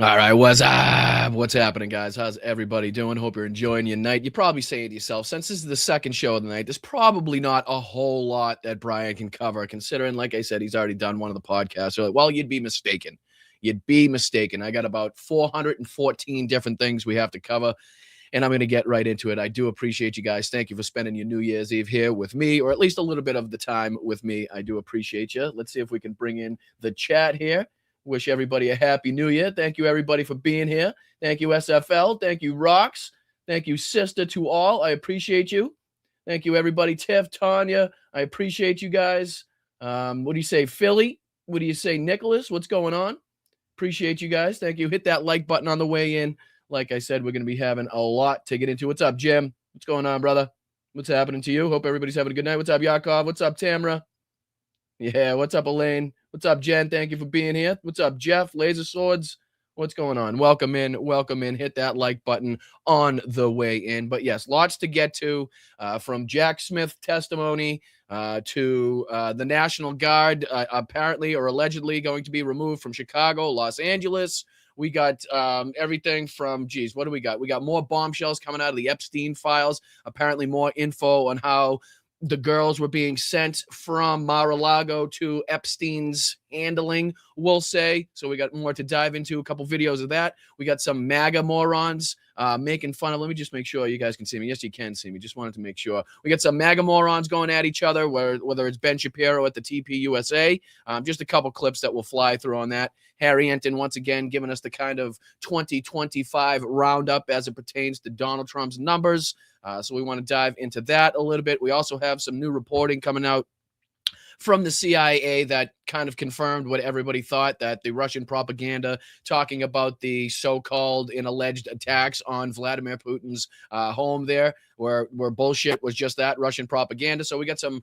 All right, what's up? What's happening, guys? How's everybody doing? Hope you're enjoying your night. You're probably saying to yourself, since this is the second show of the night, there's probably not a whole lot that Brian can cover, considering, like I said, he's already done one of the podcasts. You're like, well, you'd be mistaken. You'd be mistaken. I got about 414 different things we have to cover, and I'm going to get right into it. I do appreciate you guys. Thank you for spending your New Year's Eve here with me, or at least a little bit of the time with me. I do appreciate you. Let's see if we can bring in the chat here. Wish everybody a happy new year. Thank you, everybody, for being here. Thank you, SFL. Thank you, Rocks. Thank you, Sister, to all. I appreciate you. Thank you, everybody. Tiff, Tanya, I appreciate you guys. What do you say, Philly? What do you say, Nicholas? What's going on? Appreciate you guys. Thank you. Hit that like button on the way in. Like I said, we're going to be having a lot to get into. What's up, Jim? What's going on, brother? What's happening to you? Hope everybody's having a good night. What's up, Yakov? What's up, Tamra? Yeah, what's up, Elaine? What's up, Jen? Thank you for being here. What's up, Jeff? Laser Swords? What's going on? Welcome in. Welcome in. Hit that like button on the way in. But yes, lots to get to, from Jack Smith testimony to the National Guard apparently or allegedly going to be removed from Chicago, Los Angeles. We got everything from, geez, what do we got? We got more bombshells coming out of the Epstein files. Apparently more info on how the girls were being sent from Mar-a-Lago to Epstein's handling, we'll say. So we got more to dive into, a couple videos of that. We got some MAGA morons making fun of, let me just make sure you guys can see me. Yes, you can see me. Just wanted to make sure. We got some MAGA morons going at each other, whether it's Ben Shapiro at the TPUSA. Just a couple clips that will fly through on that. Harry Enton, once again, giving us the kind of 2025 roundup as it pertains to Donald Trump's numbers. So we want to dive into that a little bit. We also have some new reporting coming out from the CIA that kind of confirmed what everybody thought, that the Russian propaganda talking about the so-called and alleged attacks on Vladimir Putin's home there were bullshit, was just that, Russian propaganda. So we got some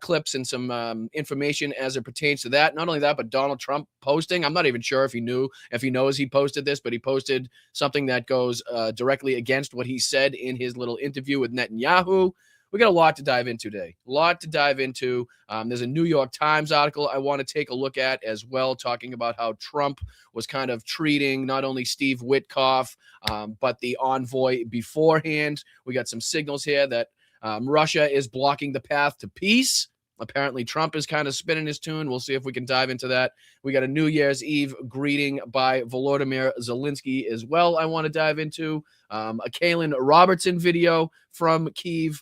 clips and some information as it pertains to that. Not only that, but Donald Trump posting. I'm not even sure if he knows he posted this, but he posted something that goes directly against what he said in his little interview with Netanyahu. We got a lot to dive into today. A lot to dive into. There's a New York Times article I want to take a look at as well, talking about how Trump was kind of treating not only Steve Witkoff, but the envoy beforehand. We got some signals here that Russia is blocking the path to peace. Apparently, Trump is kind of spinning his tune. We'll see if we can dive into that. We got a New Year's Eve greeting by Volodymyr Zelensky as well I want to dive into. A Kalen Robertson video from Kyiv,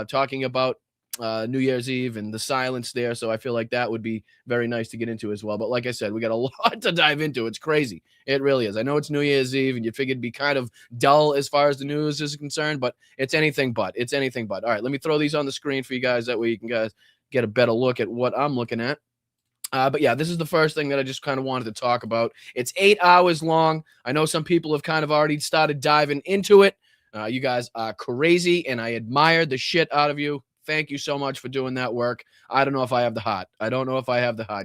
talking about New Year's Eve and the silence there. So I feel like that would be very nice to get into as well. But like I said, we got a lot to dive into. It's crazy. It really is. I know it's New Year's Eve and you figured it'd be kind of dull as far as the news is concerned, but it's anything but. It's anything but. All right, let me throw these on the screen for you guys. That way you can guys get a better look at what I'm looking at. But yeah, this is the first thing that I just kind of wanted to talk about. It's 8 hours long. I know some people have kind of already started diving into it. You guys are crazy, and I admire the shit out of you. Thank you so much for doing that work. I don't know if I have the heart.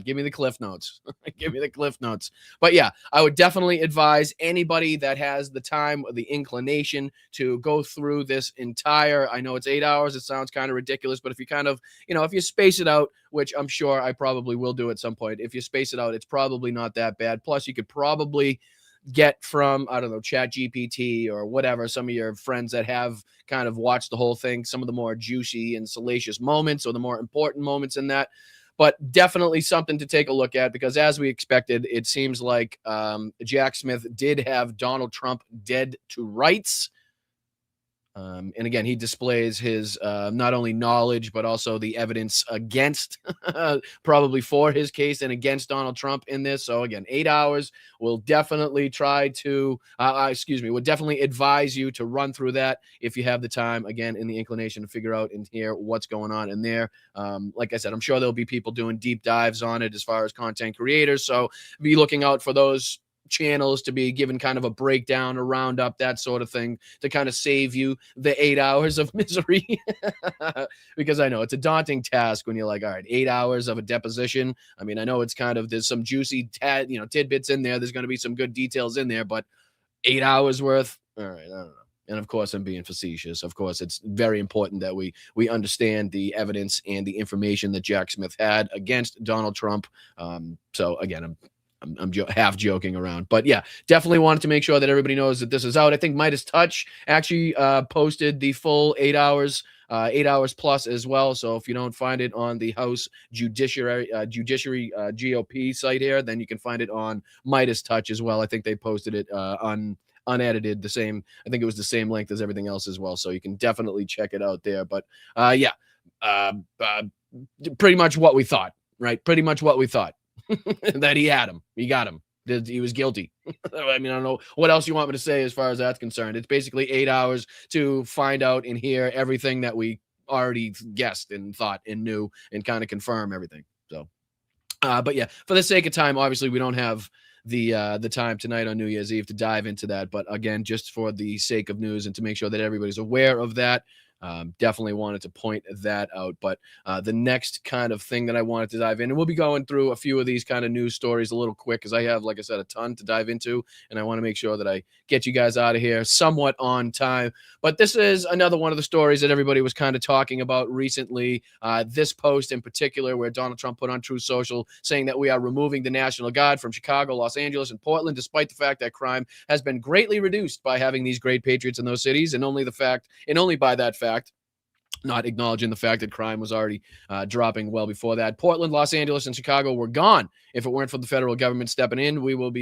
Give me the cliff notes. Give me the cliff notes. But yeah, I would definitely advise anybody that has the time or the inclination to go through this entire, I know it's 8 hours. It sounds kind of ridiculous, but if you kind of, if you space it out, which I'm sure I probably will do at some point, if you space it out, it's probably not that bad. Plus, you could probably get from, I don't know, Chat GPT or whatever, some of your friends that have kind of watched the whole thing, some of the more juicy and salacious moments or the more important moments in that. But definitely something to take a look at, because as we expected, it seems like Jack Smith did have Donald Trump dead to rights. And again, he displays his not only knowledge, but also the evidence against, probably for his case and against Donald Trump in this. So again, 8 hours. We'll definitely try to, we'll definitely advise you to run through that if you have the time, again, in the inclination to figure out and hear what's going on in there. Like I said, I'm sure there'll be people doing deep dives on it as far as content creators. So be looking out for those channels to be given kind of a breakdown, a roundup, that sort of thing, to kind of save you the 8 hours of misery. Because I know it's a daunting task when you're like, all right, 8 hours of a deposition. I mean, I know it's kind of, there's some juicy tidbits in there. There's going to be some good details in there, but 8 hours worth. All right, I don't know. And of course, I'm being facetious. Of course, it's very important that we understand the evidence and the information that Jack Smith had against Donald Trump. So again, I'm half joking around, but yeah, definitely wanted to make sure that everybody knows that this is out. I think Midas Touch actually posted the full 8 hours, 8 hours plus as well. So if you don't find it on the House Judiciary GOP site here, then you can find it on Midas Touch as well. I think they posted it unedited, the same. I think it was the same length as everything else as well. So you can definitely check it out there. But yeah, pretty much what we thought, right? Pretty much what we thought. That he had him. He got him. He was guilty. I mean, I don't know what else you want me to say as far as that's concerned. It's basically 8 hours to find out and hear everything that we already guessed and thought and knew and kind of confirm everything. So, but yeah, for the sake of time, obviously we don't have the time tonight on New Year's Eve to dive into that. But again, just for the sake of news and to make sure that everybody's aware of that, definitely wanted to point that out. But the next kind of thing that I wanted to dive in, and we'll be going through a few of these kind of news stories a little quick because I have, like I said, a ton to dive into, and I want to make sure that I get you guys out of here somewhat on time. But this is another one of the stories that everybody was kind of talking about recently. This post in particular, where Donald Trump put on Truth Social saying that we are removing the National Guard from Chicago, Los Angeles, and Portland, despite the fact that crime has been greatly reduced by having these great patriots in those cities, and only by that fact, not acknowledging the fact that crime was already dropping well before that. Portland, Los Angeles, and Chicago were gone. If it weren't for the federal government stepping in, we will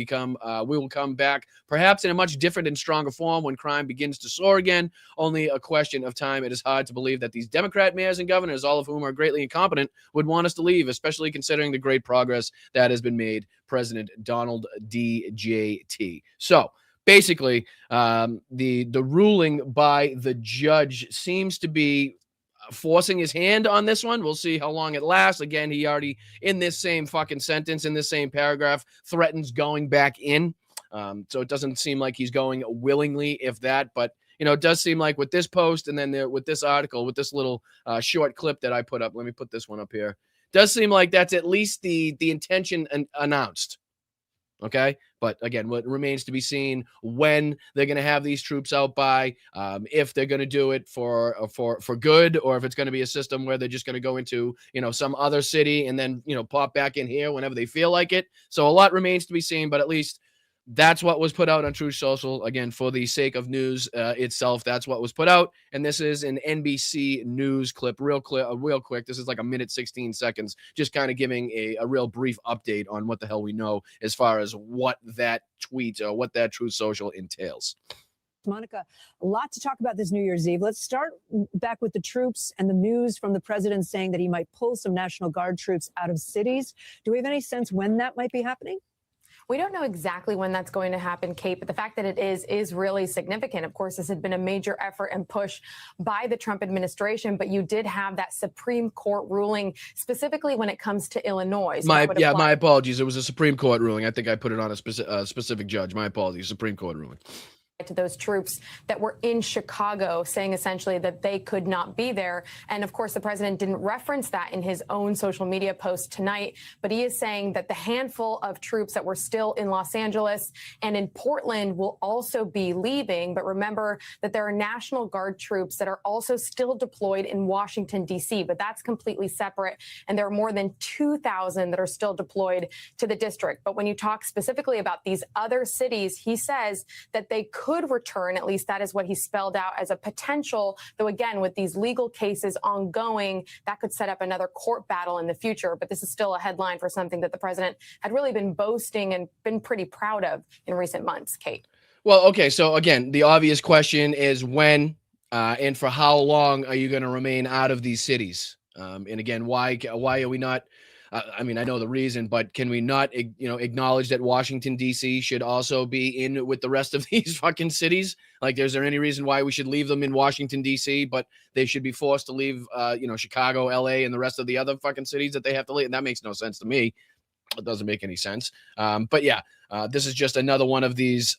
come back perhaps in a much different and stronger form when crime begins to soar again. Only a question of time. It is hard to believe that these Democrat mayors and governors, all of whom are greatly incompetent, would want us to leave, especially considering the great progress that has been made. President Donald DJT. So, basically, the ruling by the judge seems to be forcing his hand on this one. We'll see how long it lasts. Again, he already, in this same fucking sentence, in this same paragraph, threatens going back in. So it doesn't seem like he's going willingly, if that. But, you know, it does seem like with this post and then with this article, with this little short clip that I put up, let me put this one up here, does seem like that's at least the intention announced. Okay. But again, what remains to be seen when they're going to have these troops out by, if they're going to do it for good, or if it's going to be a system where they're just going to go into, you know, some other city and then, you know, pop back in here whenever they feel like it. So a lot remains to be seen, but at least that's what was put out on Truth Social. Again, for the sake of news itself, that's what was put out. And this is an NBC News clip, real quick. This is like a minute, 16 seconds, just kind of giving a real brief update on what the hell we know as far as what that tweet or what that Truth Social entails. Monica, a lot to talk about this New Year's Eve. Let's start back with the troops and the news from the president saying that he might pull some National Guard troops out of cities. Do we have any sense when that might be happening? We don't know exactly when that's going to happen, Kate, but the fact that it is really significant. Of course, this had been a major effort and push by the Trump administration, but you did have that Supreme Court ruling specifically when it comes to Illinois. So my apologies. It was a Supreme Court ruling. I think I put it on a specific judge. My apologies. Supreme Court ruling. To those troops that were in Chicago, saying essentially that they could not be there. And of course, the president didn't reference that in his own social media post tonight, but he is saying that the handful of troops that were still in Los Angeles and in Portland will also be leaving. But remember that there are National Guard troops that are also still deployed in Washington, D.C., but that's completely separate. And there are more than 2,000 that are still deployed to the district. But when you talk specifically about these other cities, he says that they could return. At least that is what he spelled out as a potential, though again, with these legal cases ongoing, that could set up another court battle in the future. But this is still a headline for something that the president had really been boasting and been pretty proud of in recent months. Kate. Well, okay. So again, the obvious question is when and for how long are you going to remain out of these cities? And again, why are we not? I mean, I know the reason, but can we not, acknowledge that Washington, D.C. should also be in with the rest of these fucking cities? Like, is there any reason why we should leave them in Washington, D.C., but they should be forced to leave, Chicago, L.A., and the rest of the other fucking cities that they have to leave? And that makes no sense to me. It doesn't make any sense. But yeah, this is just another one of these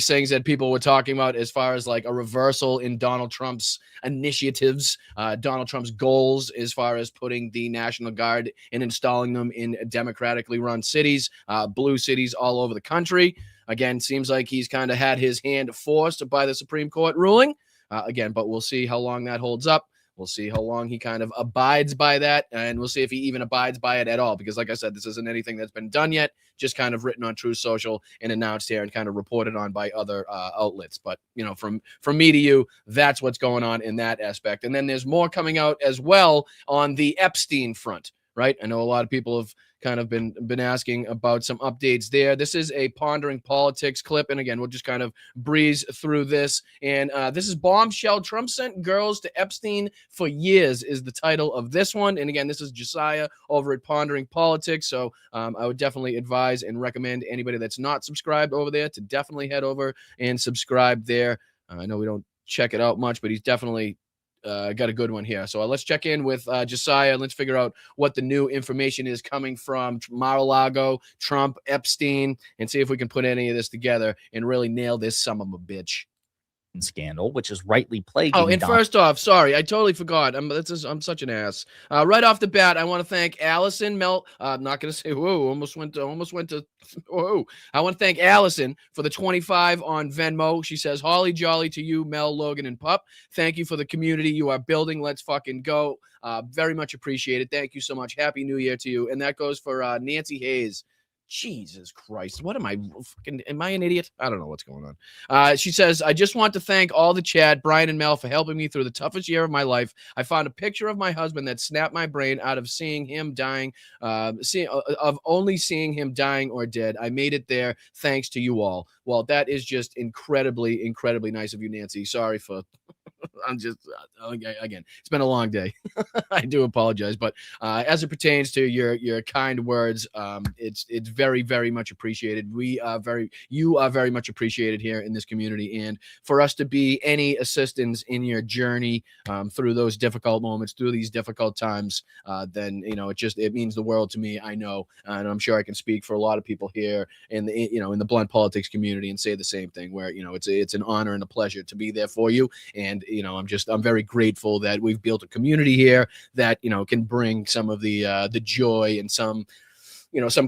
things that people were talking about as far as like a reversal in Donald Trump's initiatives, Donald Trump's goals as far as putting the National Guard and installing them in democratically run cities, blue cities all over the country. Again, seems like he's kind of had his hand forced by the Supreme Court ruling. Again, but we'll see how long that holds up. We'll see how long he kind of abides by that, and we'll see if he even abides by it at all, because like I said, this isn't anything that's been done yet, just kind of written on True Social and announced here and kind of reported on by other outlets. But, from me to you, that's what's going on in that aspect. And then there's more coming out as well on the Epstein front, right? I know a lot of people have kind of been asking about some updates there. This is a Pondering Politics clip, and again, we'll just kind of breeze through this. And this is Bombshell: Trump sent girls to Epstein for years is the title of this one. And again, this is Josiah over at Pondering Politics. So I would definitely advise and recommend anybody that's not subscribed over there to definitely head over and subscribe there. I know we don't check it out much, but he's definitely got a good one here. So let's check in with Josiah. Let's figure out what the new information is coming from Mar-a-Lago, Trump, Epstein, and see if we can put any of this together and really nail this son of a bitch scandal, which is rightly plaguing. Oh, and first off, sorry, I totally forgot. I'm such an ass. Right off the bat, I want to thank Allison Mel. I'm not gonna say whoa. Almost went to whoa. I want to thank Allison for the 25 on Venmo. She says, "Holly jolly to you, Mel, Logan, and Pup. Thank you for the community you are building. Let's fucking go. Very much appreciated. Thank you so much. Happy New Year to you." And that goes for Nancy Hayes. Jesus Christ. What am I an idiot? I don't know what's going on. She says, "I just want to thank all the chat, Brian and Mel, for helping me through the toughest year of my life. I found a picture of my husband that snapped my brain out of seeing him dying, of only seeing him dying or dead. I made it there thanks to you all." Well, that is just incredibly, incredibly nice of you, Nancy. Sorry for I'm just again, it's been a long day. I do apologize, but as it pertains to your kind words, it's very, very much appreciated. You are very much appreciated here in this community, and for us to be any assistance in your journey through those difficult moments, through these difficult times, then it means the world to me. I know, and I'm sure I can speak for a lot of people here in the blunt politics community and say the same thing. Where it's an honor and a pleasure to be there for you, and I'm very grateful that we've built a community here that can bring some of the joy and some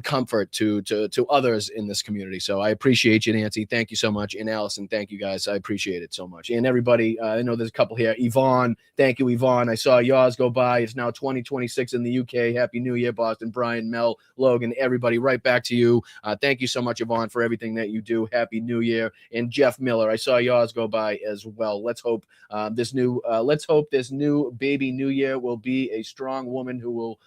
comfort to others in this community. So I appreciate you, Nancy. Thank you so much. And Allison, thank you guys. I appreciate it so much. And everybody, I know there's a couple here. Yvonne, thank you, Yvonne. I saw yours go by. It's now 2026 in the UK. Happy New Year, Boston. Brian, Mel, Logan, everybody, right back to you. Thank you so much, Yvonne, for everything that you do. Happy New Year. And Jeff Miller, I saw yours go by as well. Let's hope this new baby New Year will be a strong woman who will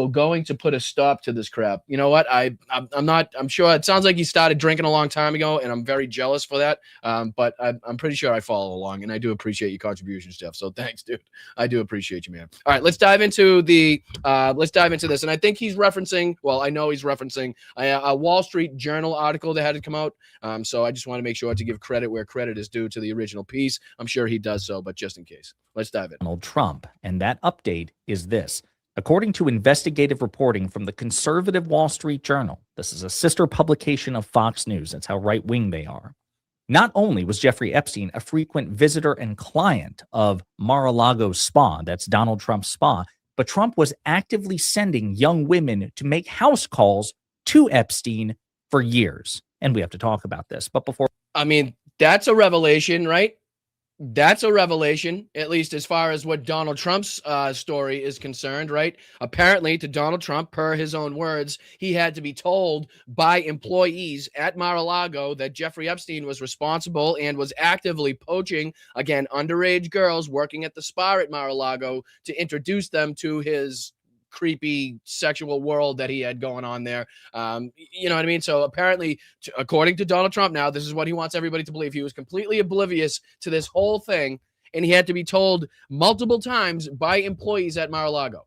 going to put a stop to this crap. You know what? I'm sure it sounds like he started drinking a long time ago, and I'm very jealous for that. But I'm pretty sure I follow along, and I do appreciate your contributions, Jeff. So thanks, dude. I do appreciate you, man. All right, let's dive into this. And I think he's referencing, well, I know he's referencing a Wall Street Journal article that had to come out. So I just want to make sure to give credit where credit is due to the original piece. I'm sure he does so, but just in case, let's dive in. Donald Trump, and that update is this. According to investigative reporting from the conservative Wall Street Journal, this is a sister publication of Fox News. That's how right-wing they are. Not only was Jeffrey Epstein a frequent visitor and client of Mar-a-Lago Spa, that's Donald Trump's spa, but Trump was actively sending young women to make house calls to Epstein for years. And we have to talk about this. But before... I mean, that's a revelation, right? That's a revelation, at least as far as what Donald Trump's story is concerned, right? Apparently, to Donald Trump, per his own words, he had to be told by employees at Mar-a-Lago that Jeffrey Epstein was responsible and was actively poaching, again, underage girls working at the spa at Mar-a-Lago to introduce them to his creepy sexual world that he had going on there. You know what I mean? So apparently, according to Donald Trump now, this is what he wants everybody to believe. He was completely oblivious to this whole thing, and he had to be told multiple times by employees at Mar-a-Lago.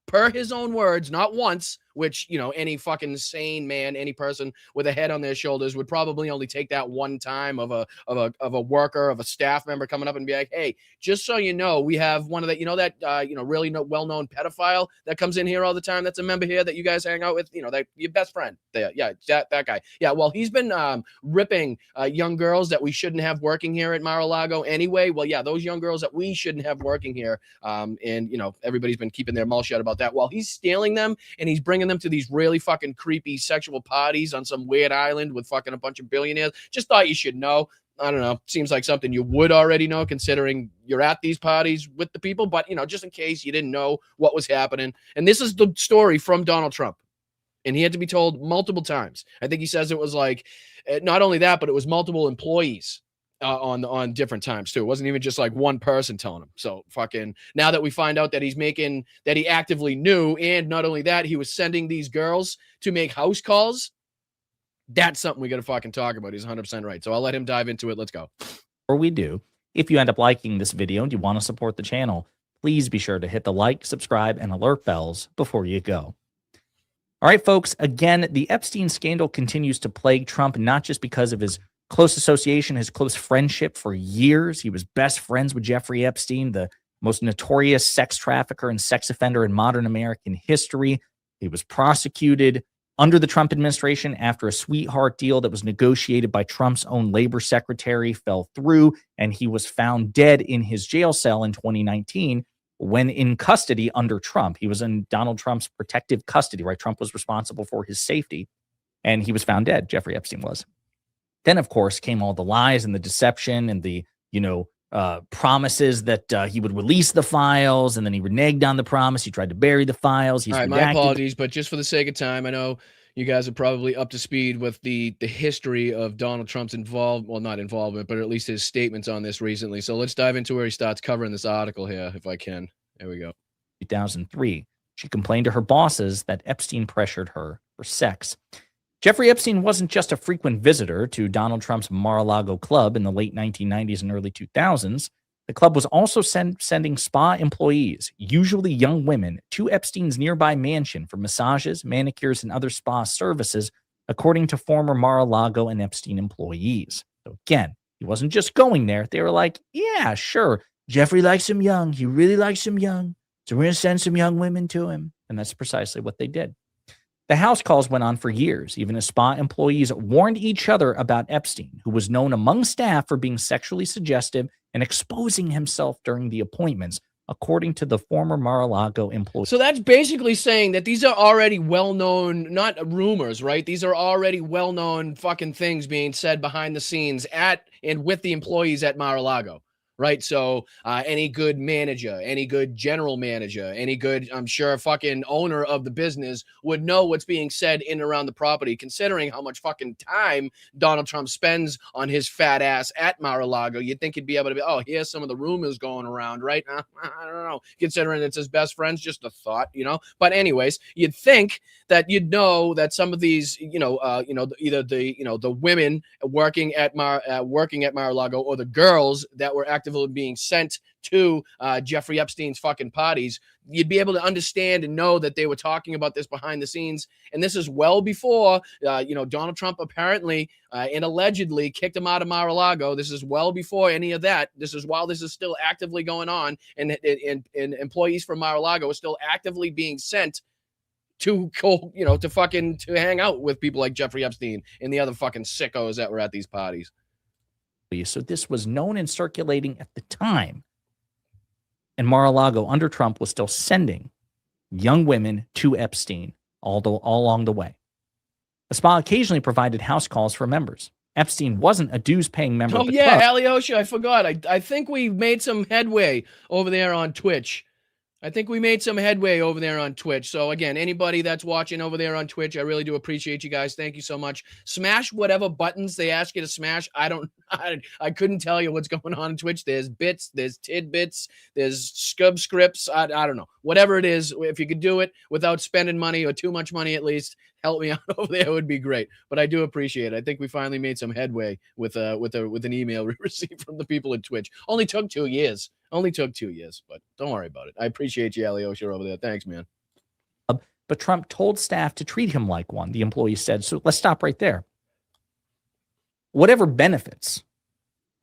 Per his own words, not once, which, any fucking sane man, any person with a head on their shoulders would probably only take that one time of a worker, of a staff member coming up and be like, "Hey, just so you know, we have one of the, really well-known pedophile that comes in here all the time. That's a member here that you guys hang out with, that your best friend there. Yeah, that guy. Yeah, well, he's been ripping young girls that we shouldn't have working here at Mar-a-Lago anyway. Well, yeah, those young girls that we shouldn't have working here. And everybody's been keeping their mouth shut about that. While he's stealing them and he's bringing them to these really fucking creepy sexual parties on some weird island with fucking a bunch of billionaires. Just thought you should know. I don't know. Seems like something you would already know, considering you're at these parties with the people. But, just in case you didn't know what was happening. And this is the story from Donald Trump. And he had to be told multiple times. I think he says it was like, not only that, but it was multiple employees on different times too. It wasn't even just like one person telling him. So fucking now that we find out that he actively knew, and not only that, he was sending these girls to make house calls. That's something we got to fucking talk about. He's 100% right. So I'll let him dive into it. Let's go. Or we do. If you end up liking this video and you want to support the channel, please be sure to hit the like, subscribe, and alert bells before you go. All right, folks, again, the Epstein scandal continues to plague Trump, not just because of his close association, his close friendship for years. He was best friends with Jeffrey Epstein, the most notorious sex trafficker and sex offender in modern American history. He was prosecuted under the Trump administration after a sweetheart deal that was negotiated by Trump's own labor secretary fell through, and he was found dead in his jail cell in 2019. When in custody under Trump. He was in Donald Trump's protective custody, right? Trump was responsible for his safety, and he was found dead. Jeffrey Epstein was. Then, of course, came all the lies and the deception and the, promises that he would release the files, and then he reneged on the promise. He tried to bury the files. All right, my apologies, but just for the sake of time, I know you guys are probably up to speed with the history of Donald Trump's not involvement, but at least his statements on this recently. So let's dive into where he starts covering this article here, if I can. There we go. 2003, she complained to her bosses that Epstein pressured her for sex. Jeffrey Epstein wasn't just a frequent visitor to Donald Trump's Mar-a-Lago club in the late 1990s and early 2000s. The club was also sending spa employees, usually young women, to Epstein's nearby mansion for massages, manicures, and other spa services, according to former Mar-a-Lago and Epstein employees. So again, he wasn't just going there. They were like, yeah, sure. Jeffrey likes him young. He really likes him young. So we're going to send some young women to him. And that's precisely what they did. The house calls went on for years, even as spa employees warned each other about Epstein, who was known among staff for being sexually suggestive and exposing himself during the appointments, according to the former Mar-a-Lago employee. So that's basically saying that these are already well-known, not rumors, right? These are already well-known fucking things being said behind the scenes at and with the employees at Mar-a-Lago. Right. So any good manager, any good general manager, any good, I'm sure, fucking owner of the business would know what's being said in and around the property, considering how much fucking time Donald Trump spends on his fat ass at Mar-a-Lago. You'd think he'd be able to be, here's some of the rumors going around, right? I don't know. Considering it's his best friends, just a thought, But anyways, you'd think that you'd know that some of these, either the women working at Mar-a-Lago or the girls that were actively being sent to Jeffrey Epstein's fucking parties, you'd be able to understand and know that they were talking about this behind the scenes. And this is well before, Donald Trump apparently and allegedly kicked him out of Mar-a-Lago. This is well before any of that. This is while this is still actively going on, and employees from Mar-a-Lago are still actively being sent to hang out with people like Jeffrey Epstein and the other fucking sickos that were at these parties. So this was known and circulating at the time. And Mar-a-Lago under Trump was still sending young women to Epstein all along the way. The spa occasionally provided house calls for members. Epstein wasn't a dues-paying member of the club. Alyosha, I forgot. I think we made some headway over there on Twitch. So again, anybody that's watching over there on Twitch, I really do appreciate you guys. Thank you so much. Smash whatever buttons they ask you to smash. I couldn't tell you what's going on Twitch. There's bits, there's tidbits, there's scub scripts. I don't know. Whatever it is, if you could do it without spending money or too much money, at least help me out over there, would be great. But I do appreciate it. I think we finally made some headway with an email we received from the people at Twitch. Only took 2 years. But don't worry about it. I appreciate you, Alyosha, over there. Thanks, man. But Trump told staff to treat him like one, the employee said. So let's stop right there. Whatever benefits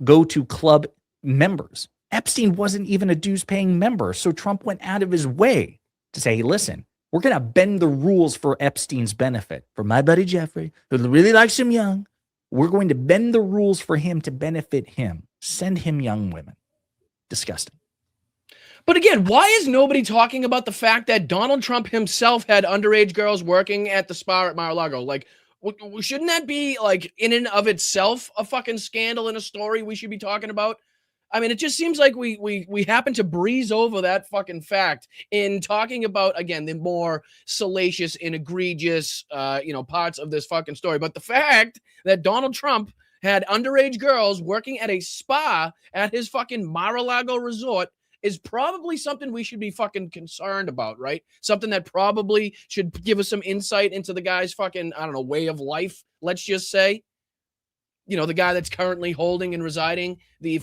go to club members. Epstein wasn't even a dues-paying member, so Trump went out of his way to say, hey, listen, we're going to bend the rules for Epstein's benefit. For my buddy Jeffrey, who really likes him young, we're going to bend the rules for him to benefit him. Send him young women. Disgusting. But again, why is nobody talking about the fact that Donald Trump himself had underage girls working at the spa at Mar-a-Lago? Like, Shouldn't that be like in and of itself a fucking scandal and a story we should be talking about? I mean, it just seems like we happen to breeze over that fucking fact in talking about, again, the more salacious and egregious, parts of this fucking story. But the fact that Donald Trump had underage girls working at a spa at his fucking Mar-a-Lago resort is probably something we should be fucking concerned about, right? Something that probably should give us some insight into the guy's fucking, I don't know, way of life, let's just say. The guy that's currently holding and residing the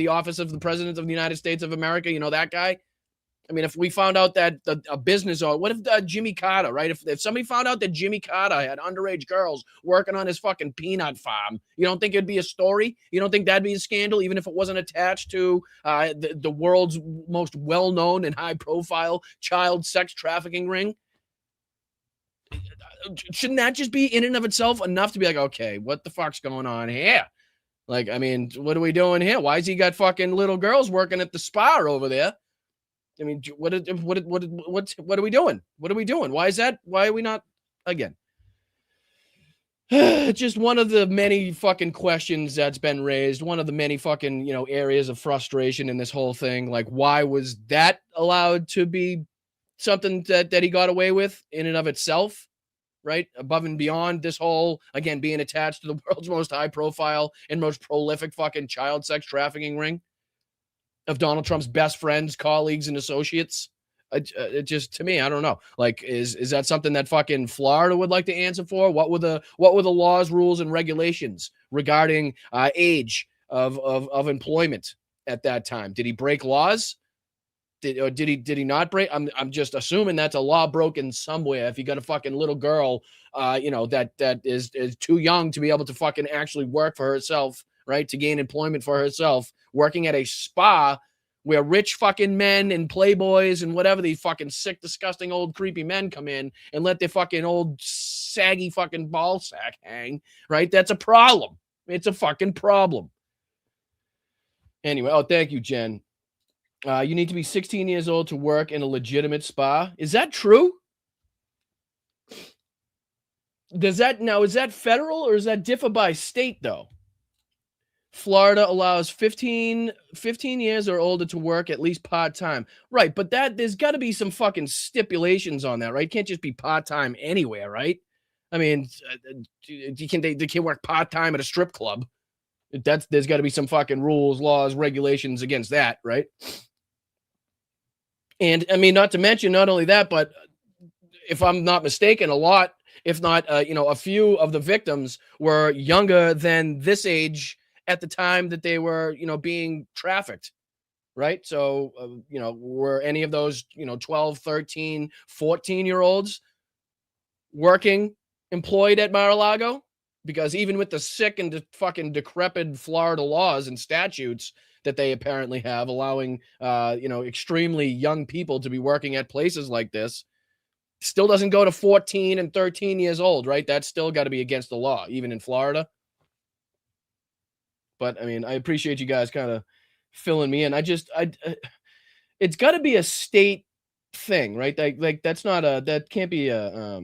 office of the president of the United States of America, that guy. I mean, if we found out that a business, or what if Jimmy Carter, right? If somebody found out that Jimmy Carter had underage girls working on his fucking peanut farm, you don't think it'd be a story? You don't think that'd be a scandal, even if it wasn't attached to the world's most well-known and high-profile child sex trafficking ring? Shouldn't that just be in and of itself enough to be like, okay, what the fuck's going on here? Like, I mean, what are we doing here? Why has he got fucking little girls working at the spa over there? I mean, what are we doing? What are we doing? Why is that? Why are we not, again? It's just one of the many fucking questions that's been raised. One of the many fucking, areas of frustration in this whole thing. Like, why was that allowed to be something that he got away with in and of itself? Right? Above and beyond this whole, again, being attached to the world's most high profile and most prolific fucking child sex trafficking ring of Donald Trump's best friends, colleagues, and associates. It just, to me, I don't know. Like, is that something that fucking Florida would like to answer for? What were the laws, rules, and regulations regarding age of employment at that time? Did he break laws? Did he not break? I'm just assuming that's a law broken somewhere. If you got a fucking little girl, that is too young to be able to fucking actually work for herself, right? To gain employment for herself, working at a spa where rich fucking men and playboys and whatever these fucking sick, disgusting old creepy men come in and let their fucking old saggy fucking ball sack hang, right? That's a problem. It's a fucking problem. Anyway, thank you, Jen. You need to be 16 years old to work in a legitimate spa. Is that true? Is that federal or does that differ by state though? Florida allows 15 years or older to work at least part-time. Right, but there's got to be some fucking stipulations on that, right? It can't just be part-time anywhere, right? I mean, they can't work part-time at a strip club. There's got to be some fucking rules, laws, regulations against that, right? And I mean, not to mention, not only that, but if I'm not mistaken, a lot, if not, a few of the victims were younger than this age at the time that they were, being trafficked, right? So, were any of those, 12, 13, 14-year-olds working, employed at Mar-a-Lago? Because even with the sick and fucking decrepit Florida laws and statutes that they apparently have allowing, extremely young people to be working at places like this, still doesn't go to 14 and 13 years old, right? That's still got to be against the law, even in Florida. But I mean, I appreciate you guys kind of filling me in. It's got to be a state thing, right? Like that's not that can't be a,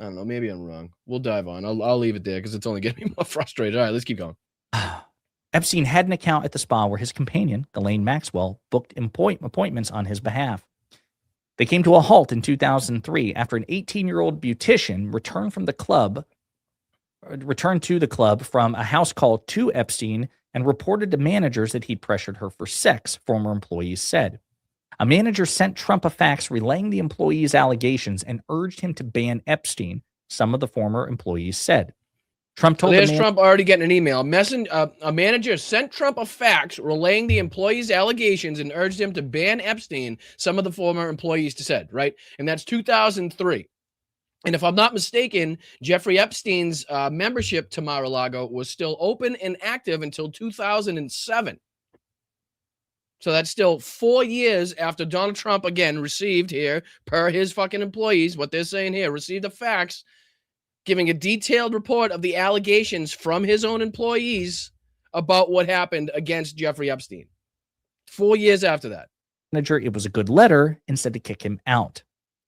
I don't know. Maybe I'm wrong. We'll dive on. I'll leave it there because it's only getting me more frustrated. All right, let's keep going. Epstein had an account at the spa where his companion, Ghislaine Maxwell, booked appointments on his behalf. They came to a halt in 2003 after an 18-year-old beautician returned to the club from a house call to Epstein and reported to managers that he'd pressured her for sex, former employees said. A manager sent Trump a fax relaying the employee's allegations and urged him to ban Epstein, some of the former employees said. Trump told Trump already getting an email. A manager sent Trump a fax relaying the employee's allegations and urged him to ban Epstein, some of the former employees said, right? And that's 2003. And if I'm not mistaken, Jeffrey Epstein's membership to Mar-a-Lago was still open and active until 2007. So that's still 4 years after Donald Trump, again, received here, per his fucking employees, what they're saying here, received a fax giving a detailed report of the allegations from his own employees about what happened against Jeffrey Epstein. 4 years after that. Manager, it was a good letter and said to kick him out.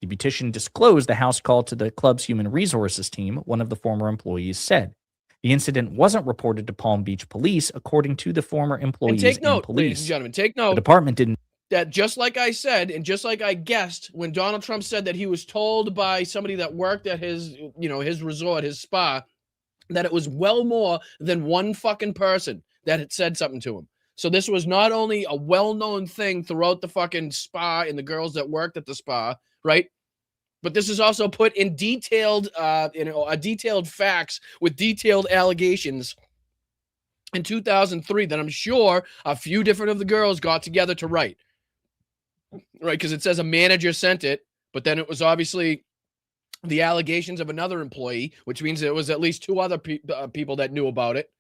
The petition disclosed the House call to the club's human resources team, one of the former employees said. The incident wasn't reported to Palm Beach police, according to the former employees And take note, and police. ladies and gentlemen, take The note department didn't. that just like I said, and just like I guessed, when Donald Trump said that he was told by somebody that worked at his, his resort, his spa, that it was well more than one fucking person that had said something to him. So this was not only a well-known thing throughout the fucking spa and the girls that worked at the spa, right? But this is also put in detailed, detailed facts with detailed allegations in 2003 that I'm sure a few different of the girls got together to write, right? Because it says a manager sent it, but then it was obviously the allegations of another employee, which means it was at least two other people that knew about it.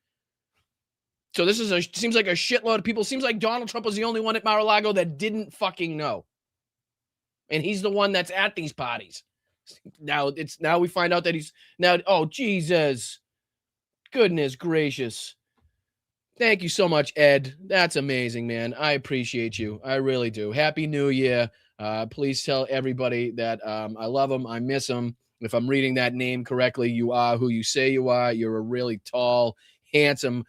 So this seems like a shitload of people. Seems like Donald Trump was the only one at Mar-a-Lago that didn't fucking know. And he's the one that's at these parties. Now we find out that oh, Jesus. Goodness gracious. Thank you so much, Ed. That's amazing, man. I appreciate you. I really do. Happy New Year. Please tell everybody that I love them. I miss them. If I'm reading that name correctly, you are who you say you are. You're a really tall, handsome,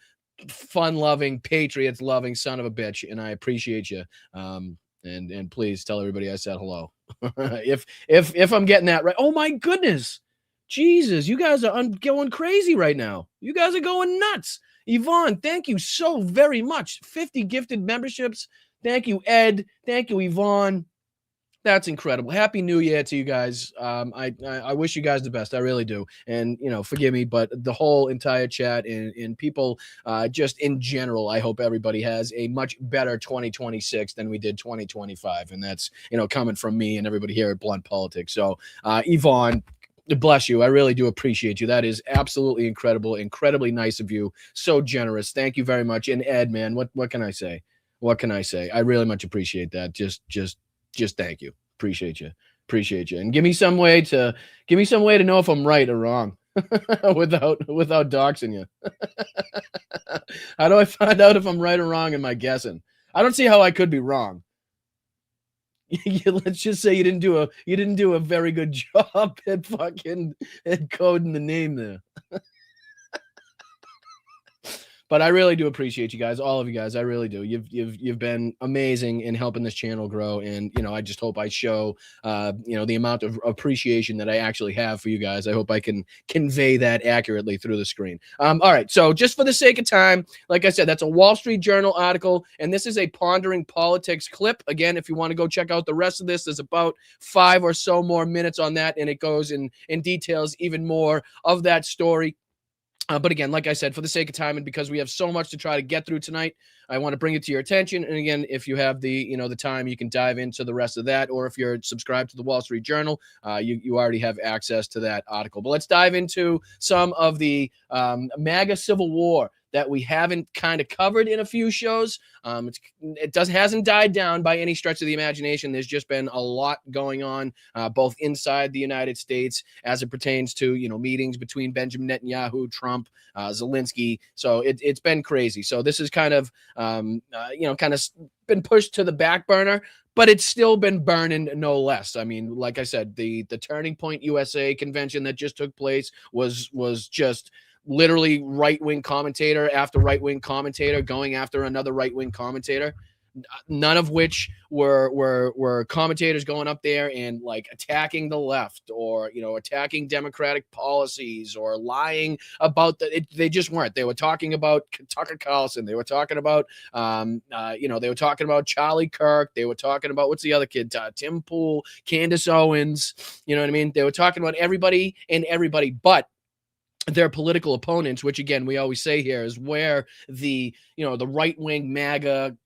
fun-loving, patriots-loving son of a bitch, and I appreciate you. And please tell everybody I said hello. if I'm getting that right. Oh my goodness, Jesus, you guys are going crazy right now. You guys are going nuts. Yvonne, thank you so very much. 50 gifted memberships. Thank you, Ed. Thank you, Yvonne. That's incredible. Happy New Year to you guys. I wish you guys the best. I really do. And, forgive me, but the whole entire chat and people just in general, I hope everybody has a much better 2026 than we did 2025. And that's, coming from me and everybody here at Blunt Politics. So, Yvonne, bless you. I really do appreciate you. That is absolutely incredible. Incredibly nice of you. So generous. Thank you very much. And Ed, man, what can I say? What can I say? I really much appreciate that. Just thank you. Appreciate you. And give me some way to know if I'm right or wrong without doxing you. How do I find out if I'm right or wrong in my guessing? I don't see how I could be wrong. Let's just say you didn't do a very good job at coding the name there. But I really do appreciate you guys, all of you guys. I really do. You've been amazing in helping this channel grow, and I just hope I show the amount of appreciation that I actually have for you guys. I hope I can convey that accurately through the screen. All right, so just for the sake of time, like I said, that's a Wall Street Journal article, and this is a Pondering Politics clip. Again, if you want to go check out the rest of this, there's about 5 or so more minutes on that, and it goes in details even more of that story. But again, like I said, for the sake of time and because we have so much to try to get through tonight, I want to bring it to your attention. And again, if you have the time, you can dive into the rest of that. Or if you're subscribed to the Wall Street Journal, you already have access to that article. But let's dive into some of the MAGA Civil War that we haven't kind of covered in a few shows. Hasn't died down by any stretch of the imagination. There's just been a lot going on, both inside the United States as it pertains to meetings between Benjamin Netanyahu, Trump, Zelensky. So it's been crazy. So this is kind of been pushed to the back burner, but it's still been burning no less. I mean, like I said, the Turning Point USA convention that just took place was just literally right-wing commentator after right-wing commentator going after another right-wing commentator, none of which were commentators going up there and attacking the left or attacking democratic policies or lying about they just weren't. They were talking about Tucker Carlson. They were talking about they were talking about Charlie Kirk. They were talking about what's the other kid, Tim Pool, Candace Owens. You know what I mean? They were talking about everybody but their political opponents, which again, we always say here is where the right-wing MAGA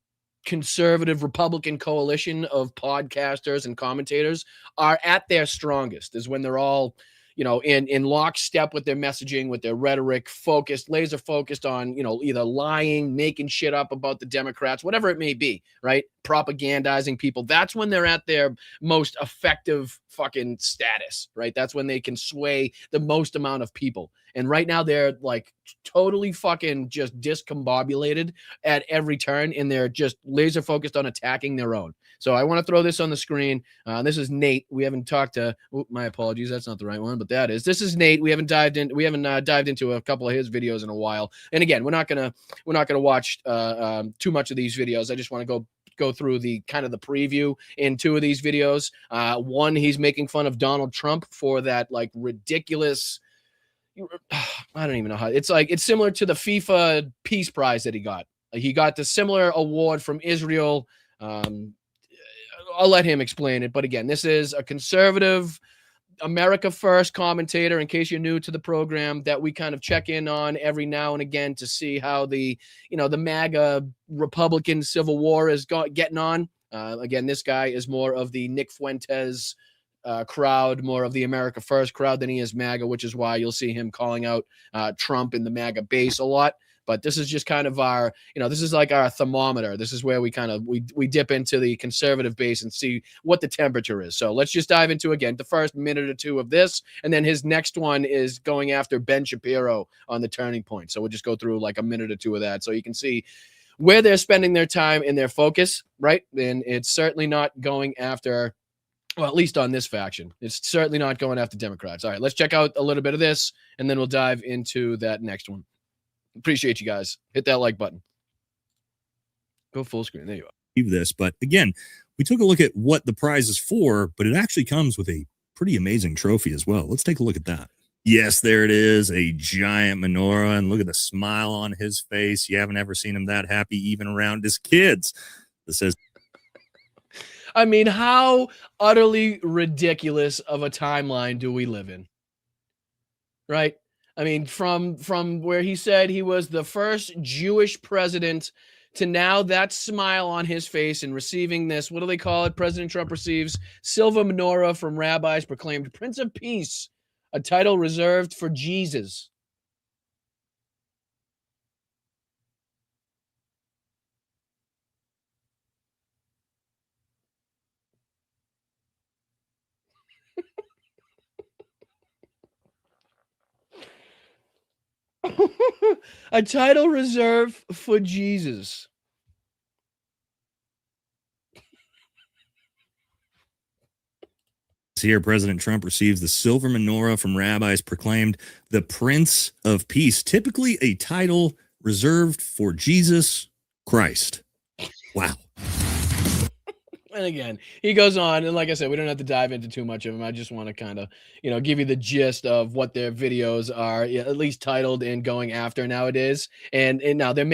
conservative Republican coalition of podcasters and commentators are at their strongest, is when they're all, in lockstep with their messaging, with their rhetoric, laser focused on, either lying, making shit up about the Democrats, whatever it may be, right? Propagandizing people. That's when they're at their most effective fucking status, right? That's when they can sway the most amount of people. And right now they're totally fucking just discombobulated at every turn, and they're just laser focused on attacking their own. So I want to throw this on the screen. This is Nate. We haven't talked to. My apologies. That's not the right one, but that is. This is Nate. We haven't dived into a couple of his videos in a while. And again, we're not gonna watch too much of these videos. I just want to go through the kind of the preview in two of these videos. One, he's making fun of Donald Trump for that like ridiculous. I don't even know how it's like. It's similar to the FIFA Peace Prize that he got. He got the similar award from Israel. I'll let him explain it. But again, this is a conservative America First commentator, in case you're new to the program, that we kind of check in on every now and again to see how the MAGA Republican Civil War is getting on. Again, this guy is more of the Nick Fuentes crowd, more of the America First crowd than he is MAGA, which is why you'll see him calling out Trump in the MAGA base a lot. But this is just kind of our, this is like our thermometer. This is where we kind of, we dip into the conservative base and see what the temperature is. So let's just dive into, again, the first minute or two of this. And then his next one is going after Ben Shapiro on the Turning Point. So we'll just go through like a minute or two of that so you can see where they're spending their time and their focus, right? And it's certainly not going after, well, at least on this faction, it's certainly not going after Democrats. All right, let's check out a little bit of this, and then we'll dive into that next one. Appreciate you guys. Hit that like button. Go full screen. There you are. This, but again, we took a look at what the prize is for, but it actually comes with a pretty amazing trophy as well. Let's take a look at that. Yes, there it is, a giant menorah, and look at the smile on his face. You haven't ever seen him that happy, even around his kids. This says, I mean, how utterly ridiculous of a timeline do we live in? Right? I mean, from where he said he was the first Jewish president to now that smile on his face and receiving this, what do they call it? President Trump receives silver menorah from rabbis proclaimed Prince of Peace, a title reserved for Jesus. A title reserved for Jesus. here, President Trump receives the silver menorah from rabbis proclaimed the Prince of Peace, typically a title reserved for Jesus Christ. Wow. And again, he goes on, and like I said, we don't have to dive into too much of them. I just want to kind of, give you the gist of what their videos are, at least titled and going after nowadays. And now they're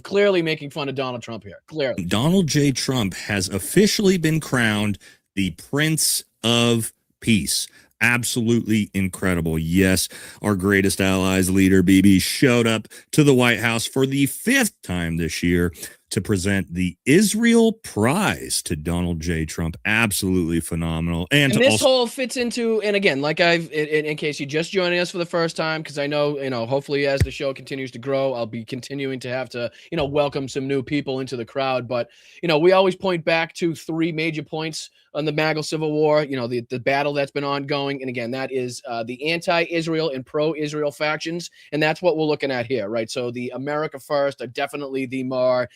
clearly making fun of Donald Trump here. Clearly. Donald J. Trump has officially been crowned the Prince of Peace. Absolutely incredible. Yes, our greatest allies leader, Bibi, showed up to the White House for the 5th time this year to present the Israel Prize to Donald J. Trump. Absolutely phenomenal. And this whole fits into, and again, like in case you're just joining us for the first time, because I know, hopefully as the show continues to grow, I'll be continuing to have to, welcome some new people into the crowd. But, we always point back to 3 major points on the MAGA Civil War, the battle that's been ongoing. And again, that is the anti-Israel and pro-Israel factions. And that's what we're looking at here, right? So the America First are definitely the more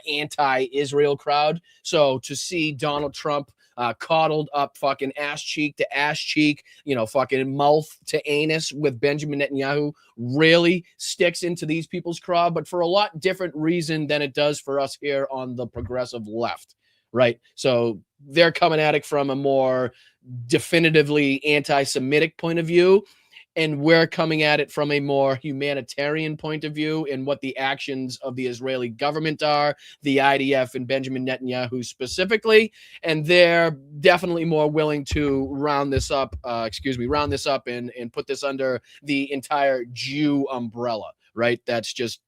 anti-Israel crowd. So to see Donald Trump coddled up fucking ass cheek to ass cheek, fucking mouth to anus with Benjamin Netanyahu really sticks into these people's crowd, but for a lot different reason than it does for us here on the progressive left. Right. So they're coming at it from a more definitively anti-Semitic point of view. And we're coming at it from a more humanitarian point of view and what the actions of the Israeli government are, the IDF and Benjamin Netanyahu specifically. And they're definitely more willing to round this up and put this under the entire Jew umbrella, right? That's just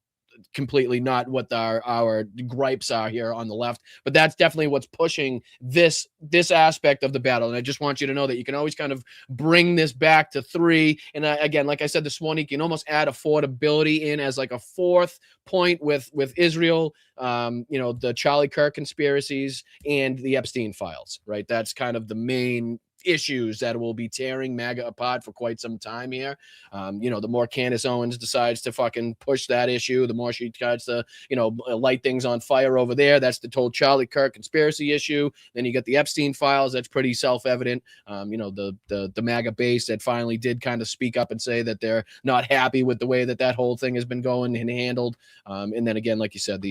completely not what our gripes are here on the left, but that's definitely what's pushing this aspect of the battle. And I just want you to know that you can always kind of bring this back to 3. And again, like I said this morning, you can almost add affordability in as like a 4th point with Israel, the Charlie Kirk conspiracies and the Epstein files, right? That's kind of the main issues that will be tearing MAGA apart for quite some time here. You know, the more Candace Owens decides to fucking push that issue, the more she tries to, you know, light things on fire over there. That's the whole Charlie Kirk conspiracy issue. Then you get the Epstein files. That's pretty self-evident. You know, the MAGA base that finally did kind of speak up and say that they're not happy with the way that whole thing has been going and handled. And then again, like you said,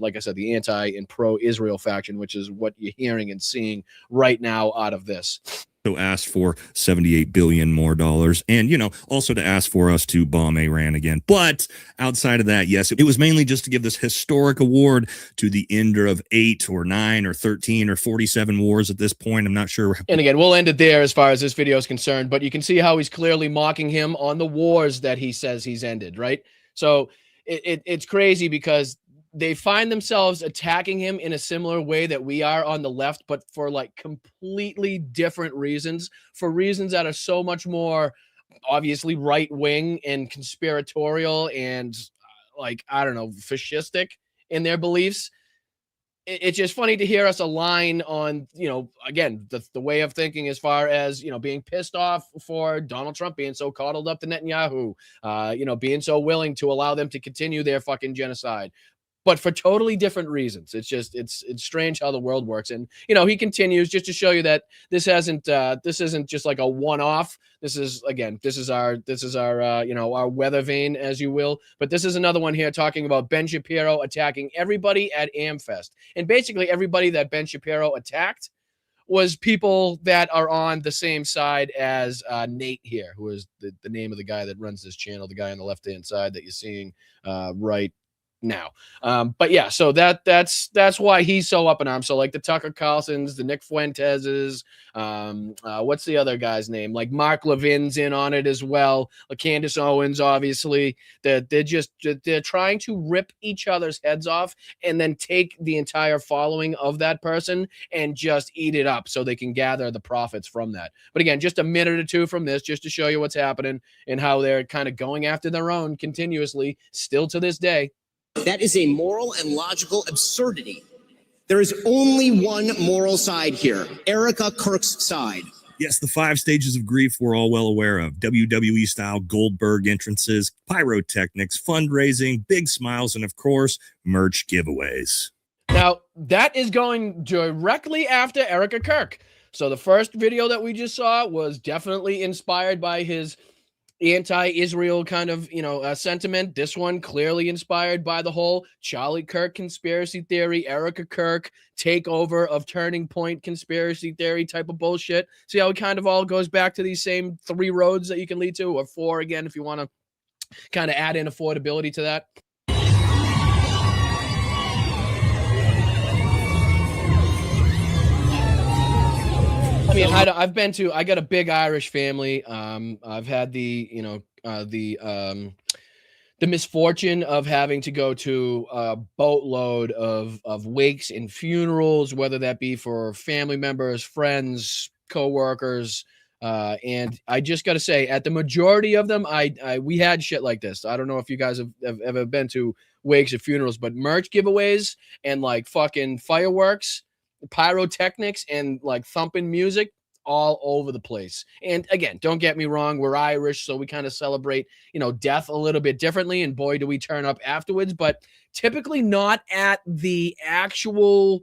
like I said, the anti and pro-Israel faction, which is what you're hearing and seeing right now out of this. So asked for $78 billion more dollars, and, you know, also to ask for us to bomb Iran again. But outside of that, yes, it was mainly just to give this historic award to the ender of 8 or 9 or 13 or 47 wars at this point. I'm not sure. And again, we'll end it there as far as this video is concerned, but you can see how he's clearly mocking him on the wars that he says he's ended, right? So it's crazy because they find themselves attacking him in a similar way that we are on the left, but for like completely different reasons, for reasons that are so much more obviously right-wing and conspiratorial and like, I don't know, fascistic in their beliefs. It's just funny to hear us align on, you know, again, the way of thinking as far as, you know, being pissed off for Donald Trump being so coddled up to Netanyahu, you know, being so willing to allow them to continue their fucking genocide, but for totally different reasons. It's just, it's strange how the world works. And, you know, he continues just to show you that this isn't just like a one-off. This is, again, this is our, you know, our weather vane, as you will. But this is another one here talking about Ben Shapiro attacking everybody at AmFest. And basically everybody that Ben Shapiro attacked was people that are on the same side as Nate here, who is the name of the guy that runs this channel, the guy on the left-hand side that you're seeing right now. But yeah, so that's why he's so up in arms. So like the Tucker Carlsons, the Nick Fuenteses, what's the other guy's name? Like Mark Levin's in on it as well. Candace Owens, obviously. They're trying to rip each other's heads off and then take the entire following of that person and just eat it up so they can gather the profits from that. But again, just a minute or two from this, just to show you what's happening and how they're kind of going after their own continuously, still to this day. That is a moral and logical absurdity. There is only one moral side here, Erica Kirk's side. Yes, the 5 stages of grief we're all well aware of. WWE-style Goldberg entrances, pyrotechnics, fundraising, big smiles, and, of course, merch giveaways. Now, that is going directly after Erica Kirk. So the first video that we just saw was definitely inspired by his anti-Israel kind of, you know, sentiment. This one clearly inspired by the whole Charlie Kirk conspiracy theory, Erica Kirk takeover of Turning Point conspiracy theory type of bullshit. See how it kind of all goes back to these same 3 roads that you can lead to, or 4 again if you want to kind of add in affordability to that. I mean, I got a big Irish family. I've had the misfortune of having to go to a boatload of wakes and funerals, whether that be for family members, friends, coworkers. And I just got to say, at the majority of them, we had shit like this. I don't know if you guys have ever been to wakes or funerals, but merch giveaways and like fucking fireworks, pyrotechnics, and like thumping music all over the place. And again, don't get me wrong, we're Irish, so we kind of celebrate, you know, death a little bit differently, and boy do we turn up afterwards, but typically not at the actual,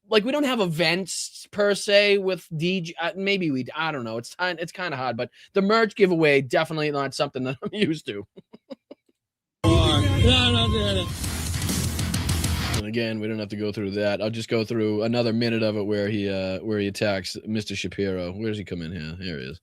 like, we don't have events per se with DJ. Maybe we, I don't know, it's kind of hard, but the merch giveaway, definitely not something that I'm used to. And again, we don't have to go through that. I'll just go through another minute of it where he attacks Mr. Shapiro. Where does he come in here? Here he is.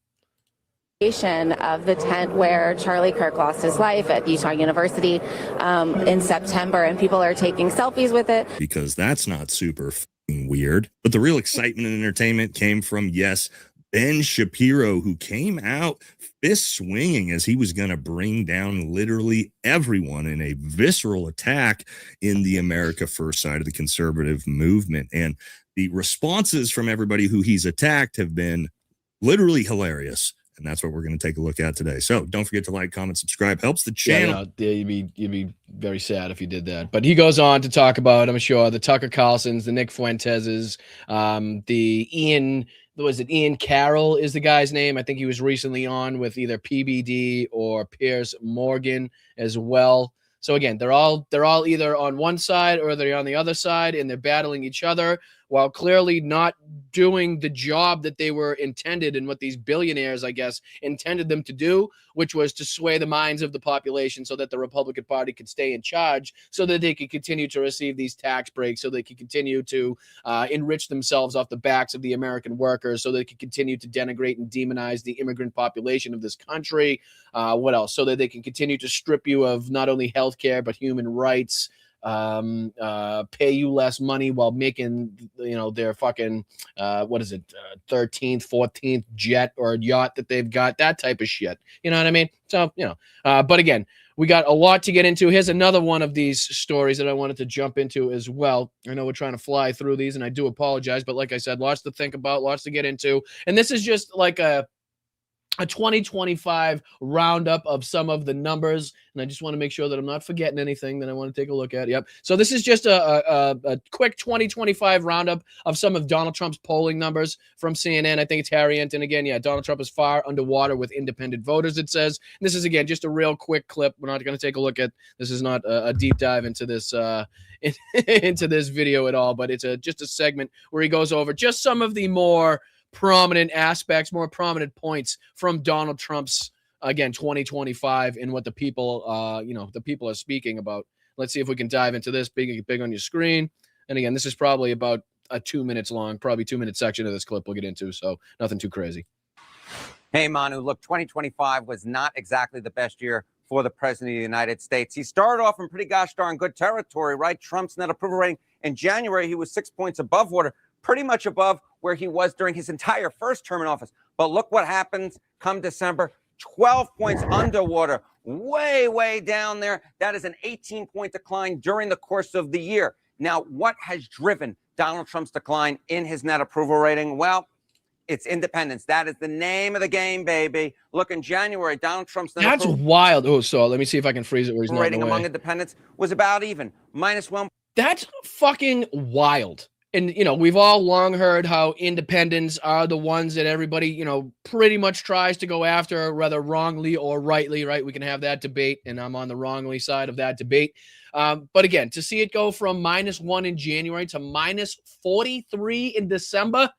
Of the tent where Charlie Kirk lost his life at Utah University in September, and people are taking selfies with it. Because that's not super weird. But the real excitement and entertainment came from, yes, Ben Shapiro, who came out fist swinging as he was going to bring down literally everyone in a visceral attack in the America First side of the conservative movement. And the responses from everybody who he's attacked have been literally hilarious. And that's what we're going to take a look at today. So don't forget to like, comment, subscribe. Helps the channel. Yeah, you'd be very sad if you did that. But he goes on to talk about, I'm sure, the Tucker Carlsons, the Nick Fuenteses, the Ian was it Ian Carroll is the guy's name? I think he was recently on with either PBD or Piers Morgan as well. So again, they're all either on one side or they're on the other side, and they're battling each other while clearly not doing the job that they were intended and what these billionaires, I guess, intended them to do, which was to sway the minds of the population so that the Republican Party could stay in charge, so that they could continue to receive these tax breaks, so they could continue to enrich themselves off the backs of the American workers, so they could continue to denigrate and demonize the immigrant population of this country. What else? So that they can continue to strip you of not only health care, but human rights, pay you less money while making, their fucking, 13th, 14th jet or yacht that they've got, that type of shit. You know what I mean? So, but again, we got a lot to get into. Here's another one of these stories that I wanted to jump into as well. I know we're trying to fly through these, and I do apologize, but like I said, lots to think about, lots to get into. And this is just like a 2025 roundup of some of the numbers, and I just want to make sure that I'm not forgetting anything that I want to take a look at. Yep. So this is just a quick 2025 roundup of some of Donald Trump's polling numbers from CNN. I think it's Harry Ent. And again, Donald Trump is far underwater with independent voters, it says. And this is, again, just a real quick clip. We're not going to take a look at, this is not a deep dive into this into this video at all, but it's just a segment where he goes over just some of the more prominent aspects, more prominent points from Donald Trump's, again, 2025 and what the people, the people are speaking about. Let's see if we can dive into this big on your screen. And again, this is probably about a 2 minutes long, probably 2 minute section of this clip we'll get into. So nothing too crazy. Hey, Manu, look, 2025 was not exactly the best year for the president of the United States. He started off in pretty gosh darn good territory, right? Trump's net approval rating in January, he was 6 points above water, pretty much above where he was during his entire first term in office. But look what happens come December, 12 points underwater, way down there. That is an 18-point decline during the course of the year. Now, what has driven Donald Trump's decline in his net approval rating? Well, it's independence. That is the name of the game, baby. Look, in January, Donald Trump's net That's approval wild. Oh, so let me see if I can freeze it where he's not in rating the way. among independents was about even, -1. That's fucking wild. And, we've all long heard how independents are the ones that everybody, pretty much tries to go after, whether wrongly or rightly, right? We can have that debate, and I'm on the wrongly side of that debate. But again, to see it go from -1 in January to -43 in December,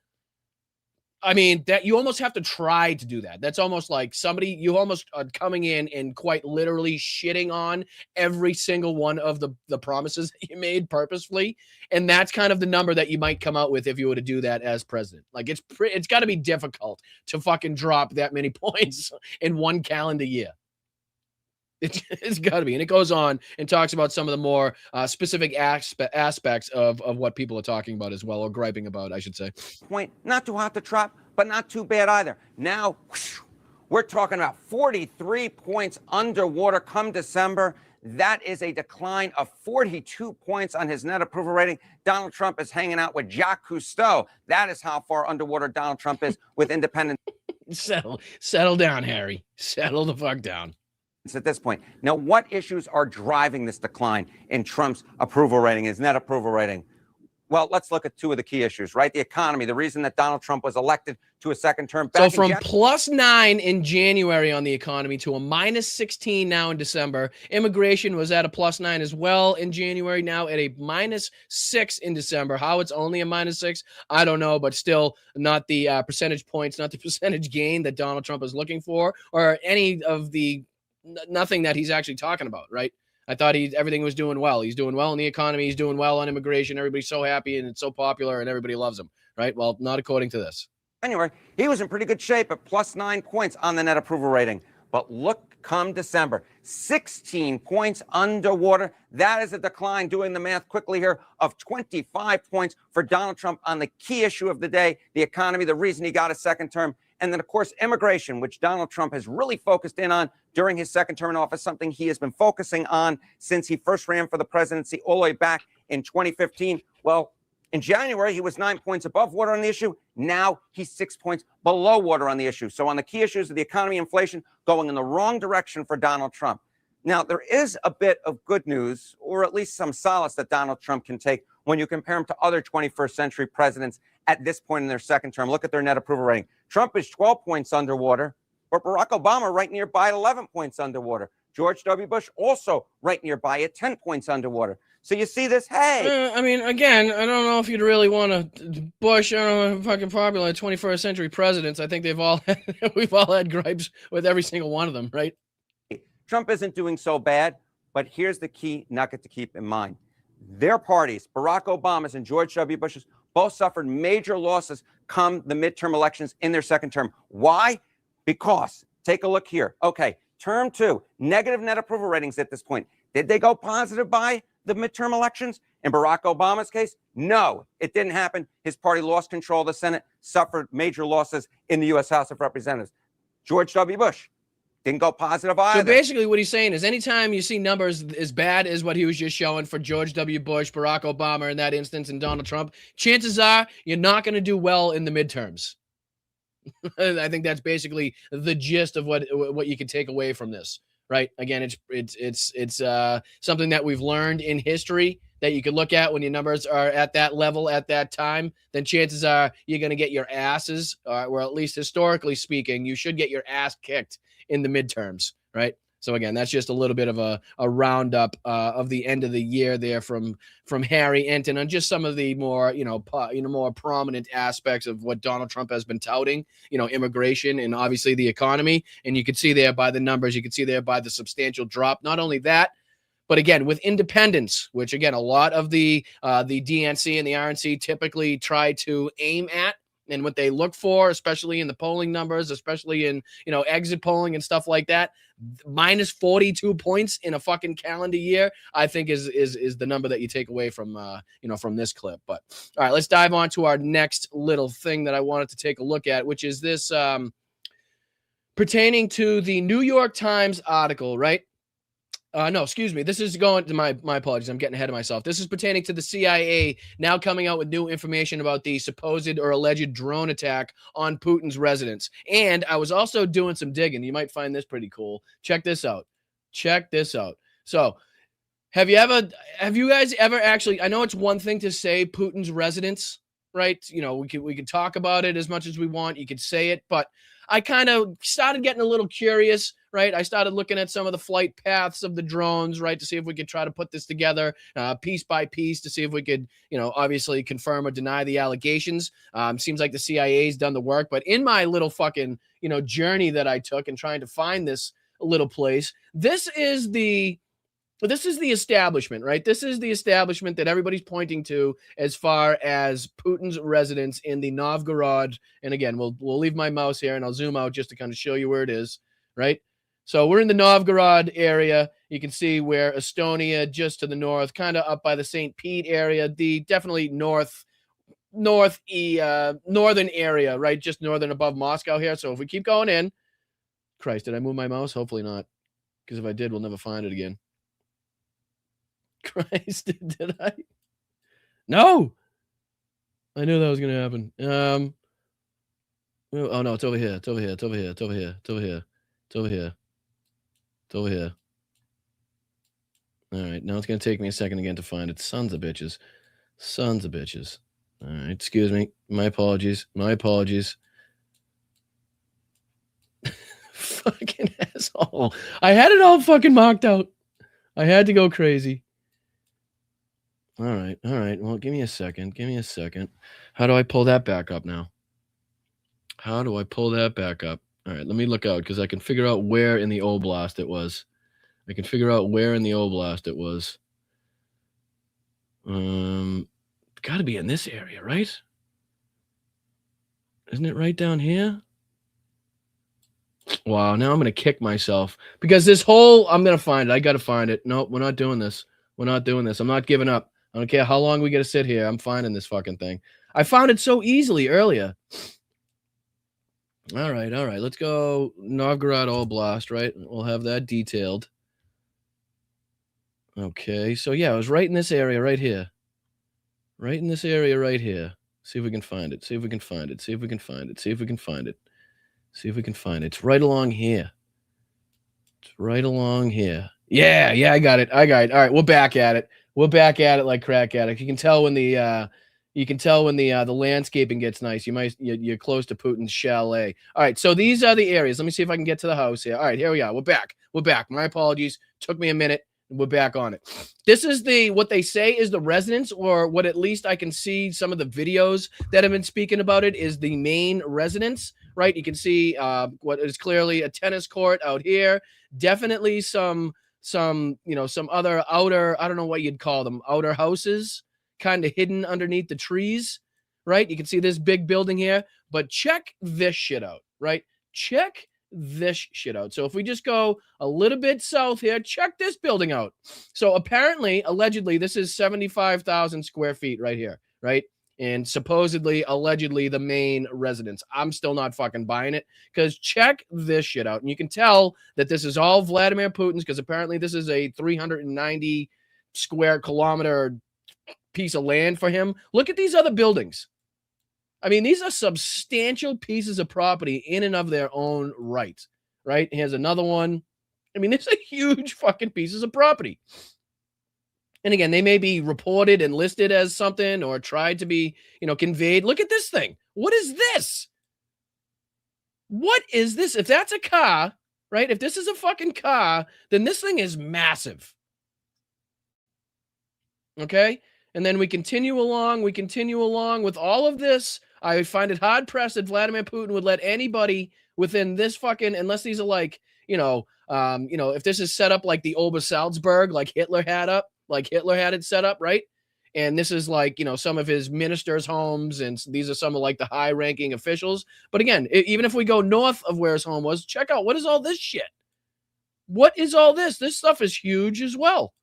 I mean, that you almost have to try to do that. That's almost like you almost are coming in and quite literally shitting on every single one of the promises that you made purposefully. And that's kind of the number that you might come out with if you were to do that as president. Like it's got to be difficult to fucking drop that many points in one calendar year. It's got to be. And it goes on and talks about some of the more specific aspects of what people are talking about as well, or griping about, I should say. Point, not too hot to trot, but not too bad either. Now, we're talking about 43 points underwater come December. That is a decline of 42 points on his net approval rating. Donald Trump is hanging out with Jacques Cousteau. That is how far underwater Donald Trump is with independents. Settle down, Harry. Settle the fuck down. At this point. Now, what issues are driving this decline in Trump's approval rating, his net approval rating? Well, let's look at two of the key issues, right? The economy, the reason that Donald Trump was elected to a second term. So from +9 in January on the economy to a -16 now in December. Immigration was at a +9 as well in January, now at a -6 in December. How it's only a -6, I don't know, but still not the percentage points, not the percentage gain that Donald Trump is looking for, or any of the nothing that he's actually talking about, right? I thought everything was doing well. He's doing well in the economy. He's doing well on immigration. Everybody's so happy and it's so popular and everybody loves him, right? Well, not according to this. January, he was in pretty good shape at +9 points on the net approval rating. But look, come December, 16 points underwater. That is a decline, doing the math quickly here, of 25 points for Donald Trump on the key issue of the day, the economy, the reason he got a second term. And then, of course, immigration, which Donald Trump has really focused in on during his second term in office, something he has been focusing on since he first ran for the presidency all the way back in 2015. Well, in January, he was 9 points above water on the issue. Now he's 6 points below water on the issue. So on the key issues of the economy, inflation, going in the wrong direction for Donald Trump. Now, there is a bit of good news, or at least some solace that Donald Trump can take when you compare them to other 21st century presidents at this point in their second term. Look at their net approval rating. Trump is 12 points underwater, but Barack Obama right nearby at 11 points underwater. George W. Bush also right nearby at 10 points underwater. So you see this, hey. I mean, again, I don't know if you'd really want to Bush. I don't know, fucking popular 21st century presidents. I think we've all had gripes with every single one of them, right? Trump isn't doing so bad, but here's the key nugget to keep in mind. Their parties, Barack Obama's and George W. Bush's, both suffered major losses come the midterm elections in their second term. Why? Because, take a look here. Okay, term 2, negative net approval ratings at this point. Did they go positive by the midterm elections? In Barack Obama's case, no, it didn't happen. His party lost control of the Senate, suffered major losses in the U.S. House of Representatives. George W. Bush didn't go positive either. So basically what he's saying is anytime you see numbers as bad as what he was just showing for George W. Bush, Barack Obama in that instance, and Donald Trump, chances are you're not going to do well in the midterms. I think that's basically the gist of what you can take away from this, right? Again, it's something that we've learned in history that you can look at when your numbers are at that level at that time. Then chances are you're going to get your asses, or at least historically speaking, you should get your ass kicked in the midterms, right? So again, that's just a little bit of a roundup of the end of the year there from Harry Enton on just some of the more more prominent aspects of what Donald Trump has been touting, immigration and obviously the economy. And you can see there by the numbers, you can see there by the substantial drop. Not only that, but again, with independence, which again a lot of the DNC and the RNC typically try to aim at. And what they look for, especially in the polling numbers, especially in, exit polling and stuff like that, minus 42 points in a fucking calendar year, I think is the number that you take away from, from this clip. But all right, let's dive on to our next little thing that I wanted to take a look at, which is this pertaining to the New York Times article, right? No, excuse me. This is going to my apologies. I'm getting ahead of myself. This is pertaining to the CIA now coming out with new information about the supposed or alleged drone attack on Putin's residence. And I was also doing some digging. You might find this pretty cool. Check this out. So have you guys ever actually, I know it's one thing to say Putin's residence, right? We could talk about it as much as we want. You could say it, but I kind of started getting a little curious, right? I started looking at some of the flight paths of the drones, right, to see if we could try to put this together piece by piece to see if we could, obviously confirm or deny the allegations. Seems like the CIA's done the work, but in my little fucking, journey that I took and trying to find this little place, this is the establishment, right? This is the establishment that everybody's pointing to as far as Putin's residence in the Novgorod. And again, we'll leave my mouse here and I'll zoom out just to kind of show you where it is, right? So we're in the Novgorod area. You can see where Estonia just to the north, kind of up by the St. Pete area, the definitely northern area, right? Just northern above Moscow here. So if we keep going in, Christ, did I move my mouse? Hopefully not. Because if I did, we'll never find it again. Christ, did I? No, I knew that was gonna happen. Oh no, it's over here. It's over here. It's over here. It's over here. It's over here. It's over here. It's over here. All right, now it's gonna take me a second again to find it. Sons of bitches. Sons of bitches. All right, excuse me. My apologies. My apologies. Fucking asshole. I had it all fucking marked out. I had to go crazy. All right. Well, give me a second. How do I pull that back up now? All right, let me look out because I can figure out where in the Oblast it was. Got to be in this area, right? Isn't it right down here? Wow, now I'm going to kick myself because I'm going to find it. I got to find it. Nope, we're not doing this. I'm not giving up. I don't care how long we got to sit here. I'm finding this fucking thing. I found it so easily earlier. All right. Let's go Novgorod Oblast, right? We'll have that detailed. Okay, so yeah, it was right in this area right here. See if we can find it. It's right along here. Yeah, I got it. All right, we're back at it. We're back at it like crack addict. You can tell when the the landscaping gets nice. You're close to Putin's chalet. All right, so these are the areas. Let me see if I can get to the house here. All right, here we are. We're back. My apologies. Took me a minute. We're back on it. This is what they say is the residence, or what at least I can see some of the videos that have been speaking about it is the main residence, right? You can see what is clearly a tennis court out here. Definitely some other outer, I don't know what you'd call them, outer houses kind of hidden underneath the trees, right? You can see this big building here, but check this shit out, right? Check this shit out. So if we just go a little bit south here, check this building out. So apparently, allegedly, this is 75,000 square feet right here, right? And supposedly, allegedly, the main residence. I'm still not fucking buying it, because check this shit out. And you can tell that this is all Vladimir Putin's, because apparently this is a 390 square kilometer piece of land for him. Look at these other buildings. I mean, these are substantial pieces of property in and of their own right, right? Here's another one. I mean, it's a huge fucking pieces of property. And again, they may be reported and listed as something or tried to be, conveyed. Look at this thing. What is this? What is this? If that's a car, right? If this is a fucking car, then this thing is massive. Okay? And then we continue along with all of this. I find it hard pressed that Vladimir Putin would let anybody within this fucking, unless these are like, if this is set up like the Obersalzberg, like Hitler had it set up, right? And this is like, some of his ministers' homes, and these are some of like the high-ranking officials. But again, even if we go north of where his home was, check out, what is all this shit? What is all this? This stuff is huge as well.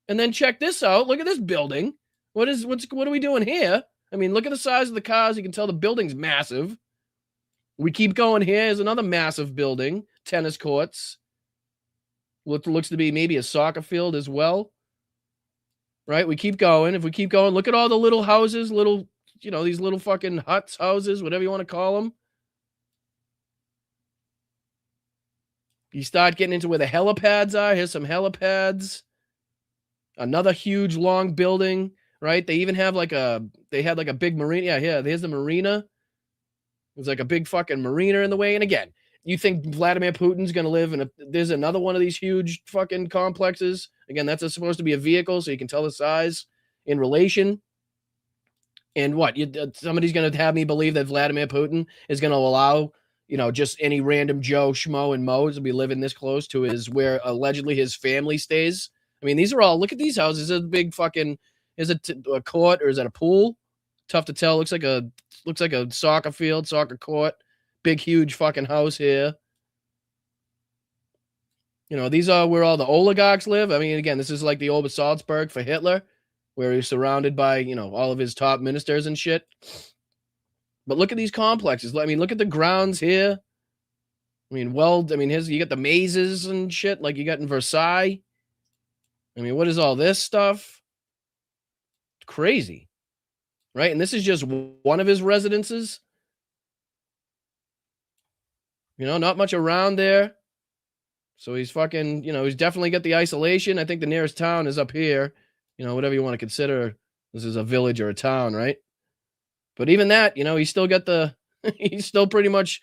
And then check this out. Look at this building. What are we doing here? I mean, look at the size of the cars. You can tell the building's massive. We keep going here. There's another massive building, tennis courts. What looks to be maybe a soccer field as well. Right? We keep going. If we keep going, look at all the little houses, these little fucking huts, houses, whatever you want to call them. You start getting into where the helipads are. Here's some helipads. Another huge, long building, right? They even have they had like a big marina. Yeah, here, there's the marina. There's like a big fucking marina in the way. And again, you think Vladimir Putin's going to live in there's another one of these huge fucking complexes. Again, that's supposed to be a vehicle, so you can tell the size in relation. And what? Somebody's going to have me believe that Vladimir Putin is going to allow, just any random Joe, Schmo, and Moe to be living this close to where allegedly his family stays. I mean, these are all, look at these houses. Is a big fucking, is it a court or is that a pool? Tough to tell. Looks like a soccer field, soccer court. Big, huge fucking house here. These are where all the oligarchs live. I mean, again, this is like the Obersalzberg for Hitler, where he's surrounded by, all of his top ministers and shit. But look at these complexes. I mean, look at the grounds here. I mean, you got the mazes and shit like you got in Versailles. I mean, what is all this stuff? It's crazy, right? And this is just one of his residences. Not much around there. So he's fucking, he's definitely got the isolation. I think the nearest town is up here. Whatever you want to consider. This is a village or a town, right? But even that, he's still got he's still pretty much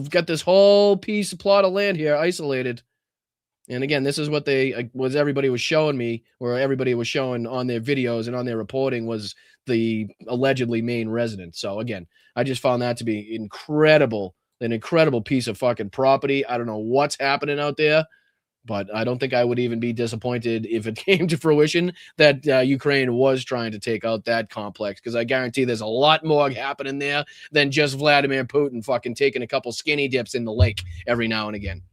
got this whole plot of land here isolated. And again, this is what everybody was showing me, or everybody was showing on their videos and on their reporting, was the allegedly main residence. So again, I just found that to be an incredible piece of fucking property. I don't know what's happening out there, but I don't think I would even be disappointed if it came to fruition that Ukraine was trying to take out that complex, because I guarantee there's a lot more happening there than just Vladimir Putin fucking taking a couple skinny dips in the lake every now and again.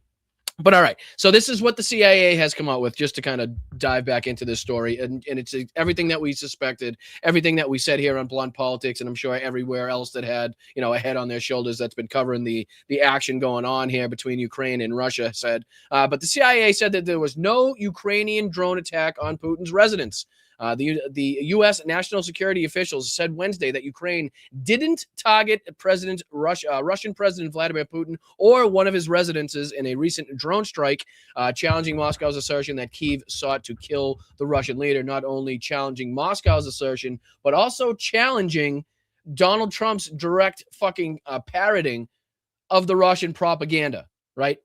But all right, so this is what the CIA has come out with, just to kind of dive back into this story. And it's everything that we suspected, everything that we said here on Blunt Politics, and I'm sure everywhere else that had, a head on their shoulders that's been covering the action going on here between Ukraine and Russia said. But the CIA said that there was no Ukrainian drone attack on Putin's residence. The U.S. national security officials said Wednesday that Ukraine didn't target Russian President Vladimir Putin or one of his residences in a recent drone strike, challenging Moscow's assertion that Kyiv sought to kill the Russian leader. Not only challenging Moscow's assertion, but also challenging Donald Trump's direct fucking parroting of the Russian propaganda, right?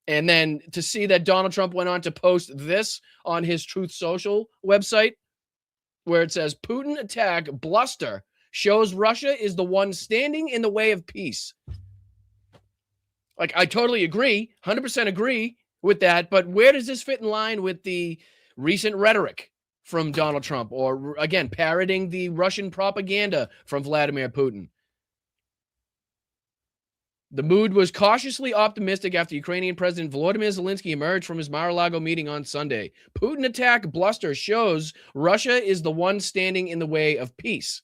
And then to see that Donald Trump went on to post this on his Truth Social website, where it says, Putin attack bluster shows Russia is the one standing in the way of peace. Like, I totally agree, 100% agree with that, but where does this fit in line with the recent rhetoric from Donald Trump, or, again, parroting the Russian propaganda from Vladimir Putin? The mood was cautiously optimistic after Ukrainian President Volodymyr Zelensky emerged from his Mar-a-Lago meeting on Sunday. Putin attack bluster shows Russia is the one standing in the way of peace.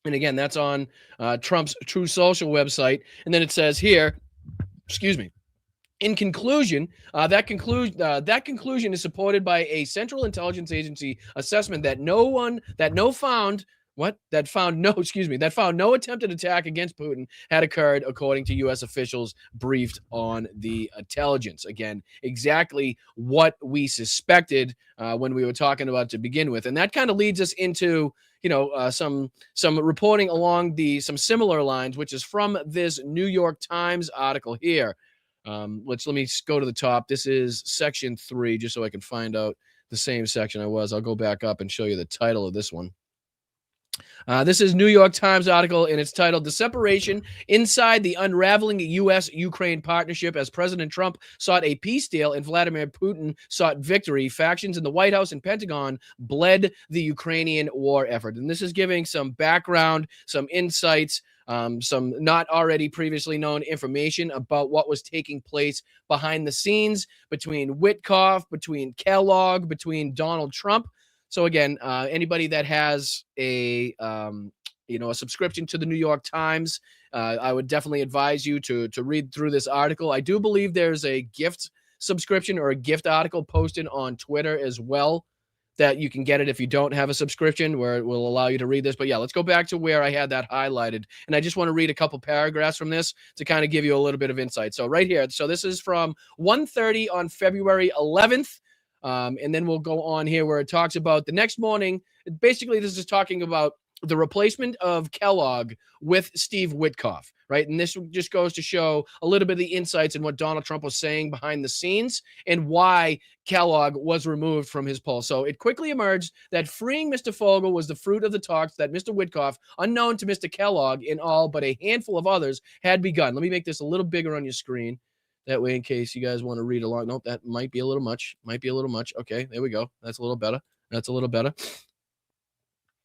And again, that's on Trump's True Social website. And then it says here, excuse me, in conclusion, that conclusion is supported by a Central Intelligence Agency assessment that found no attempted attack against Putin had occurred, according to U.S. officials briefed on the intelligence. Again, exactly what we suspected when we were talking about to begin with, and that kind of leads us into some reporting along some similar lines, which is from this New York Times article here. Let me go to the top. This is section 3, just so I can find out the same section I was. I'll go back up and show you the title of this one. This is New York Times article, and it's titled "The Separation Inside the Unraveling U.S.-Ukraine Partnership as President Trump Sought a Peace Deal and Vladimir Putin Sought Victory. Factions in the White House and Pentagon bled the Ukrainian war effort." And this is giving some background, some insights, some not already previously known information about what was taking place behind the scenes between Witkoff, between Kellogg, between Donald Trump. So again, anybody that has a subscription to the New York Times, I would definitely advise you to read through this article. I do believe there's a gift subscription or a gift article posted on Twitter as well that you can get it if you don't have a subscription, where it will allow you to read this. But yeah, let's go back to where I had that highlighted. And I just want to read a couple paragraphs from this to kind of give you a little bit of insight. So right here, so this is from 1:30 on February 11th. And then we'll go on here where it talks about the next morning. Basically, this is talking about the replacement of Kellogg with Steve Witkoff, right? And this just goes to show a little bit of the insights in what Donald Trump was saying behind the scenes and why Kellogg was removed from his poll. So it quickly emerged that freeing Mr. Fogel was the fruit of the talks that Mr. Witkoff, unknown to Mr. Kellogg in all but a handful of others, had begun. Let me make this a little bigger on your screen. That way, in case you guys want to read along. Nope, that might be a little much. Okay, there we go. That's a little better.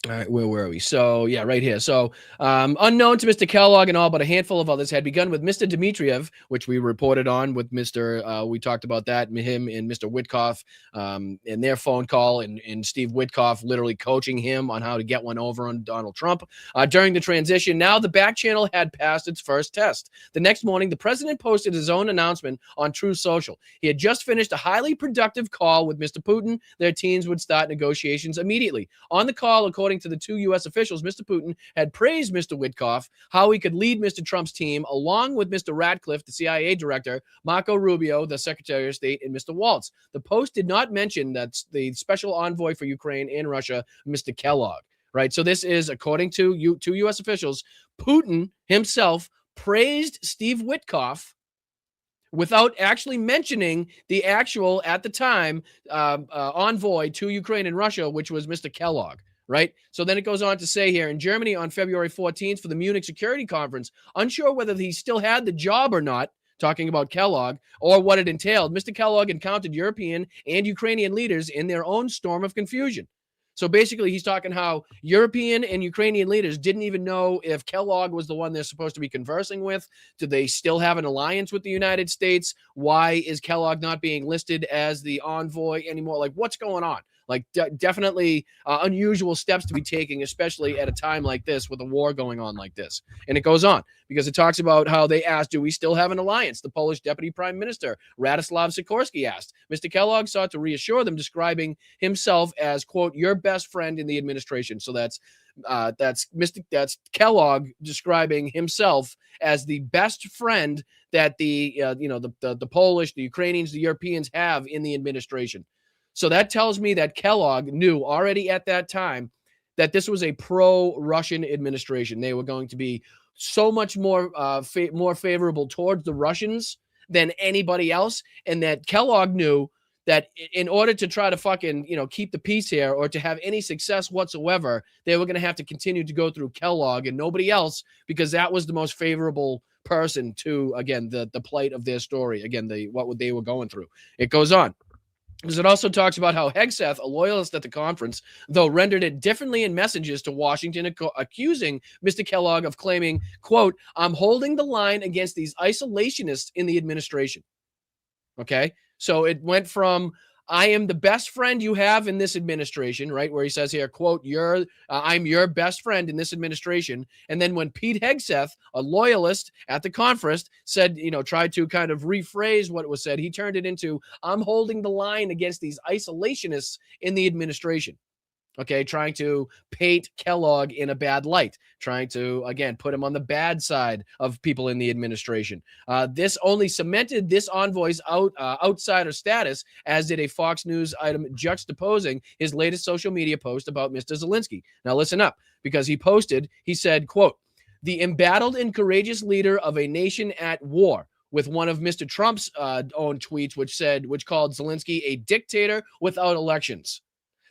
All right, where are we? So, yeah, right here. So, unknown to Mr. Kellogg and all but a handful of others, had begun with Mr. Dmitriev, which we reported on with we talked about that, him and Mr. Witkoff, and their phone call, and Steve Witkoff literally coaching him on how to get one over on Donald Trump. During the transition, now the back channel had passed its first test. The next morning, the president posted his own announcement on True Social. He had just finished a highly productive call with Mr. Putin. Their teams would start negotiations immediately. On the call, according to the two U.S. officials, Mr. Putin had praised Mr. Witkoff, how he could lead Mr. Trump's team, along with Mr. Ratcliffe, the CIA director, Marco Rubio, the Secretary of State, and Mr. Waltz. The Post did not mention that the special envoy for Ukraine and Russia, Mr. Kellogg, right? So this is, according to two U.S. officials, Putin himself praised Steve Witkoff without actually mentioning the actual, at the time, envoy to Ukraine and Russia, which was Mr. Kellogg. Right? So then it goes on to say here, in Germany on February 14th for the Munich Security Conference, unsure whether he still had the job or not, talking about Kellogg, or what it entailed, Mr. Kellogg encountered European and Ukrainian leaders in their own storm of confusion. So basically, he's talking how European and Ukrainian leaders didn't even know if Kellogg was the one they're supposed to be conversing with. Do they still have an alliance with the United States? Why is Kellogg not being listed as the envoy anymore? Like, what's going on? Like definitely unusual steps to be taking, especially at a time like this with a war going on like this. And it goes on because it talks about how they asked, do we still have an alliance? The Polish Deputy Prime Minister, Radoslaw Sikorski, asked. Mr. Kellogg sought to reassure them, describing himself as, quote, your best friend in the administration. So that's Kellogg describing himself as the best friend that the Polish, the Ukrainians, the Europeans have in the administration. So that tells me that Kellogg knew already at that time that this was a pro-Russian administration. They were going to be so much more more favorable towards the Russians than anybody else, and that Kellogg knew that in order to try to fucking, keep the peace here or to have any success whatsoever, they were going to have to continue to go through Kellogg and nobody else, because that was the most favorable person to, again, the plight of their story. Again, what they were going through. It goes on. Because it also talks about how Hegseth, a loyalist at the conference, though rendered it differently in messages to Washington, accusing Mr. Kellogg of claiming, quote, I'm holding the line against these isolationists in the administration. Okay? So it went from, I am the best friend you have in this administration, right? Where he says here, quote, I'm your best friend in this administration. And then when Pete Hegseth, a loyalist at the conference, said, tried to kind of rephrase what was said, he turned it into, I'm holding the line against these isolationists in the administration. Okay, trying to paint Kellogg in a bad light, trying to, again, put him on the bad side of people in the administration. This only cemented this envoy's outsider status, as did a Fox News item juxtaposing his latest social media post about Mr. Zelensky. Now listen up, because he said, quote, the embattled and courageous leader of a nation at war, with one of Mr. Trump's own tweets, which called Zelensky a dictator without elections.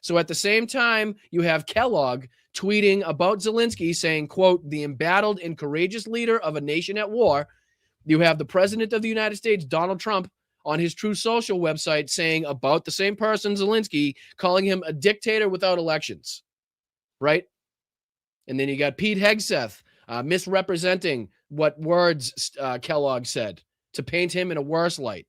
So at the same time, you have Kellogg tweeting about Zelensky saying, quote, the embattled and courageous leader of a nation at war. You have the president of the United States, Donald Trump, on his True Social website saying about the same person, Zelensky, calling him a dictator without elections, right? And then you got Pete Hegseth misrepresenting what words Kellogg said to paint him in a worse light.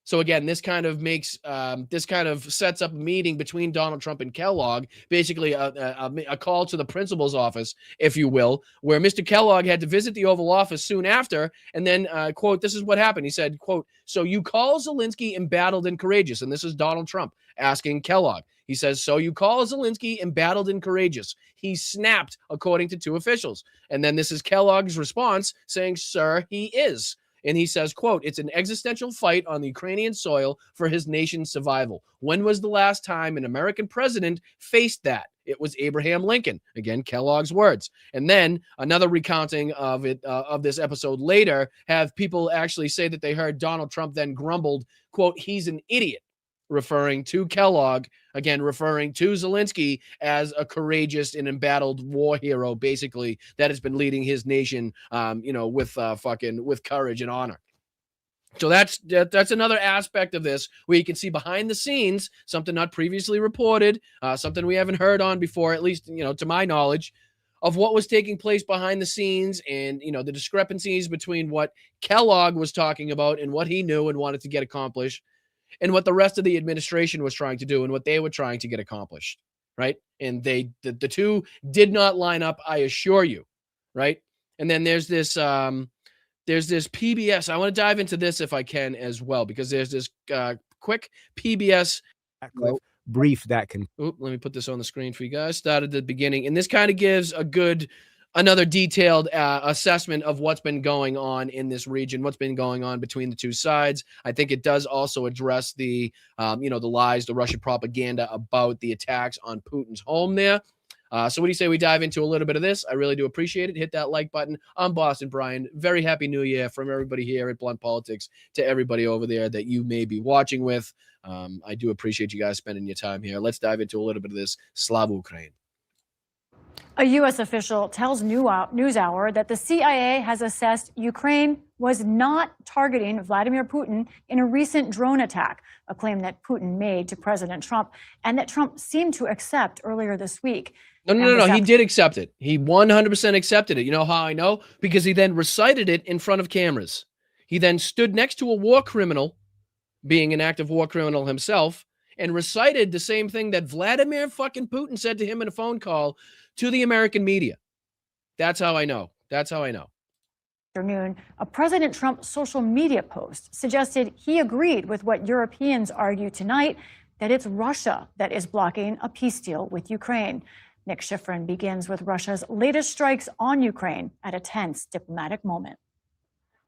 So again, this kind of sets up a meeting between Donald Trump and Kellogg, basically a call to the principal's office, if you will, where Mr. Kellogg had to visit the Oval Office soon after, and then, quote, this is what happened. He said, quote, so you call Zelensky embattled and courageous, and this is Donald Trump asking Kellogg. He says, so you call Zelensky embattled and courageous. He snapped, according to two officials. And then this is Kellogg's response saying, sir, he is. And he says, quote, it's an existential fight on the Ukrainian soil for his nation's survival. When was the last time an American president faced that? It was Abraham Lincoln. Again, Kellogg's words. And then another recounting of it, of this episode later, have people actually say that they heard Donald Trump then grumbled, quote, he's an idiot, referring to Kellogg, again, referring to Zelensky as a courageous and embattled war hero, basically, that has been leading his nation, with courage and honor. So that's another aspect of this where you can see behind the scenes, something not previously reported, something we haven't heard on before, at least, to my knowledge, of what was taking place behind the scenes and, the discrepancies between what Kellogg was talking about and what he knew and wanted to get accomplished, and what the rest of the administration was trying to do and what they were trying to get accomplished, right? And the two did not line up, I assure you, right? And then there's this PBS. I want to dive into this if I can as well, because there's this quick PBS brief that can. Let me put this on the screen for you guys. Start at the beginning, and this kind of gives another detailed assessment of what's been going on in this region, what's been going on between the two sides. I think it does also address the lies, the Russian propaganda about the attacks on Putin's home there. So what do you say we dive into a little bit of this? I really do appreciate it. Hit that like button. I'm Boston Brian. Very happy New Year from everybody here at Blunt Politics to everybody over there that you may be watching with. I do appreciate you guys spending your time here. Let's dive into a little bit of this. Slava Ukraine. A U.S. official tells NewsHour that the CIA has assessed Ukraine was not targeting Vladimir Putin in a recent drone attack, a claim that Putin made to President Trump and that Trump seemed to accept earlier this week. No. He did accept it. He 100% accepted it. You know how I know? Because he then recited it in front of cameras. He then stood next to a war criminal, being an active war criminal himself, and recited the same thing that Vladimir fucking Putin said to him in a phone call to the American media. That's how I know. That's how I know. Afternoon, a President Trump social media post suggested he agreed with what Europeans argue tonight, that it's Russia that is blocking a peace deal with Ukraine. Nick Schifrin begins with Russia's latest strikes on Ukraine at a tense diplomatic moment.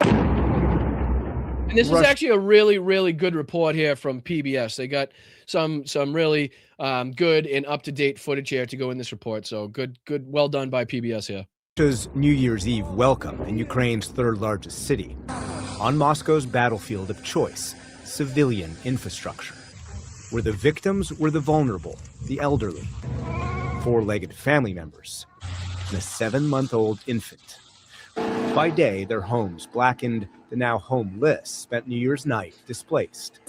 And this is actually a really, really good report here from PBS. They got some really good and up-to-date footage here to go in this report. So good, well done by PBS here. Russia's New Year's Eve welcome in Ukraine's third largest city. On Moscow's battlefield of choice, civilian infrastructure, where the victims were the vulnerable, the elderly, four-legged family members, and a 7-month-old infant. By day, their homes blackened, the now homeless spent New Year's night displaced.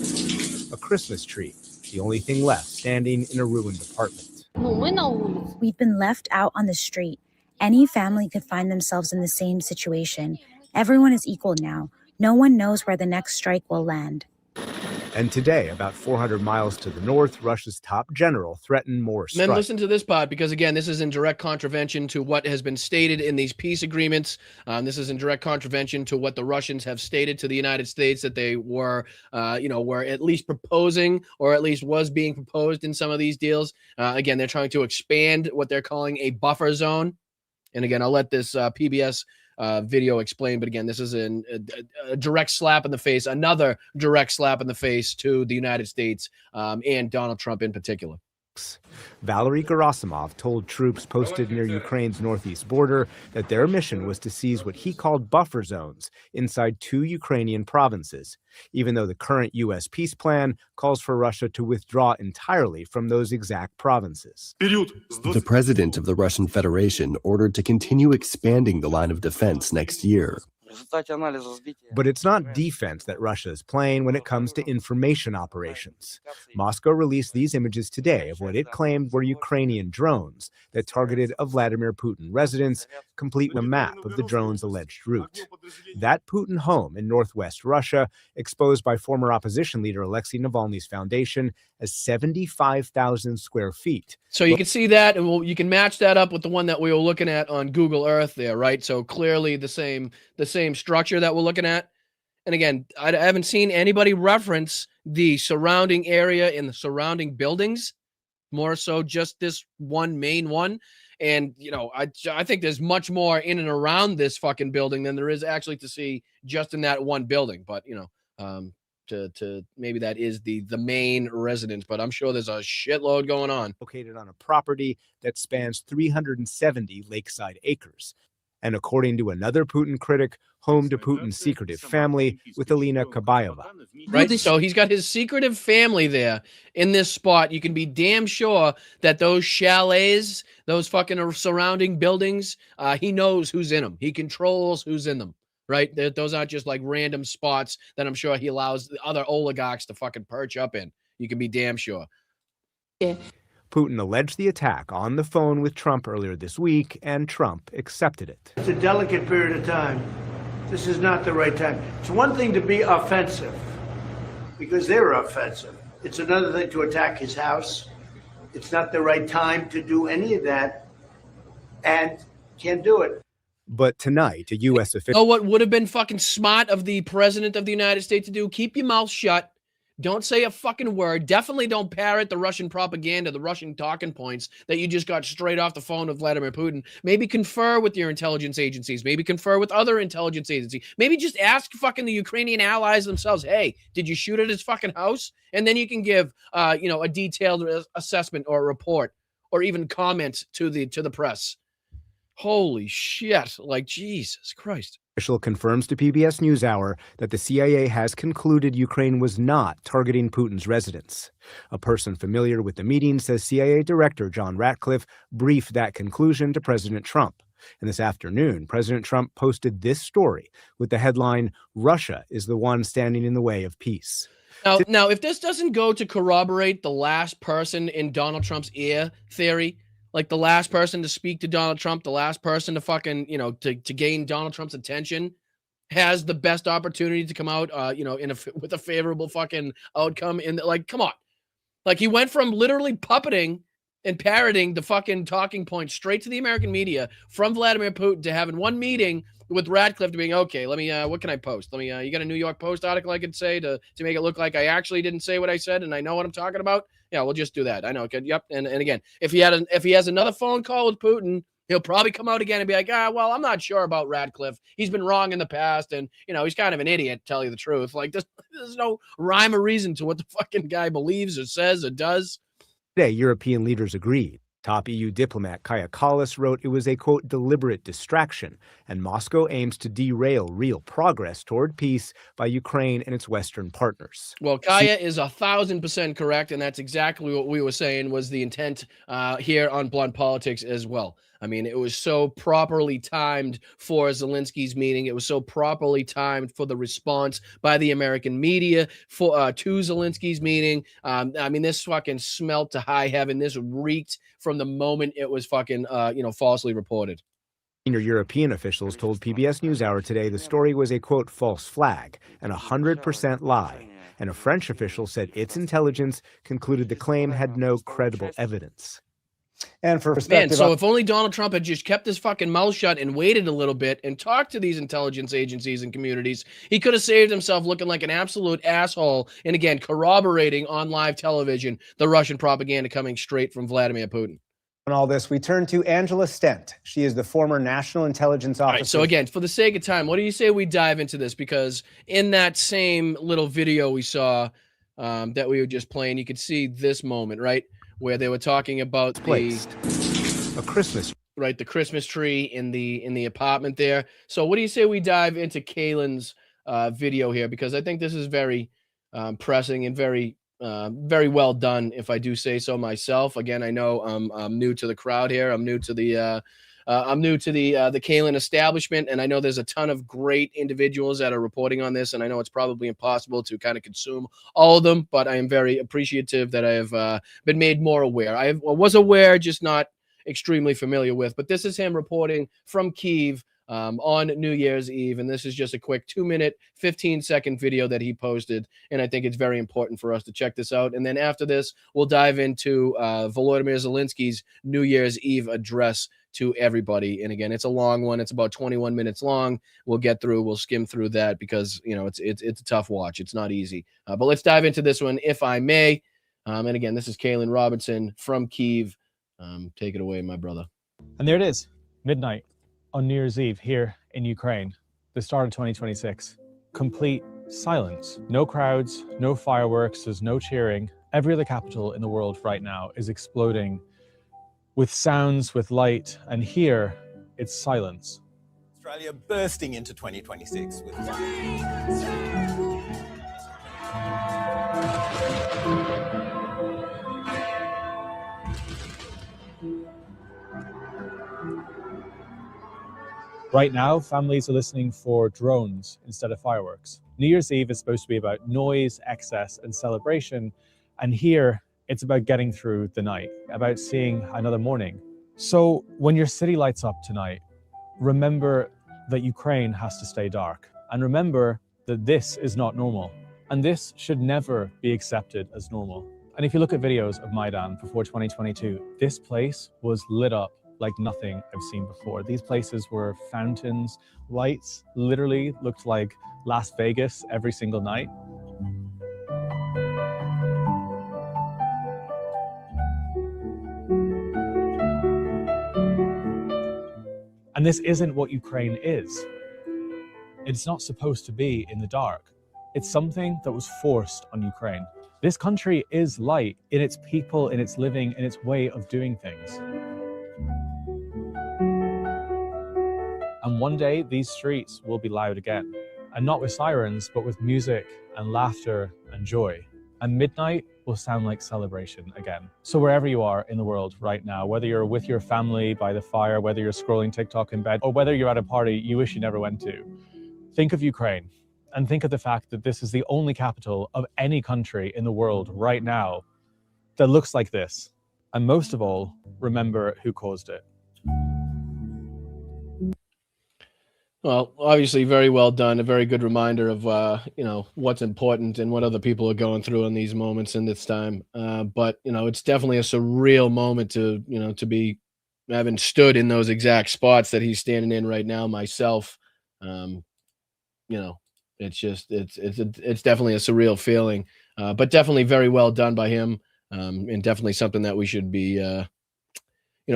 A Christmas tree, the only thing left standing in a ruined apartment. We've been left out on the street. Any family could find themselves in the same situation. Everyone is equal now. No one knows where the next strike will land. And today, about 400 miles to the north, Russia's top general threatened more strikes. Then listen to this part, because again, this is in direct contravention to what has been stated in these peace agreements. This is in direct contravention to what the Russians have stated to the United States that they were, were at least proposing, or at least was being proposed in some of these deals. Again, they're trying to expand what they're calling a buffer zone. And again, I'll let this PBS video explain, but again, this is a direct slap in the face, another direct slap in the face to the United States and Donald Trump in particular. Valery Gerasimov told troops posted near Ukraine's northeast border that their mission was to seize what he called buffer zones inside 2 Ukrainian provinces, even though the current U.S. peace plan calls for Russia to withdraw entirely from those exact provinces. The president of the Russian Federation ordered to continue expanding the line of defense next year. But it's not defense that Russia is playing when it comes to information operations. Moscow released these images today of what it claimed were Ukrainian drones that targeted a Vladimir Putin residence, complete with a map of the drone's alleged route. That Putin home in northwest Russia, exposed by former opposition leader Alexei Navalny's foundation as 75,000 square feet. So you can see that, and you can match that up with the one that we were looking at on Google Earth there, right? So clearly the same structure that we're looking at. And again, I haven't seen anybody reference the surrounding area and the surrounding buildings, more so just this one main one. And, I think there's much more in and around this fucking building than there is actually to see just in that one building. But, to maybe that is the main residence, but I'm sure there's a shitload going on. Located on a property that spans 370 lakeside acres. And according to another Putin critic, home to Putin's secretive family with Alina Kabayeva. Right, so he's got his secretive family there in this spot. You can be damn sure that those chalets, those fucking surrounding buildings, he knows who's in them. He controls who's in them. Right? Those aren't just like random spots that I'm sure he allows the other oligarchs to fucking perch up in. You can be damn sure. Yeah. Putin alleged the attack on the phone with Trump earlier this week, and Trump accepted it. It's a delicate period of time. This is not the right time. It's one thing to be offensive, because they were offensive. It's another thing to attack his house. It's not the right time to do any of that, and can't do it. But tonight, a U.S. official... Oh, what would have been fucking smart of the president of the United States to do? Keep your mouth shut. Don't say a fucking word. Definitely don't parrot the Russian propaganda, the Russian talking points that you just got straight off the phone with Vladimir Putin. Maybe confer with your intelligence agencies. Maybe confer with other intelligence agencies. Maybe just ask fucking the Ukrainian allies themselves, hey, did you shoot at his fucking house? And then you can give, a detailed assessment or report or even comment to the press. Holy shit. Like, Jesus Christ. Official confirms to PBS NewsHour that the CIA has concluded Ukraine was not targeting Putin's residence. A person familiar with the meeting says CIA Director John Ratcliffe briefed that conclusion to President Trump. And this afternoon, President Trump posted this story with the headline, "Russia is the one standing in the way of peace." Now, if this doesn't go to corroborate the last person in Donald Trump's ear theory, like the last person to speak to Donald Trump, the last person to fucking, to gain Donald Trump's attention, has the best opportunity to come out, with a favorable fucking outcome. Come on. Like, he went from literally puppeting and parroting the fucking talking point straight to the American media from Vladimir Putin to having one meeting with Radcliffe to being, okay, let me, what can I post? Let me, you got a New York Post article I could say to make it look like I actually didn't say what I said and I know what I'm talking about? Yeah, we'll just do that. I know. Okay, yep. And again, if he has another phone call with Putin, he'll probably come out again and be like, well, I'm not sure about Radcliffe. He's been wrong in the past. And, he's kind of an idiot, to tell you the truth. Like, there's no rhyme or reason to what the fucking guy believes or says or does. Today, European leaders agreed. Top EU diplomat Kaja Kallas wrote it was a, quote, deliberate distraction, and Moscow aims to derail real progress toward peace by Ukraine and its Western partners. Well, Kaja is 1,000% correct, and that's exactly what we were saying was the intent here on Blunt Politics as well. I mean, it was so properly timed for Zelensky's meeting. It was so properly timed for the response by the American media to Zelensky's meeting. I mean, this fucking smelt to high heaven. This reeked from the moment it was fucking, falsely reported. Senior European officials told PBS NewsHour today the story was a, quote, false flag and 100% lie. And a French official said its intelligence concluded the claim had no credible evidence. And for perspective, so if only Donald Trump had just kept his fucking mouth shut and waited a little bit and talked to these intelligence agencies and communities, he could have saved himself looking like an absolute asshole. And again, corroborating on live television the Russian propaganda coming straight from Vladimir Putin. On all this, we turn to Angela Stent. She is the former National Intelligence Officer. All right, so again, for the sake of time, what do you say we dive into this? Because in that same little video we saw that we were just playing, you could see this moment, right? Where they were talking about a Christmas, right? The Christmas tree in the apartment there. So what do you say we dive into Kaylin's video here? Because I think this is very pressing and very well done, if I do say so myself. Again, I know I'm new to the crowd here. I'm new to the Kaylin establishment, and I know there's a ton of great individuals that are reporting on this, and I know it's probably impossible to kind of consume all of them, but I am very appreciative that I have been made more aware. I was aware, just not extremely familiar with, but this is him reporting from Kyiv on New Year's Eve, and this is just a quick 2-minute, 15-second video that he posted, and I think it's very important for us to check this out. And then after this, we'll dive into Volodymyr Zelensky's New Year's Eve address to everybody. And again, it's a long one. It's about 21 minutes long. We'll skim through that because, it's a tough watch. It's not easy. But let's dive into this one, if I may. And again, this is Kaylin Robinson from Kyiv. Take it away, my brother. And there it is, midnight on New Year's Eve here in Ukraine, the start of 2026. Complete silence. No crowds, no fireworks, there's no cheering. Every other capital in the world right now is exploding with sounds, with light, and here it's silence. Australia bursting into 2026 with Right now, families are listening for drones instead of fireworks. New Year's Eve is supposed to be about noise, excess, and celebration, and here it's about getting through the night, about seeing another morning. So when your city lights up tonight, remember that Ukraine has to stay dark. And remember that this is not normal. And this should never be accepted as normal. And if you look at videos of Maidan before 2022, this place was lit up like nothing I've seen before. These places were fountains, lights, literally looked like Las Vegas every single night. And this isn't what Ukraine is. It's not supposed to be in the dark. It's something that was forced on Ukraine. This country is light in its people, in its living, in its way of doing things. And one day these streets will be loud again. And not with sirens, but with music and laughter and joy. And midnight will sound like celebration again. So wherever you are in the world right now, whether you're with your family by the fire, whether you're scrolling TikTok in bed, or whether you're at a party you wish you never went to, think of Ukraine and think of the fact that this is the only capital of any country in the world right now that looks like this. And most of all, remember who caused it. Well, obviously, very well done. A very good reminder of what's important and what other people are going through in these moments in this time. But it's definitely a surreal moment to be having stood in those exact spots that he's standing in right now. Myself, um, it's just it's definitely a surreal feeling. But definitely very well done by him, and definitely something that we should be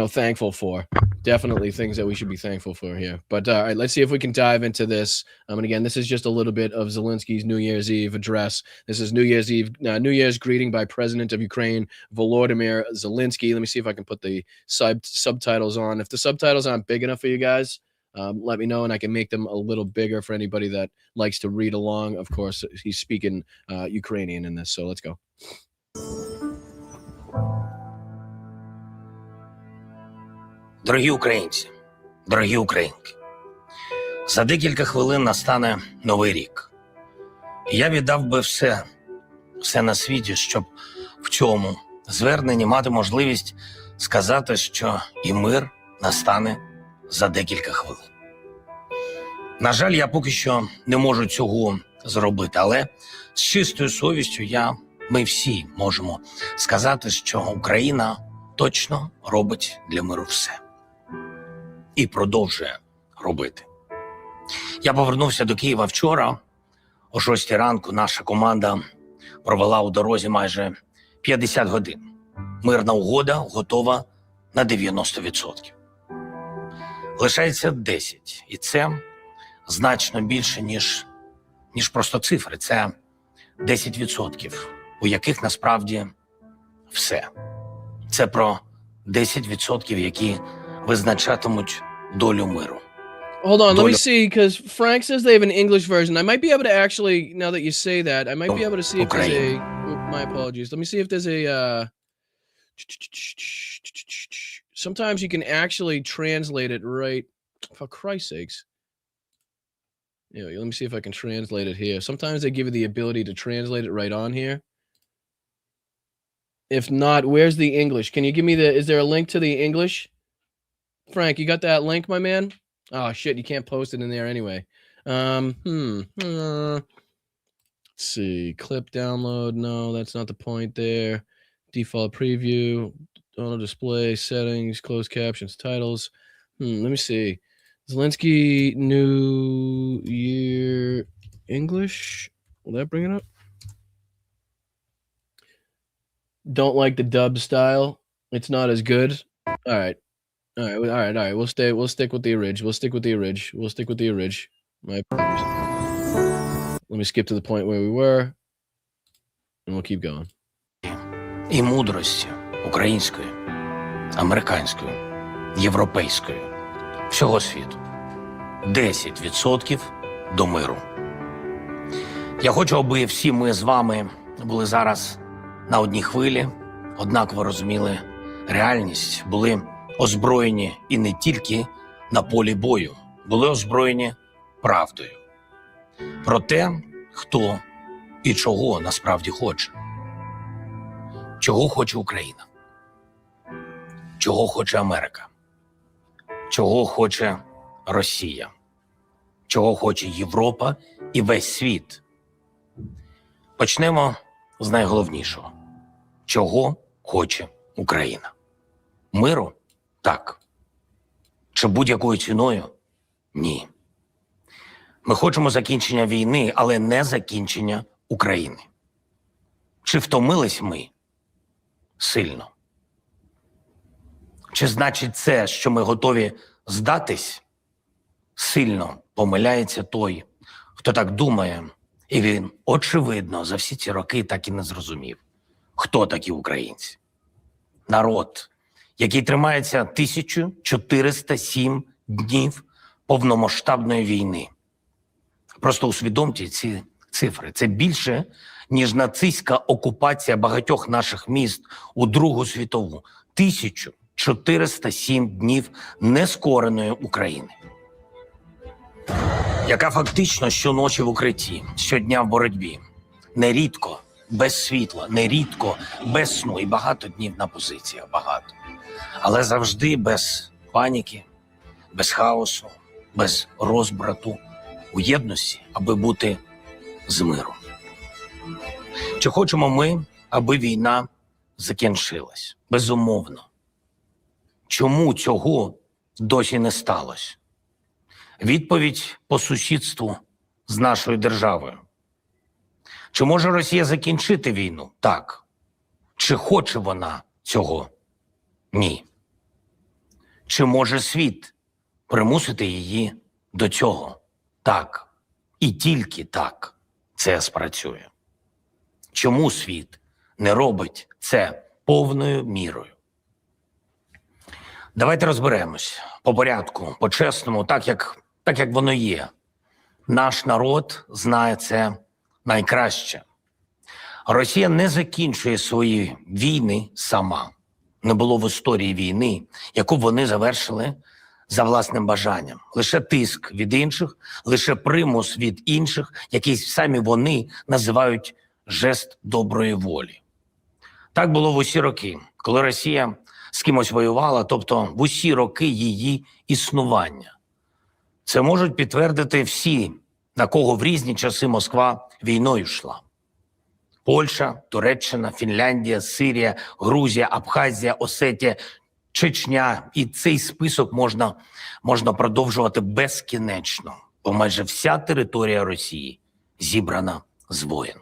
thankful for. Definitely things that we should be thankful for here. But all right, let's see if we can dive into this. And again, this is just a little bit of Zelensky's New Year's Eve address. This is New Year's greeting by President of Ukraine, Volodymyr Zelensky. Let me see if I can put the subtitles on. If the subtitles aren't big enough for you guys, let me know and I can make them a little bigger for anybody that likes to read along. Of course, he's speaking Ukrainian in this, so let's go. Дорогі українці, дорогі українки, за декілька хвилин настане Новий рік. І я віддав би все на світі, щоб в цьому зверненні мати можливість сказати, що і мир настане за декілька хвилин. На жаль, я поки що не можу цього зробити, але з чистою совістю ми всі можемо сказати, що Україна точно робить для миру все. І продовжує робити. Я повернувся до Києва вчора. О 6 ранку наша команда провела у дорозі майже 50 годин. Мирна угода готова на 90%. Лишається 10. І це значно більше, ніж просто цифри. Це 10%, у яких насправді все. Це про 10%, які визначатимуть долю миру. Hold on, let me see, because Frank says they have an English version. I might be able to actually, now that you say that, I might be able to see if there's a, my apologies. Let me see if there's a, sometimes you can actually translate it right, for Christ's sakes. Yeah, let me see if I can translate it here. Sometimes they give you the ability to translate it right on here. If not, where's the English? Can you give me is there a link to the English? Frank, you got that link, my man? Oh shit, you can't post it in there anyway. Let's see. Clip download. No, that's not the point there. Default preview. Auto display settings, closed captions, titles. Let me see. Zelensky New Year English. Will that bring it up? Don't like the dub style. It's not as good. All right. All right. We'll stick with the orig. My apologies. Let me skip to the point where we were, and we'll keep going. І мудрості української, американської, європейської, всього світу. 10% до миру. Я хочу, аби всі ми з вами були зараз на одній хвилі, однаково розуміли реальність, були озброєні і не тільки на полі бою, були озброєні правдою. Про те, хто і чого насправді хоче. Чого хоче Україна? Чого хоче Америка? Чого хоче Росія? Чого хоче Європа і весь світ? Почнемо з найголовнішого. Чого хоче Україна? Миру? Так. Чи будь-якою ціною? Ні. Ми хочемо закінчення війни, але не закінчення України. Чи втомились ми? Сильно. Чи значить це, що ми готові здатись? Сильно помиляється той, хто так думає, і він, очевидно, за всі ці роки так і не зрозумів, хто такі українці. Народ, який тримається 1407 днів повномасштабної війни. Просто усвідомте ці цифри. Це більше, ніж нацистська окупація багатьох наших міст у Другу світову. 1407 днів нескореної України. Яка фактично щоночі в укритті, щодня в боротьбі. Нерідко без світла, нерідко без сну і багато днів на позиціях, багато. Але завжди без паніки, без хаосу, без розбрату, у єдності, аби бути з миром. Чи хочемо ми, аби війна закінчилась? Безумовно. Чому цього досі не сталося? Відповідь по сусідству з нашою державою. Чи може Росія закінчити війну? Так. Чи хоче вона цього? Ні. Чи може світ примусити її до цього? Так. І тільки так це спрацює. Чому світ не робить це повною мірою? Давайте розберемось по порядку, по-чесному, так як воно є. Наш народ знає це найкраще. Росія не закінчує свої війни сама. Не було в історії війни, яку вони завершили за власним бажанням. Лише тиск від інших, лише примус від інших, який самі вони називають жест доброї волі. Так було в усі роки, коли Росія з кимось воювала, тобто в усі роки її існування. Це можуть підтвердити всі, на кого в різні часи Москва війною йшла. Польща, Туреччина, Фінляндія, Сирія, Грузія, Абхазія, Осетія, Чечня. І цей список можна продовжувати безкінечно, бо майже вся територія Росії зібрана з воєн.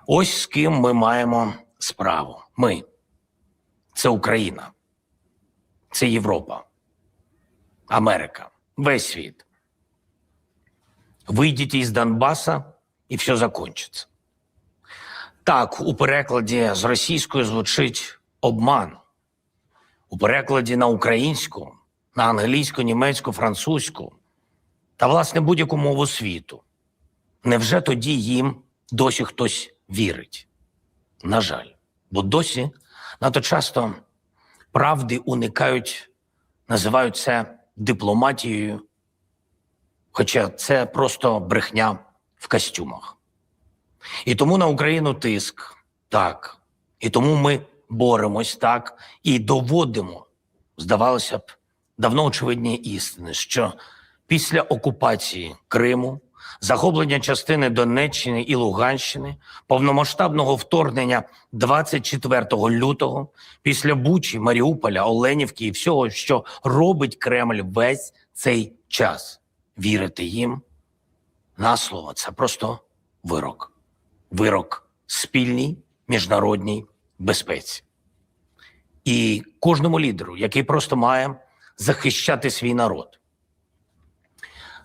Ось з ким ми маємо справу. Ми. Це Україна. Це Європа. Америка. Весь світ. Вийдіть із Донбаса, і все закінчиться. Так, у перекладі з російської звучить обман. У перекладі на українську, на англійську, німецьку, французьку та, власне, будь-яку мову світу. Невже тоді їм досі хтось вірить? На жаль. Бо досі надто часто правди уникають, називають це дипломатією, хоча це просто брехня в костюмах. І тому на Україну тиск, так. І тому ми боремось, так. І доводимо, здавалося б, давно очевидні істини, що після окупації Криму, захоплення частини Донеччини і Луганщини, повномасштабного вторгнення 24 лютого, після Бучі, Маріуполя, Оленівки і всього, що робить Кремль весь цей час. Вірити їм на слово – це просто вирок. Вирок спільній міжнародній безпеці. І кожному лідеру, який просто має захищати свій народ.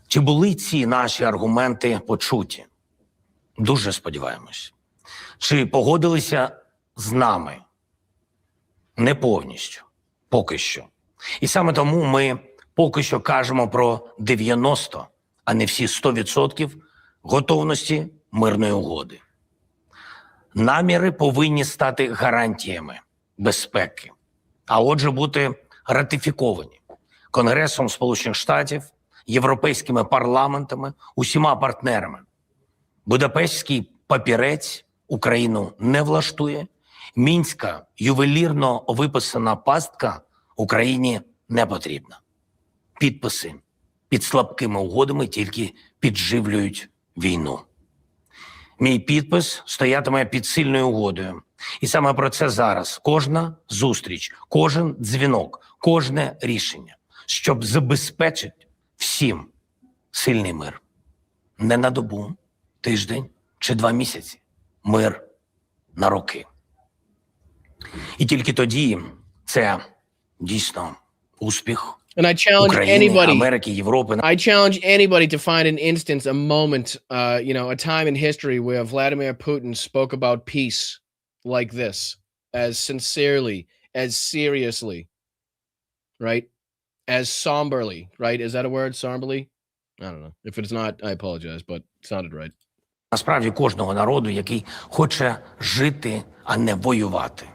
Чи були ці наші аргументи почуті? Дуже сподіваємось. Чи погодилися з нами? Не повністю. Поки що. І саме тому ми поки що кажемо про 90, а не всі 100% готовності мирної угоди. Наміри повинні стати гарантіями безпеки, а отже бути ратифіковані Конгресом Сполучених Штатів, європейськими парламентами, усіма партнерами. Будапештський папірець Україну не влаштує, мінська ювелірно виписана пастка Україні не потрібна. Підписи під слабкими угодами тільки підживлюють війну. Мій підпис стоятиме під сильною угодою. І саме про це зараз кожна зустріч, кожен дзвінок, кожне рішення, щоб забезпечити всім сильний мир. Не на добу, тиждень чи 2 місяці. Мир на роки. І тільки тоді це дійсно успіх. And I challenge України, anybody. Америки, Європи. I challenge anybody to find an instance, a moment, a time in history where Vladimir Putin spoke about peace like this, as sincerely, as seriously, right? As somberly, right? Is that a word, somberly? I don't know. If it's not, I apologize, but it sounded right. Насправді кожного народу, який хоче жити, а не воювати.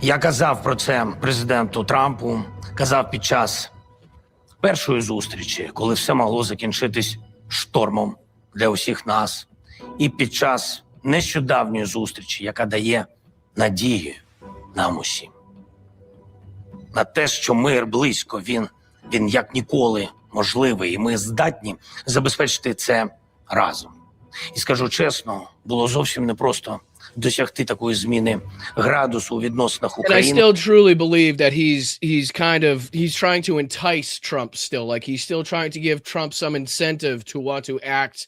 Я казав про це президенту Трампу, казав під час першої зустрічі, коли все могло закінчитись штормом для усіх нас, і під час нещодавньої зустрічі, яка дає надію нам усім. На те, що мир близько, він Він як ніколи можливий, і ми здатні забезпечити це разом. І скажу чесно, було зовсім непросто досягти такої зміни градусу у відносинах And I України. still truly believe that he's trying to entice Trump still. Like he's still trying to give Trump some incentive to want to act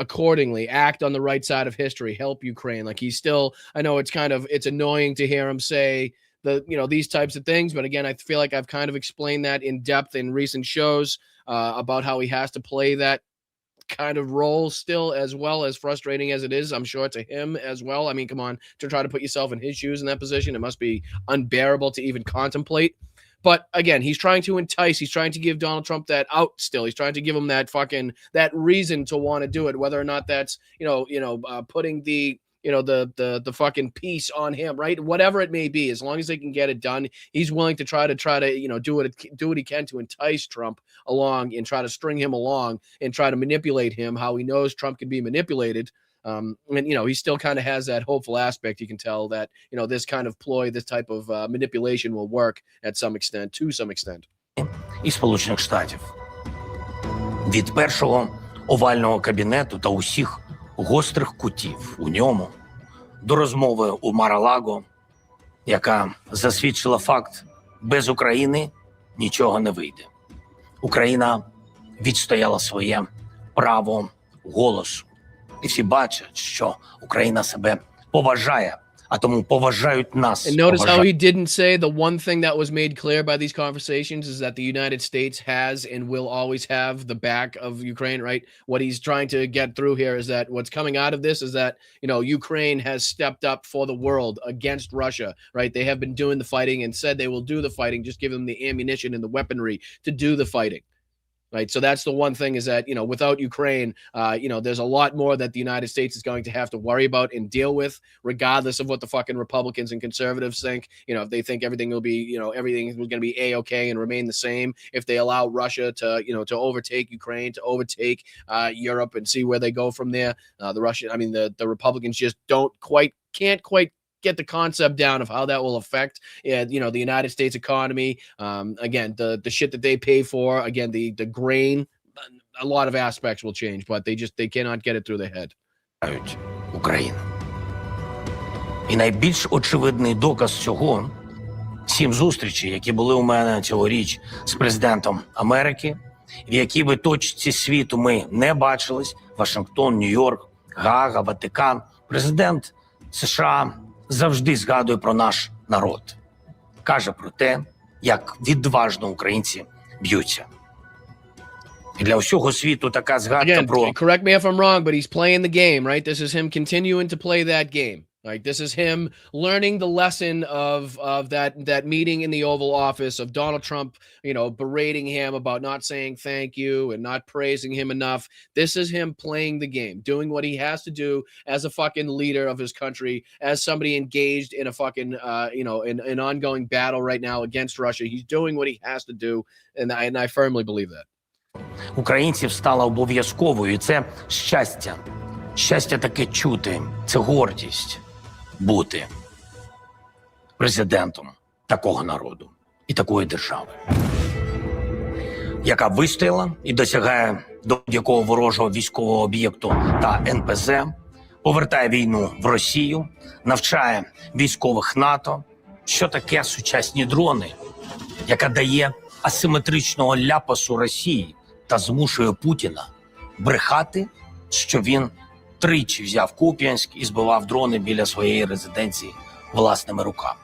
accordingly, act on the right side of history, help Ukraine. Like he's still, I know it's annoying to hear him say these types of things, but again, I feel like I've kind of explained that in depth in recent shows about how he has to play that kind of role still, as well, as frustrating as it is, I'm sure, to him as well. I mean, come on, to try to put yourself in his shoes in that position, it must be unbearable to even contemplate. But again, he's trying to entice, he's trying to give Donald Trump that out still. He's trying to give him that reason to want to do it, whether or not that's, putting the fucking piece on him, right? Whatever it may be, as long as they can get it done, he's willing to try to do what he can to entice Trump along and try to string him along and try to manipulate him how he knows Trump can be manipulated. And he still kind of has that hopeful aspect. You can tell that this kind of ploy, this type of manipulation will work at some extent, to some extent. І Сполучених Штатів. Від першого овального кабінету та усіх гострих кутів у ньому до розмови у Мар-а-Лаго, яка засвідчила факт: без України нічого не вийде. Україна відстояла своє право голосу. І всі бачать, що Україна себе поважає, а тому поважають нас. And notice how he didn't say the one thing that was made clear by these conversations is that the United States has and will always have the back of Ukraine, right? What he's trying to get through here is that what's coming out of this is that, Ukraine has stepped up for the world against Russia, right? They have been doing the fighting and said they will do the fighting, just give them the ammunition and the weaponry to do the fighting. Right. So that's the one thing is that, without Ukraine, there's a lot more that the United States is going to have to worry about and deal with, regardless of what the fucking Republicans and conservatives think. If they think everything will be, everything is going to be A-okay and remain the same. If they allow Russia to overtake Ukraine, to overtake Europe and see where they go from there, the Republicans just can't quite get the concept down of how that will affect, the United States economy. Again, the shit that they pay for, again, the grain, a lot of aspects will change, but they cannot get it through their head. Україна. І найбільш очевидний доказ цього – 7 зустрічей, які були у мене цьогоріч з президентом Америки, в якій би точці світу ми не бачились: Вашингтон, Нью-Йорк, Гаага, Ватикан. Президент США завжди згадує про наш народ. Каже про те, як відважно українці б'ються. І для всього світу така згадка про... Correct me if I'm wrong, but he's playing the game, right? This is him continuing to play that game. Like, this is him learning the lesson of that meeting in the Oval Office, of Donald Trump, berating him about not saying thank you and not praising him enough. This is him playing the game, doing what he has to do as a fucking leader of his country, as somebody engaged in a fucking, in an ongoing battle right now against Russia. He's doing what he has to do, and I firmly believe that. Українців стало обов'язковою, і це щастя. Щастя таке чути, це гордість бути президентом такого народу і такої держави, яка вистояла і досягає до будь-якого ворожого військового об'єкту та НПЗ, повертає війну в Росію, навчає військових НАТО, що таке сучасні дрони, яка дає асиметричного ляпасу Росії та змушує Путіна брехати, що він тричі взяв Куп'янськ і збивав дрони біля своєї резиденції власними руками.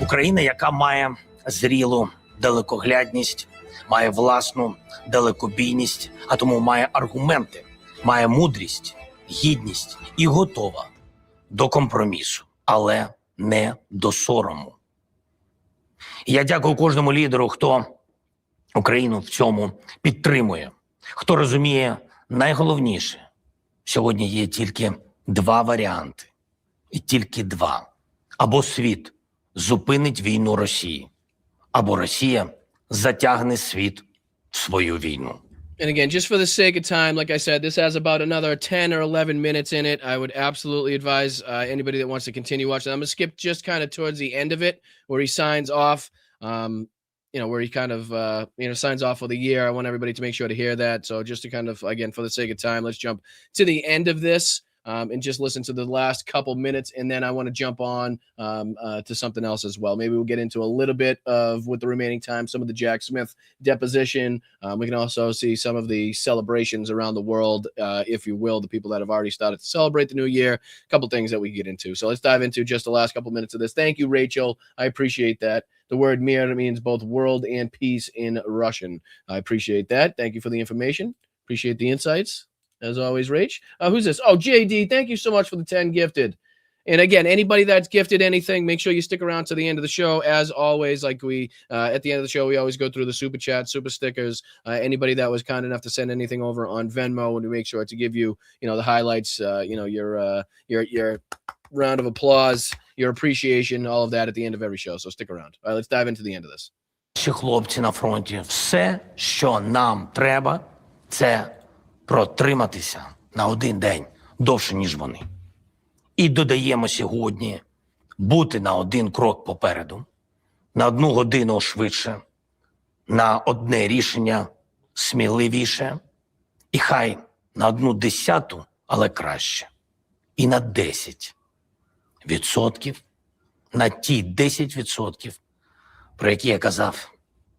Україна, яка має зрілу далекоглядність, має власну далекобійність, а тому має аргументи, має мудрість, гідність і готова до компромісу, але не до сорому. І я дякую кожному лідеру, хто Україну в цьому підтримує, хто розуміє найголовніше. Сьогодні є тільки 2 варіанти. І тільки 2. Або світ зупинить війну Росії, або Росія затягне світ в свою війну. And again, just for the sake of time, like I said, this has about another 10 or 11 minutes in it. I would absolutely advise anybody that wants to continue watching. I'm going to skip just kind of towards the end of it where he signs off. where he kind of, signs off for the year. I want everybody to make sure to hear that. So just to kind of, again, for the sake of time, let's jump to the end of this and just listen to the last couple minutes. And then I want to jump on to something else as well. Maybe we'll get into a little bit of, with the remaining time, some of the Jack Smith deposition. We can also see some of the celebrations around the world, if you will, the people that have already started to celebrate the new year, a couple things that we can get into. So let's dive into just the last couple minutes of this. Thank you, Rachel. I appreciate that. The word mir means both world and peace in Russian. I appreciate that. Thank you for the information. Appreciate the insights. As always, Rach. Who's this? Oh, JD. Thank you so much for the 10 gifted. And again, anybody that's gifted anything, make sure you stick around to the end of the show. As always, like we, at the end of the show, we always go through the super chat, super stickers. Anybody that was kind enough to send anything over on Venmo, and we make sure to give you, the highlights, your round of applause, your appreciation, all of that at the end of every show. So stick around. All right, let's dive into the end of this. Наші хлопці на фронті, все, що нам треба, це протриматися на один день довше, ніж вони. І додаємо сьогодні бути на один крок попереду, на 1 годину швидше, на одне рішення сміливіше, і хай на 1/10, але краще. І на 10%, на ті 10%, про які я казав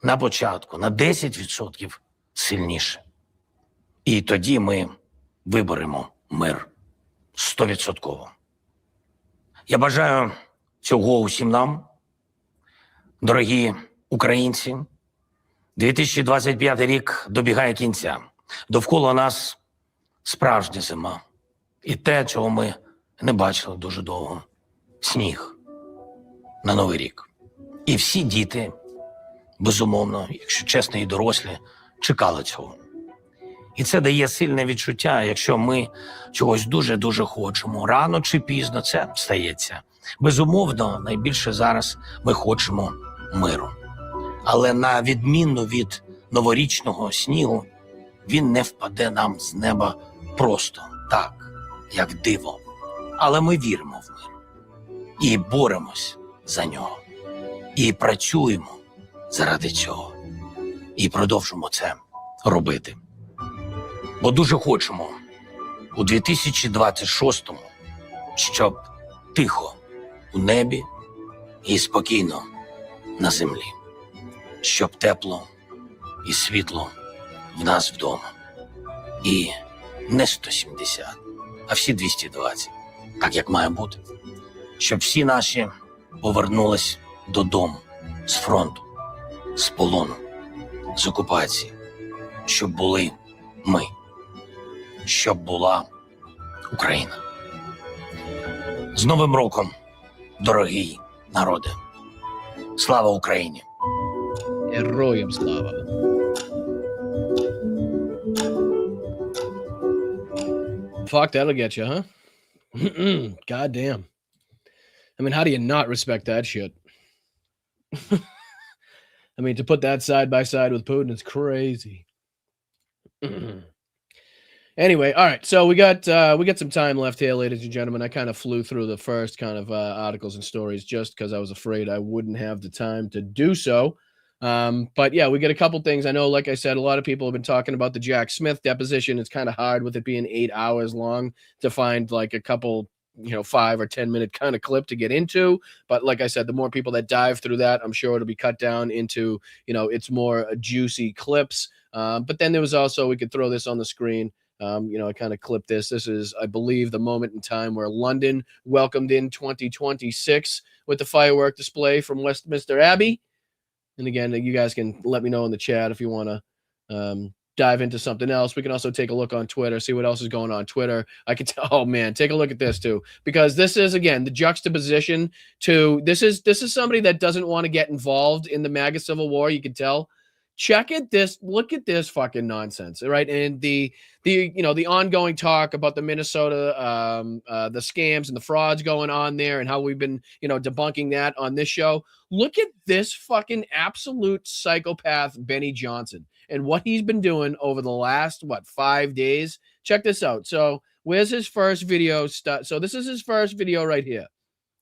на початку, на 10% сильніше. І тоді ми виберемо мир 100%. Я бажаю цього усім нам, дорогі українці. 2025 рік добігає кінця. Довкола нас справжня зима. І те, чого ми не бачили дуже довго – сніг на Новий рік. І всі діти, безумовно, якщо чесно, і дорослі, чекали цього. І це дає сильне відчуття, якщо ми чогось дуже-дуже хочемо. Рано чи пізно це стається. Безумовно, найбільше зараз ми хочемо миру. Але на відміну від новорічного снігу, він не впаде нам з неба просто так, як диво. Але ми віримо в мир. І боремось за нього. І працюємо заради цього. І продовжимо це робити. Бо дуже хочемо у 2026-му, щоб тихо у небі і спокійно на землі. Щоб тепло і світло в нас вдома. І не 170, а всі 220, так як має бути. Щоб всі наші повернулись додому, з фронту, з полону, з окупації. Щоб були ми. Щоб була Україна. З Новим роком, дорогий народе! Слава Україні! Героям слава! Fuck, that'll get you, huh? God damn. I mean, how do you not respect that shit? I mean, to put that side by side with Putin is crazy. Anyway, all right. So we got some time left here, ladies and gentlemen. I kind of flew through the first kind of articles and stories just because I was afraid I wouldn't have the time to do so. But yeah, we get a couple things. I know, like I said, a lot of people have been talking about the Jack Smith deposition. It's kind of hard with it being 8 hours long to find like a couple, 5 or 10 minute kind of clip to get into. But like I said, the more people that dive through that, I'm sure it'll be cut down into, it's more juicy clips. But then there was also, we could throw this on the screen. I kind of clipped this. This is, I believe, the moment in time where London welcomed in 2026 with the firework display from Westminster Abbey. And again, you guys can let me know in the chat if you want to dive into something else. We can also take a look on Twitter, see what else is going on Twitter. I can tell, oh man, take a look at this too, because this is, again, the juxtaposition to, this is somebody that doesn't want to get involved in the MAGA Civil War. You can tell. Check it. Look at this fucking nonsense, right? And the ongoing talk about the Minnesota, the scams and the frauds going on there, and how we've been, debunking that on this show. Look at this fucking absolute psychopath, Benny Johnson, and what he's been doing over the last 5 days. Check this out. So, where's his first video? So this is his first video right here.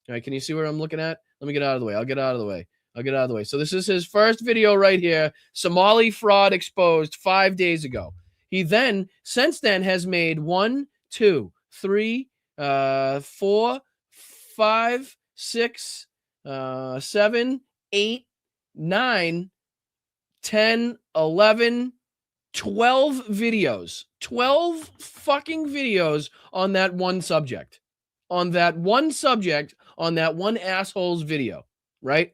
All right, can you see where I'm looking at? Let me get out of the way. I'll get out of the way. I'll get out of the way. So this is his first video right here. Somali fraud exposed 5 days ago. He then, since then, has made 1, 2, 3, 4, 5, 6, 7, 8, 9, 10, 11, 12 videos. 12 fucking videos on that one subject. On that one subject, on that one asshole's video, right?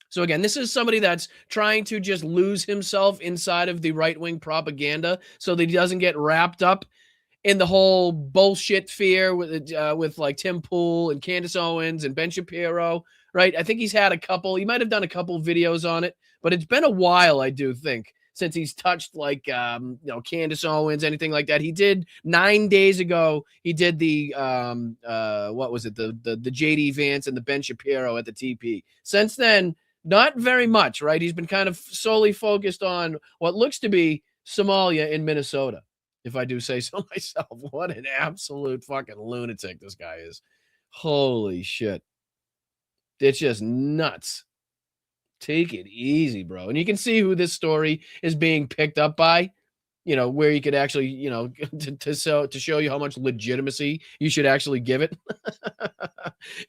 So again, this is somebody that's trying to just lose himself inside of the right-wing propaganda so that he doesn't get wrapped up in the whole bullshit fear with like Tim Pool and Candace Owens and Ben Shapiro, right? I think he's had a couple. He might have done a couple videos on it, but it's been a while, I do think, since he's touched like Candace Owens, anything like that. He did 9 days ago. He did the what was it? The JD Vance and the Ben Shapiro at the TP. Since then, not very much, right? He's been kind of solely focused on what looks to be Somalia in Minnesota, if I do say so myself. What an absolute fucking lunatic this guy is. Holy shit. It's just nuts. Take it easy, bro. And you can see who this story is being picked up by, where you could actually, to show you how much legitimacy you should actually give it.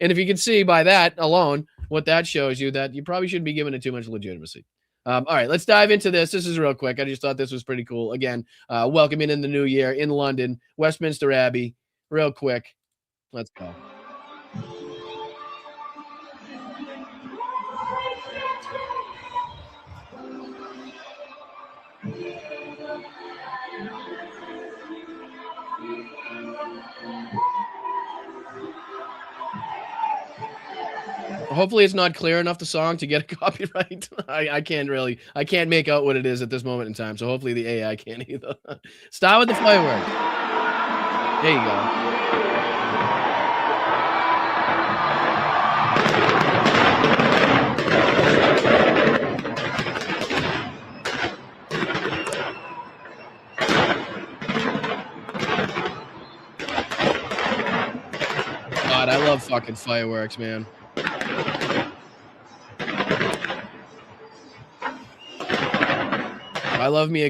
And if you can see by that alone, what that shows you, that you probably shouldn't be giving it too much legitimacy. All right, let's dive into this. This is real quick. I just thought this was pretty cool. Again, welcoming in the new year in London, Westminster Abbey. Real quick. Let's go. Hopefully it's not clear enough, the song, to get a copyright. I can't make out what it is at this moment in time. So hopefully the AI can't either. Start with the fireworks. There you go. God, I love fucking fireworks, man. I love me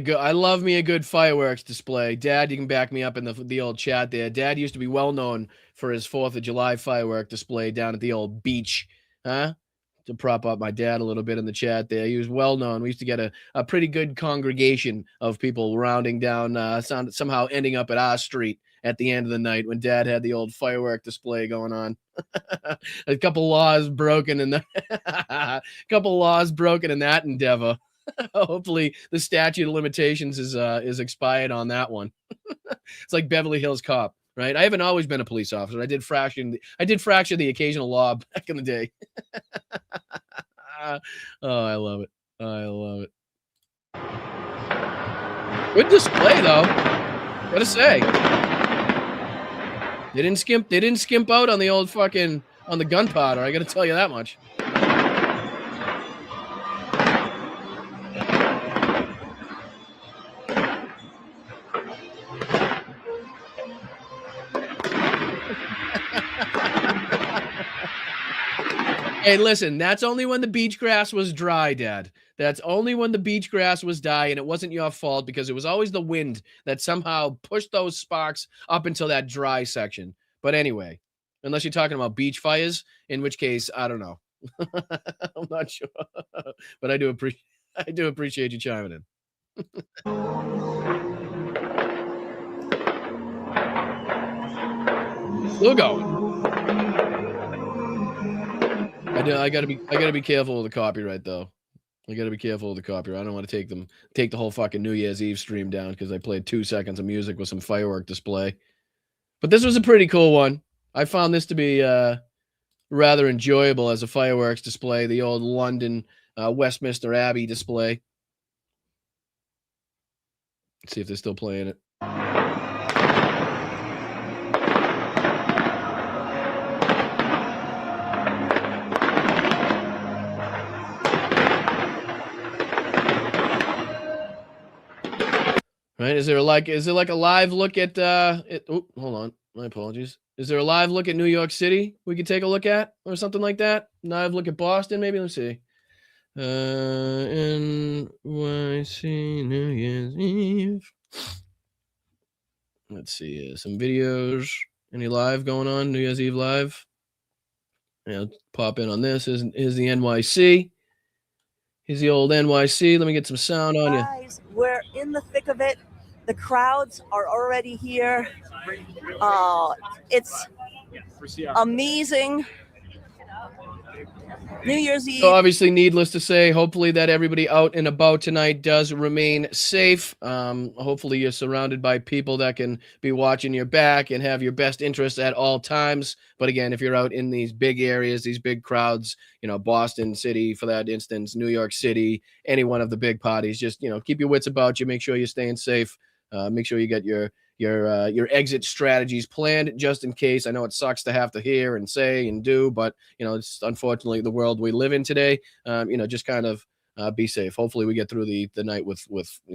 a good fireworks display. Dad, you can back me up in the old chat there. Dad used to be well known for his 4th of July firework display down at the old beach, huh? To prop up my dad a little bit in the chat there. He was well known. We used to get a pretty good congregation of people rounding down, somehow ending up at our street at the end of the night when Dad had the old firework display going on. A couple laws broken in that endeavor. Hopefully the statute of limitations is expired on that one. It's like Beverly Hills Cop, right? I haven't always been a police officer. I did fracture the occasional law back in the day. Oh, I love it. Good display though. Gotta say. They didn't skimp out on the old fucking on the gunpowder. I gotta tell you that much. Hey, listen, that's only when the beach grass was dry, Dad. That's only when the beach grass was dry, and it wasn't your fault because it was always the wind that somehow pushed those sparks up until that dry section. But anyway, unless you're talking about beach fires, in which case, I don't know. I'm not sure. But I do appreciate you chiming in. Still going. I gotta be careful with the copyright though. I gotta be careful with the copyright. I don't want to take the whole fucking New Year's Eve stream down because I played 2 seconds of music with some firework display. But this was a pretty cool one. I found this to be rather enjoyable as a fireworks display. The old London Westminster Abbey display. Let's see if they're still playing it. Right? Is there like a live look at it? Oh, hold on. My apologies. Is there a live look at New York City we could take a look at or something like that? Live look at Boston, maybe? Let's see. NYC New Year's Eve. Let's see. Some videos. Any live going on? New Year's Eve live? Yeah, let's pop in on this. Here's the NYC. Here's the old NYC. Let me get some sound on you. Guys, we're in the thick of it. The crowds are already here. It's amazing. New Year's Eve. So obviously, needless to say, hopefully that everybody out and about tonight does remain safe. Hopefully you're surrounded by people that can be watching your back and have your best interests at all times. But again, if you're out in these big areas, these big crowds, Boston City, for that instance, New York City, any one of the big parties, just, keep your wits about you. Make sure you're staying safe. Make sure you get your exit strategies planned just in case. I know it sucks to have to hear and say and do, but it's unfortunately the world we live in today. Just kind of be safe. Hopefully we get through the night with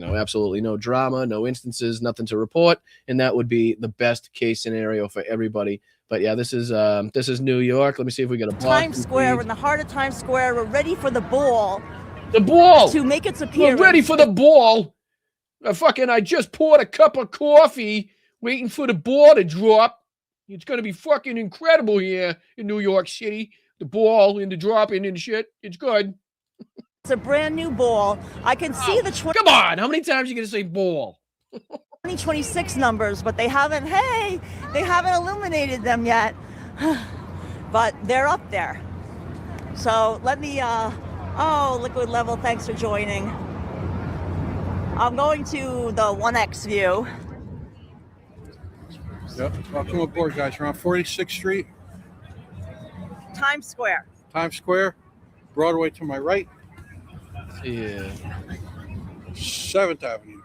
absolutely no drama, no instances, nothing to report, and that would be the best case scenario for everybody. But yeah, this is New York. Let me see if we get a Times Square. We're in the heart of Times Square. We're ready for the ball. The ball to make its appearance. We're ready for the ball. I just poured a cup of coffee waiting for the ball to drop. It's going to be fucking incredible here in New York City. The ball and the dropping and shit. It's good. It's a brand new ball. I can see the... Come on. How many times are you going to say ball? 2026 numbers, but they haven't illuminated them yet. But they're up there. So let me... Liquid Level, thanks for joining. I'm going to the 1X view. Yep. Welcome aboard, guys. We're on 46th Street. Times Square. Times Square. Broadway to my right. Yeah. 7th Avenue.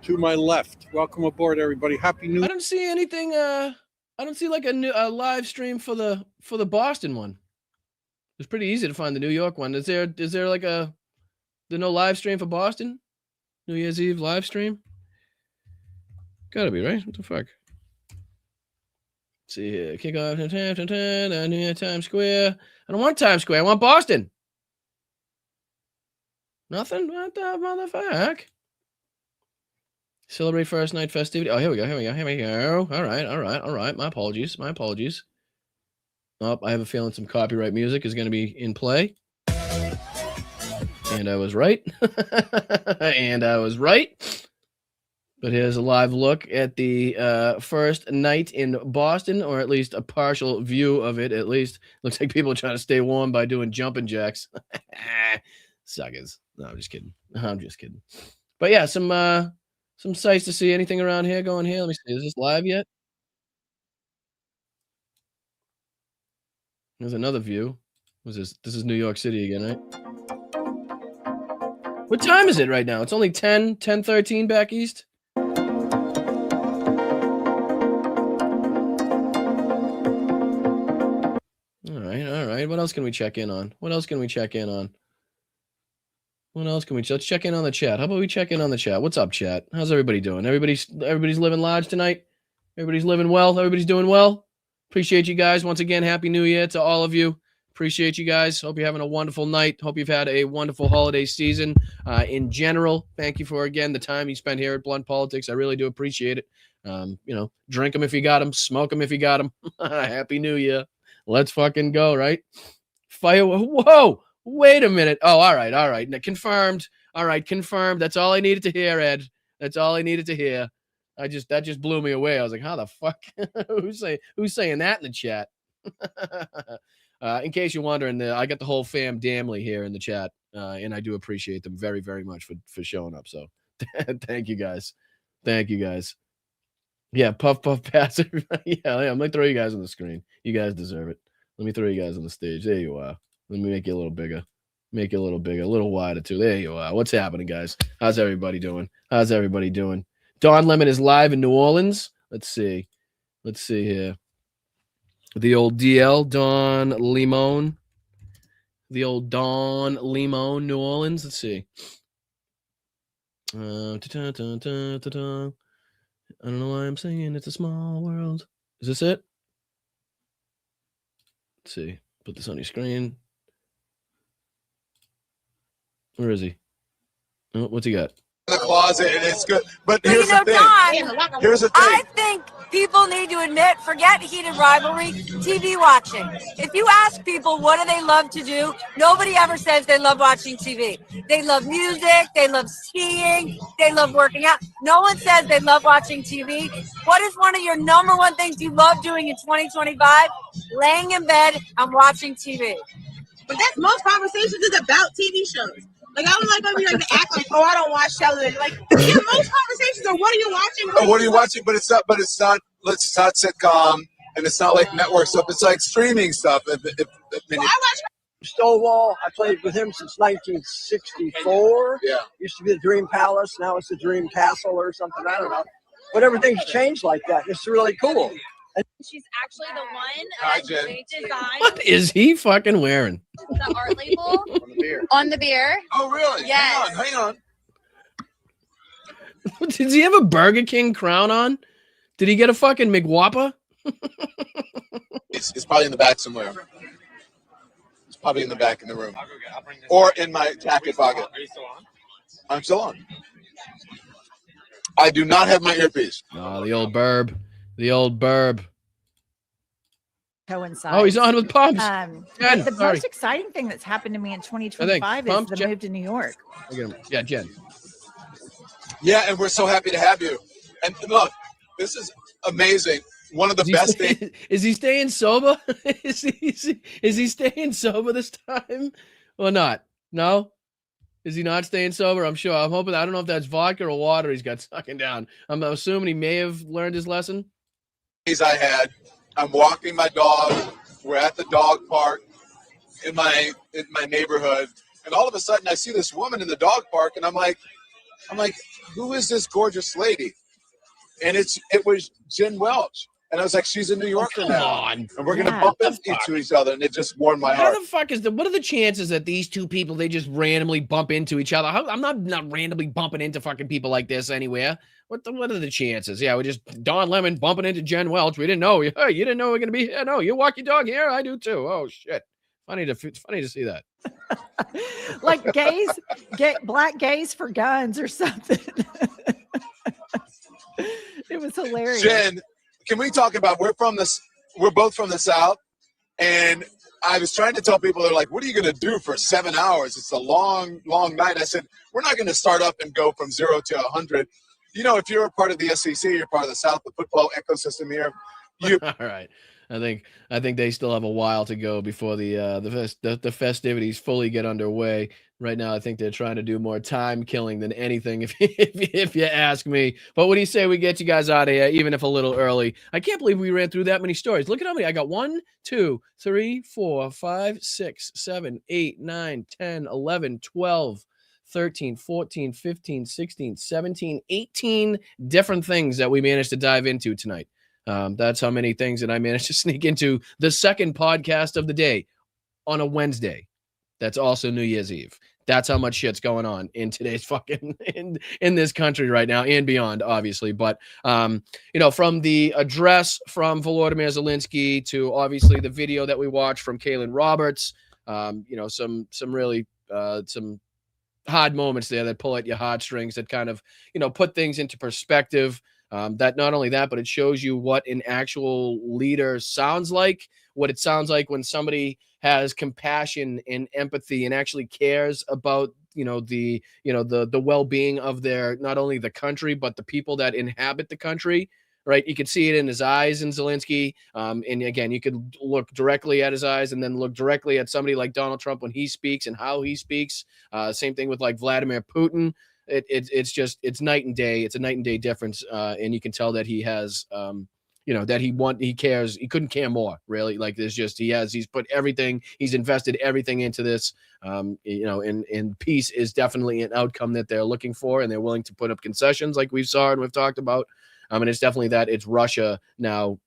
To my left. Welcome aboard, everybody. Happy New Year. I don't see anything. I don't see like a live stream for the Boston one. It's pretty easy to find the New York one. Is there like there's no live stream for Boston? New Year's Eve live stream? Gotta be, right? What the fuck? Let's see here. Kick off Times Square. I don't want Times Square. I want Boston. Nothing? What the motherfuck? Celebrate first night festivity. Oh, here we go. All right. My apologies. Oh, I have a feeling some copyright music is going to be in play. And I was right. But here's a live look at the first night in Boston, or at least a partial view of it. At least looks like people are trying to stay warm by doing jumping jacks. Suckers. No, I'm just kidding. But yeah, some sights to see. Anything around here going here? Let me see. Is this live yet? There's another view. What's this? This is New York City again, right? What time is it right now? It's only 10:13 back east. All right. What else can we check in on? Let's check in on the chat. How about we check in on the chat? What's up, chat? How's everybody doing? Everybody's living large tonight? Everybody's living well? Everybody's doing well? Appreciate you guys. Once again, Happy New Year to all of you. Appreciate you guys. Hope you're having a wonderful night. Hope you've had a wonderful holiday season in general. Thank you for, again, the time you spent here at Blunt Politics. I really do appreciate it. Drink them if you got them. Smoke them if you got them. Happy New Year. Let's fucking go, right? Fire. Whoa. Wait a minute. Oh, all right. Now, confirmed. All right, confirmed. That's all I needed to hear, Ed. That's all I needed to hear. That just blew me away. I was like, how the fuck? Who's saying that in the chat? In case you're wondering, I got the whole fam Damley here in the chat, and I do appreciate them very, very much for showing up. So thank you guys. Yeah, puff, pass. Yeah, I'm going to throw you guys on the screen. You guys deserve it. Let me throw you guys on the stage. There you are. Let me make you a little bigger. Make you a little wider too. There you are. What's happening, guys? How's everybody doing? Don Lemon is live in New Orleans. Let's see here. The old DL, Don Limon. New Orleans. Let's see. I don't know why I'm singing. It's a small world. Is this it? Let's see. Put this on your screen. Where is he? Oh, what's he got? The closet, and it's good. But But here's you know, the thing. Don, Here's the thing. I think people need to admit, forget heated rivalry, TV watching. If you ask people what do they love to do, nobody ever says they love watching TV. They love music, they love skiing, they love working out. No one says they love watching TV. What is one of your number one things you love doing in 2025? Laying in bed and watching TV. But that's most conversations is about TV shows. Like, I don't like when we like to act like, oh, I don't watch television. Like, yeah, most conversations are, what are you watching? What are you watching? But it's not. But it's not. It's not sitcom, and it's not like network stuff. It's like streaming stuff. I watch Stovall. I played with him since 1964. Yeah. Used to be the Dream Palace. Now it's the Dream Castle or something. I don't know. But everything's changed like that. It's really cool. And she's actually the one Hi, Jen. designed What is he fucking wearing? the art label on the beer. Oh, really? Yes. Hang on. Does he have a Burger King crown on? Did he get a fucking McWhopper? It's probably in the back somewhere. It's probably in the back in the room, or in my jacket pocket. Are you still on? I'm still on. I do not have my earpiece. Oh, the old burb. The old burb. Coincides. Oh, he's on with Pumps. Jen, the sorry. most exciting thing that's happened to me in 2025 is Pumps, the Jen. move to New York. Look at him. Yeah, Jen. Yeah, and we're so happy to have you. And look, this is amazing. One of the best things. Is he staying sober? is he staying sober this time or not? No? Is he not staying sober? I'm sure. I'm hoping. I don't know if that's vodka or water he's got sucking down. I'm assuming he may have learned his lesson. I had. I'm walking my dog. We're at the dog park in my neighborhood, and all of a sudden I see this woman in the dog park, and I'm like, who is this gorgeous lady? And it was Jen Welch. And I was like, she's a New Yorker now. And we're going to bump into each other. And it just warmed my heart. How the fuck what are the chances that these two people, they just randomly bump into each other? I'm not randomly bumping into fucking people like this anywhere. What are the chances? Yeah, we just Don Lemon bumping into Jen Welch. We didn't know. Hey, you didn't know we were going to be here. No, you walk your dog here. I do too. Oh, shit. Funny to see that. Like black gays for guns or something. It was hilarious. Jen, can we talk about, we're both from the South, and I was trying to tell people, they're like, what are you going to do for 7 hours? It's a long, long night. I said, we're not going to start up and go from 0 to 100. You know, if you're a part of the SEC, you're part of the South, the football ecosystem here. All right. I think they still have a while to go before the festivities fully get underway. Right now, I think they're trying to do more time killing than anything, if you ask me. But what do you say we get you guys out of here, even if a little early? I can't believe we ran through that many stories. Look at how many. I got 1, 2, 3, 4, 5, 6, 7, 8, 9, 10, 11, 12, 13, 14, 15, 16, 17, 18 different things that we managed to dive into tonight. That's how many things that I managed to sneak into the second podcast of the day on a Wednesday. That's also New Year's Eve. That's how much shit's going on in today's fucking in this country right now and beyond, obviously. But from the address from Volodymyr Zelensky to obviously the video that we watched from Kaylin Roberts, some really some hard moments there that pull at your heartstrings, that kind of put things into perspective. That not only that, but it shows you what an actual leader sounds like, what it sounds like when somebody has compassion and empathy and actually cares about, the well-being of their, not only the country, but the people that inhabit the country, right? You could see it in his eyes in Zelensky. And again, you could look directly at his eyes and then look directly at somebody like Donald Trump when he speaks and how he speaks. Same thing with like Vladimir Putin. It's night and day. It's a night and day difference. And you can tell that he has, that he cares. He couldn't care more, really. Like he's put everything, he's invested everything into this, and peace is definitely an outcome that they're looking for, and they're willing to put up concessions like we saw and we've talked about. And it's definitely that it's Russia now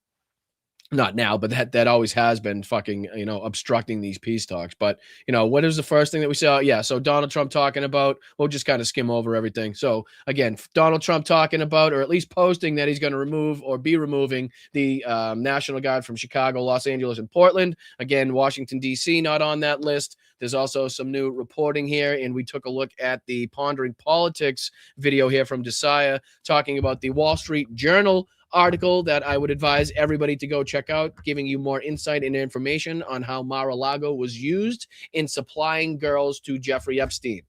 Not now, but that always has been fucking, obstructing these peace talks. But, what is the first thing that we saw? Yeah, so Donald Trump talking about, we'll just kind of skim over everything. So, again, Donald Trump talking about, or at least posting that he's going to remove or be removing the National Guard from Chicago, Los Angeles, and Portland. Again, Washington, D.C. not on that list. There's also some new reporting here, and we took a look at the Pondering Politics video here from Desire talking about the Wall Street Journal article that I would advise everybody to go check out, giving you more insight and information on how Mar-a-Lago was used in supplying girls to Jeffrey Epstein.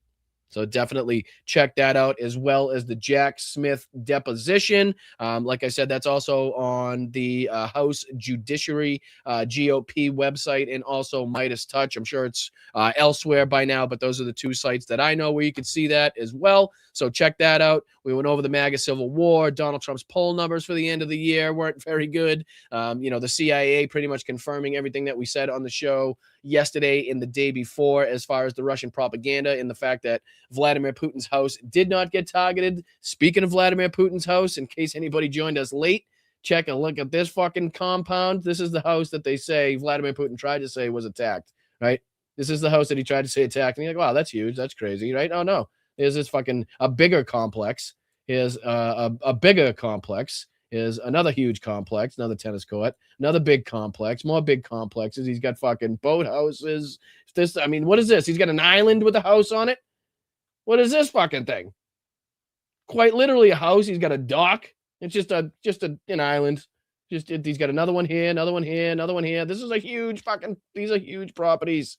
So definitely check that out, as well as the Jack Smith deposition. Like I said, that's also on the House Judiciary GOP website, and also Midas Touch. I'm sure it's elsewhere by now, but those are the two sites that I know where you can see that as well. So check that out. We went over the MAGA Civil War. Donald Trump's poll numbers for the end of the year weren't very good. The CIA pretty much confirming everything that we said on the show yesterday and the day before, as far as the Russian propaganda and the fact that Vladimir Putin's house did not get targeted. Speaking of Vladimir Putin's house, in case anybody joined us late, check and look at this fucking compound. This is the house that they say Vladimir Putin tried to say was attacked, right? This is the house that he tried to say attacked. And you're like, wow, that's huge. That's crazy, right? Oh, no. Here's this fucking a bigger complex. Here's a bigger complex. Is another huge complex, another tennis court, another big complex, more big complexes. He's got fucking boat houses. What is this? He's got an island with a house on it. What is this fucking thing? Quite literally a house. He's got a dock. It's just an island. He's got another one here, another one here, another one here. This is a huge these are huge properties.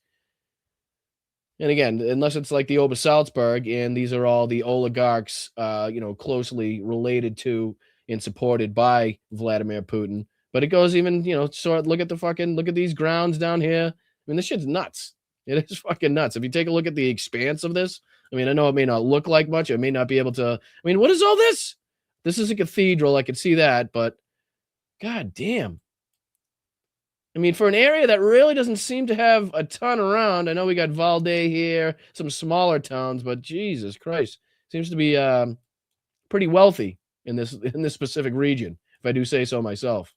And again, unless it's like the Obersalzberg, and these are all the oligarchs, closely related to and supported by Vladimir Putin. But it goes even, look at these grounds down here. I mean, this shit's nuts. It is fucking nuts. If you take a look at the expanse of this, I know it may not look like much. It may not be able to, what is all this? This is a cathedral. I can see that, but god damn. For an area that really doesn't seem to have a ton around, I know we got Valde here, some smaller towns, but Jesus Christ, seems to be pretty wealthy in this specific region, if I do say so myself,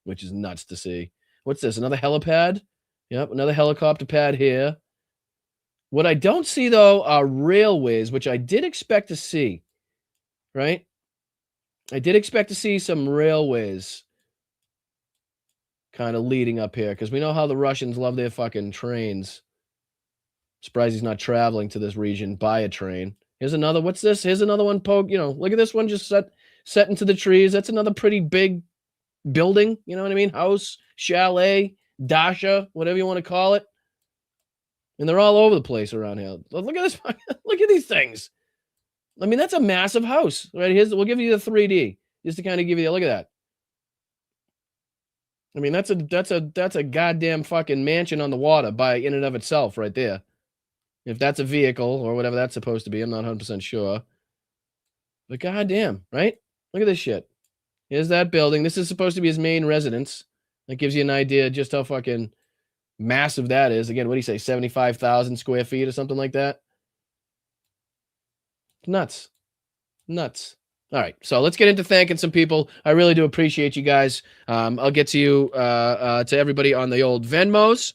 which is nuts to see. What's this? Another helipad? Yep, another helicopter pad here. What I don't see, though, are railways, which I did expect to see, right? I did expect to see some railways kind of leading up here, because we know how the Russians love their fucking trains. Surprised he's not traveling to this region by a train. Here's another. What's this? Here's another one. Look at this one just set into the trees. That's another pretty big building. You know what I mean? House, chalet, dacha, whatever you want to call it. And they're all over the place around here. Look at this. Look at these things. That's a massive house. Right? We'll give you the 3D just to kind of give you a look at that. That's a goddamn fucking mansion on the water by in and of itself right there. If that's a vehicle or whatever that's supposed to be, I'm not 100% sure. But goddamn, right? Look at this shit. Here's that building. This is supposed to be his main residence. That gives you an idea just how fucking massive that is. Again, what do you say? 75,000 square feet or something like that? Nuts. All right, so let's get into thanking some people. I really do appreciate you guys. I'll get to you, to everybody on the old Venmos,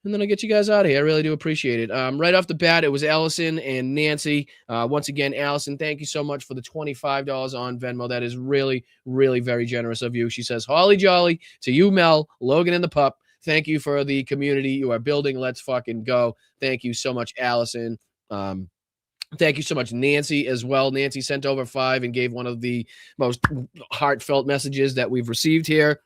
and then I'll get you guys out of here. I really do appreciate it. Right off the bat, it was Allison and Nancy. Once again, Allison, thank you so much for the $25 on Venmo. That is really, really very generous of you. She says, Holly Jolly, to you, Mel, Logan, and the pup. Thank you for the community you are building. Let's fucking go. Thank you so much, Allison. Thank you so much, Nancy, as well. Nancy sent over 5 and gave one of the most heartfelt messages that we've received here.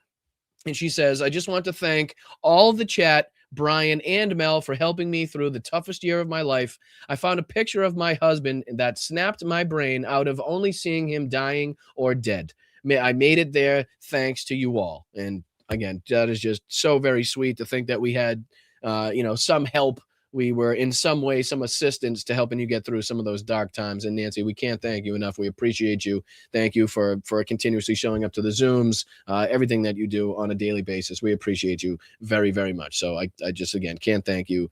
And she says, I just want to thank all of the chat, Brian and Mel, for helping me through the toughest year of my life. I found a picture of my husband that snapped my brain out of only seeing him dying or dead. I made it there thanks to you all. And again, that is just so very sweet to think that we had, some help. We were in some way, some assistance to helping you get through some of those dark times. And Nancy, we can't thank you enough. We appreciate you. Thank you for continuously showing up to the Zooms, everything that you do on a daily basis. We appreciate you very, very much. So I just, again, can't thank you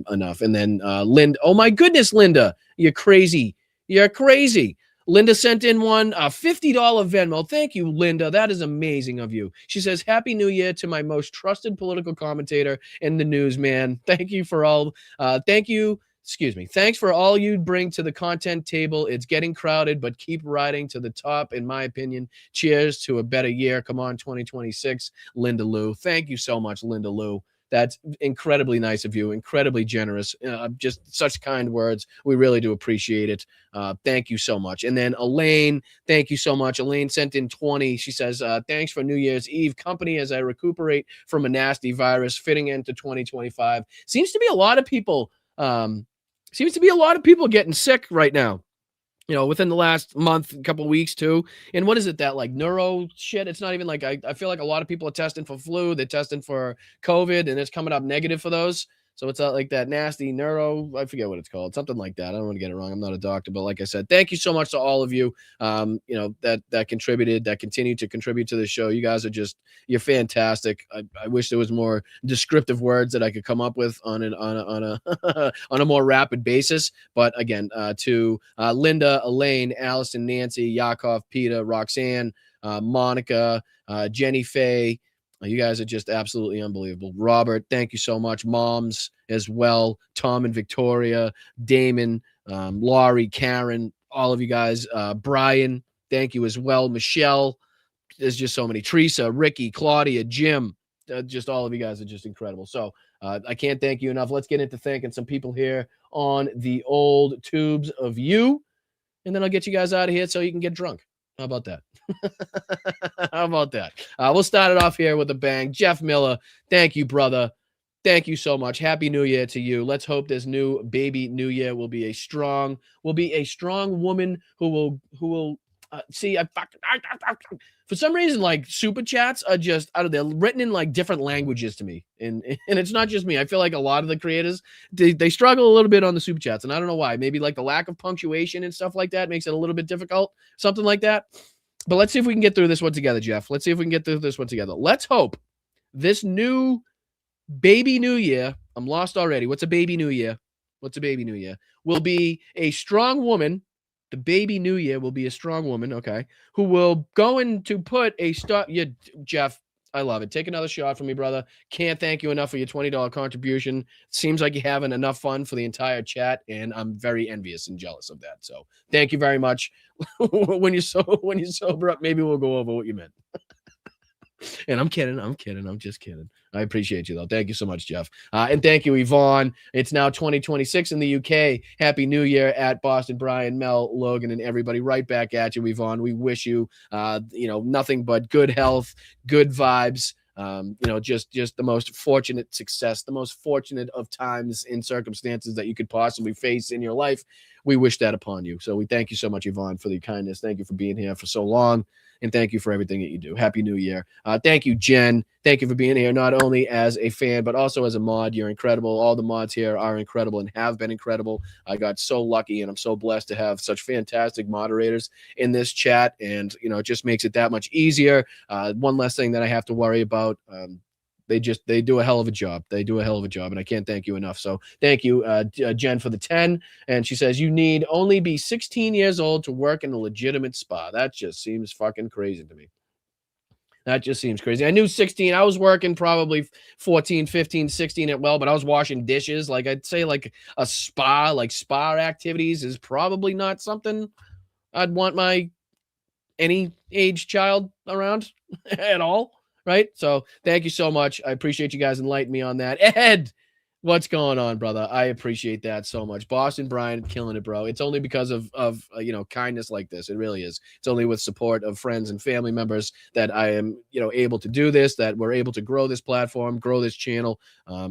enough. And then Linda, oh my goodness, Linda, you're crazy. You're crazy. Linda sent in one, $50 Venmo. Thank you, Linda. That is amazing of you. She says, Happy New Year to my most trusted political commentator and the newsman. Thank you for all, Thanks for all you bring to the content table. It's getting crowded, but keep riding to the top, in my opinion. Cheers to a better year. Come on, 2026. Linda Lou. Thank you so much, Linda Lou. That's incredibly nice of you, incredibly generous. Just such kind words. We really do appreciate it. Thank you so much. And then Elaine, thank you so much. Elaine sent in 20. She says, thanks for New Year's Eve company as I recuperate from a nasty virus fitting into 2025. Seems to be a lot of people getting sick right now. Within the last month, couple weeks too. And what is it, that like neuro shit? It's not even like, I feel like a lot of people are testing for flu, they're testing for COVID, and it's coming up negative for those. So it's like that nasty neuro, I forget what it's called, something like that. I don't want to get it wrong. I'm not a doctor, but like I said, thank you so much to all of you, that contributed, that continue to contribute to the show. You guys are you're fantastic. I wish there was more descriptive words that I could come up with on a more rapid basis. But again, to Linda, Elaine, Allison, Nancy, Yakov, Peter, Roxanne, Monica, Jenny Faye, you guys are just absolutely unbelievable. Robert, thank you so much. Moms as well. Tom and Victoria, Damon, Laurie, Karen, all of you guys. Brian, thank you as well. Michelle, there's just so many. Teresa, Ricky, Claudia, Jim, just all of you guys are just incredible. So I can't thank you enough. Let's get into thanking some people here on the old tubes of you, and then I'll get you guys out of here so you can get drunk. How about that? How about that? We'll start it off here with a bang. Jeff Miller, thank you, brother. Thank you so much. Happy New Year to you. Let's hope this new baby New Year will be a strong woman who will see. For some reason, like super chats are just they're written in like different languages to me, and it's not just me. I feel like a lot of the creators they struggle a little bit on the super chats, and I don't know why. Maybe like the lack of punctuation and stuff like that makes it a little bit difficult, something like that. But let's see if we can get through this one together, Jeff. Let's see if we can get through this one together. Let's hope this new baby New Year. I'm lost already. What's a baby New Year? What's a baby New Year? Will be a strong woman. The baby New Year will be a strong woman, okay, who will go in to put a stop. Yeah, Jeff, I love it. Take another shot for me, brother. Can't thank you enough for your $20 contribution. Seems like you're having enough fun for the entire chat, and I'm very envious and jealous of that. So thank you very much. When you sober up, maybe we'll go over what you meant. And I'm kidding. I'm just kidding. I appreciate you, though. Thank you so much, Jeff. And thank you, Yvonne. It's now 2026 in the UK. Happy New Year at Boston, Brian, Mel, Logan, and everybody. Right back at you, Yvonne. We wish you, nothing but good health, good vibes. Just the most fortunate success, the most fortunate of times and circumstances that you could possibly face in your life. We wish that upon you. So we thank you so much, Yvonne, for the kindness. Thank you for being here for so long. And thank you for everything that you do. Happy New Year. Thank you, Jen. Thank you for being here, not only as a fan, but also as a mod. You're incredible. All the mods here are incredible and have been incredible. I got so lucky, and I'm so blessed to have such fantastic moderators in this chat. And, it just makes it that much easier. One less thing that I have to worry about. They do a hell of a job. They do a hell of a job, and I can't thank you enough. So thank you, Jen, for the 10. And she says, you need only be 16 years old to work in a legitimate spa. That just seems fucking crazy to me. That just seems crazy. I knew 16. I was working probably 14, 15, 16 but I was washing dishes. Like I'd say like a spa, like spa activities is probably not something I'd want my any age child around at all. Right. So thank you so much. I appreciate you guys enlightening me on that. Ed, what's going on, brother? I appreciate that so much. Boston, Brian, killing it, bro. It's only because of kindness like this. It really is. It's only with support of friends and family members that I am, able to do this, that we're able to grow this platform, grow this channel.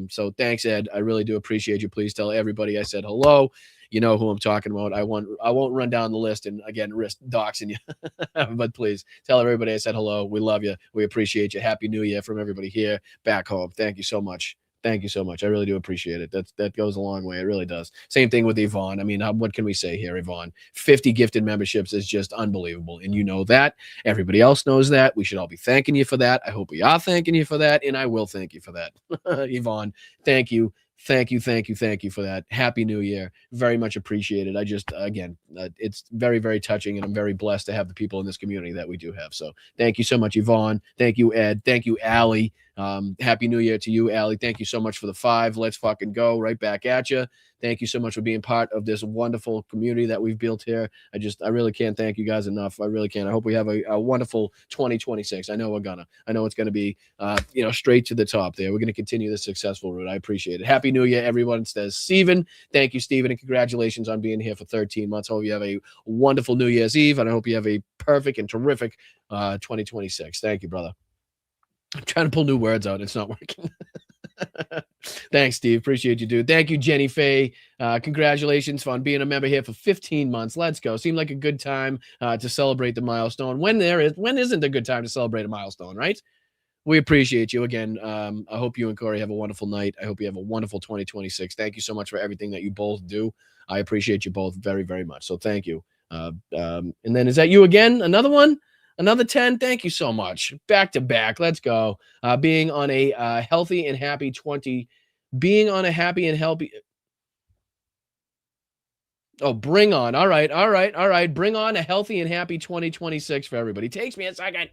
So thanks, Ed. I really do appreciate you. Please tell everybody I said hello. You know who I'm talking about. I won't run down the list and again risk doxing you. But please tell everybody I said hello. We love you. We appreciate you. Happy New Year from everybody here back home. Thank you so much. Thank you so much. I really do appreciate it. That goes a long way. It really does. Same thing with Yvonne. I mean, what can we say here, Yvonne? 50 gifted memberships is just unbelievable. And you know that. Everybody else knows that. We should all be thanking you for that. I hope we are thanking you for that. And I will thank you for that. Yvonne, thank you. Thank you for that. Happy New Year. Very much appreciated. I just, again, it's very, very touching, and I'm very blessed to have the people in this community that we do have. So thank you so much, Yvonne. Thank you, Ed. Thank you, Allie. Happy New Year to you, Allie. Thank you so much for the 5. Let's fucking go. Right back at you. Thank you so much for being part of this wonderful community that we've built here. I really can't thank you guys enough. I really can't. I hope we have a wonderful 2026. I know it's going to be, straight to the top there. We're going to continue the successful route. I appreciate it. Happy New Year, everyone. Says Steven. Thank you, Steven, and congratulations on being here for 13 months. I hope you have a wonderful New Year's Eve, and I hope you have a perfect and terrific 2026. Thank you, brother. I'm trying to pull new words out. It's not working. Thanks, Steve. Appreciate you, dude. Thank you, Jenny Faye. Congratulations on being a member here for 15 months. Let's go. Seemed like a good time to celebrate the milestone. When isn't a good time to celebrate a milestone, right? We appreciate you again. I hope you and Corey have a wonderful night. I hope you have a wonderful 2026. Thank you so much for everything that you both do. I appreciate you both very, very much. So thank you. And then is that you again? Another one? Another 10. Thank you so much. Back to back. Let's go. Being on a healthy and happy 20. Being on a happy and healthy. Oh, bring on. All right. Bring on a healthy and happy 2026 for everybody. Takes me a second.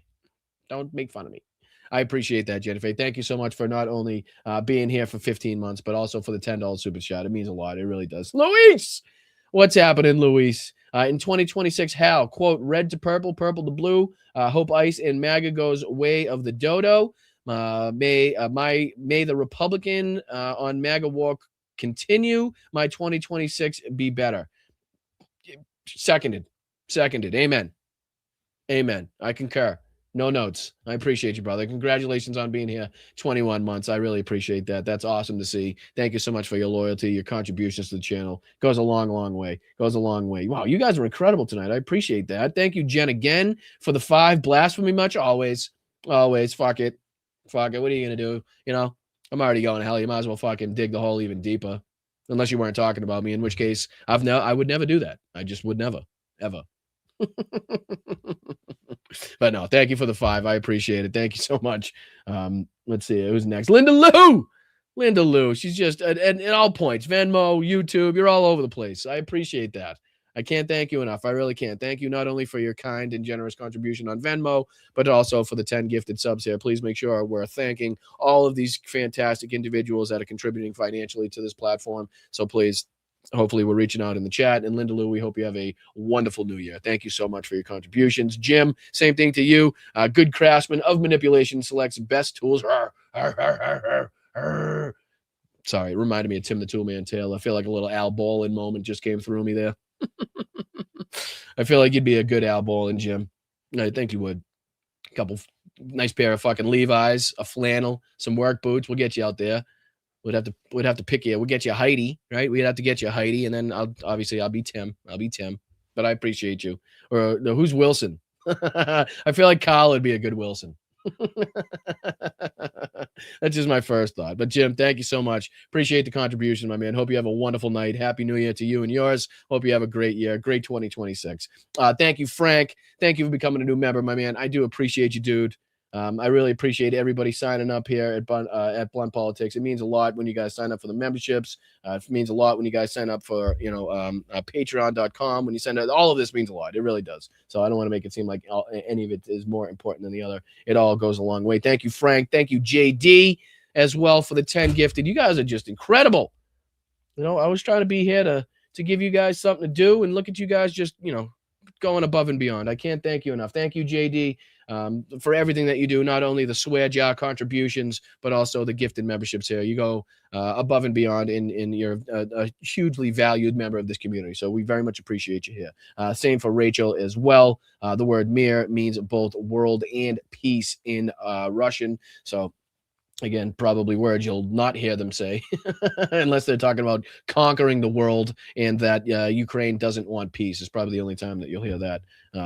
Don't make fun of me. I appreciate that, Jennifer. Thank you so much for not only being here for 15 months, but also for the $10 super chat. It means a lot. It really does. Luis, what's happening, Luis? In 2026, Hal, quote, red to purple, purple to blue. Hope Ice and MAGA goes way of the dodo. May the Republican on MAGA walk continue. My 2026 be better. Seconded. Amen. I concur. No notes. I appreciate you, brother. Congratulations on being here 21 months. I really appreciate that. That's awesome to see. Thank you so much for your loyalty, your contributions to the channel. Goes a long, long way. Wow, you guys were incredible tonight. I appreciate that. Thank you, Jen, again for the 5. Blasphemy much? Always. Fuck it. What are you going to do? I'm already going to hell. You might as well fucking dig the hole even deeper. Unless you weren't talking about me, in which case I would never do that. I just would never, ever. But no, thank you for the 5. I appreciate it. Thank you so much. Let's see who's next. Linda Lou. She's just at all points. Venmo, YouTube, you're all over the place. I appreciate that. I can't thank you enough. I really can't. Thank you not only for your kind and generous contribution on Venmo, but also for the 10 gifted subs here. Please make sure we're thanking all of these fantastic individuals that are contributing financially to this platform. So please, hopefully we're reaching out in the chat. And Linda Lou, we hope you have a wonderful new year. Thank you so much for your contributions. Jim, same thing to you. Good craftsman of manipulation, selects best tools. Sorry, it reminded me of Tim the Toolman Taylor. I feel like a little Al Bolin moment just came through me there. I feel like you'd be a good Al Bolin, Jim. I think you would. A couple nice pair of fucking Levi's, a flannel, some work boots. We'll get you out there. We'd have to pick you. We'll get you Heidi, right? We'd have to get you Heidi, and then I'll be Tim. But I appreciate you. Or no, who's Wilson? I feel like Kyle would be a good Wilson. That's just my first thought. But Jim, thank you so much. Appreciate the contribution, my man. Hope you have a wonderful night. Happy New Year to you and yours. Hope you have a great year, great 2026. Thank you, Frank. Thank you for becoming a new member, my man. I do appreciate you, dude. I really appreciate everybody signing up here at Blunt Politics. It means a lot when you guys sign up for the memberships. It means a lot when you guys sign up for, patreon.com. When you send out, all of this means a lot. It really does. So I don't want to make it seem like any of it is more important than the other. It all goes a long way. Thank you, Frank. Thank you, JD, as well, for the 10 gifted. You guys are just incredible. I was trying to be here to give you guys something to do, and look at you guys just, going above and beyond. I can't thank you enough. Thank you, JD. For everything that you do, not only the swear jar contributions, but also the gifted memberships here. You go above and beyond, and you're a hugely valued member of this community. So we very much appreciate you here. Same for Rachel as well. The word mir means both world and peace in Russian. So again, probably words you'll not hear them say unless they're talking about conquering the world and that Ukraine doesn't want peace. It's probably the only time that you'll hear that.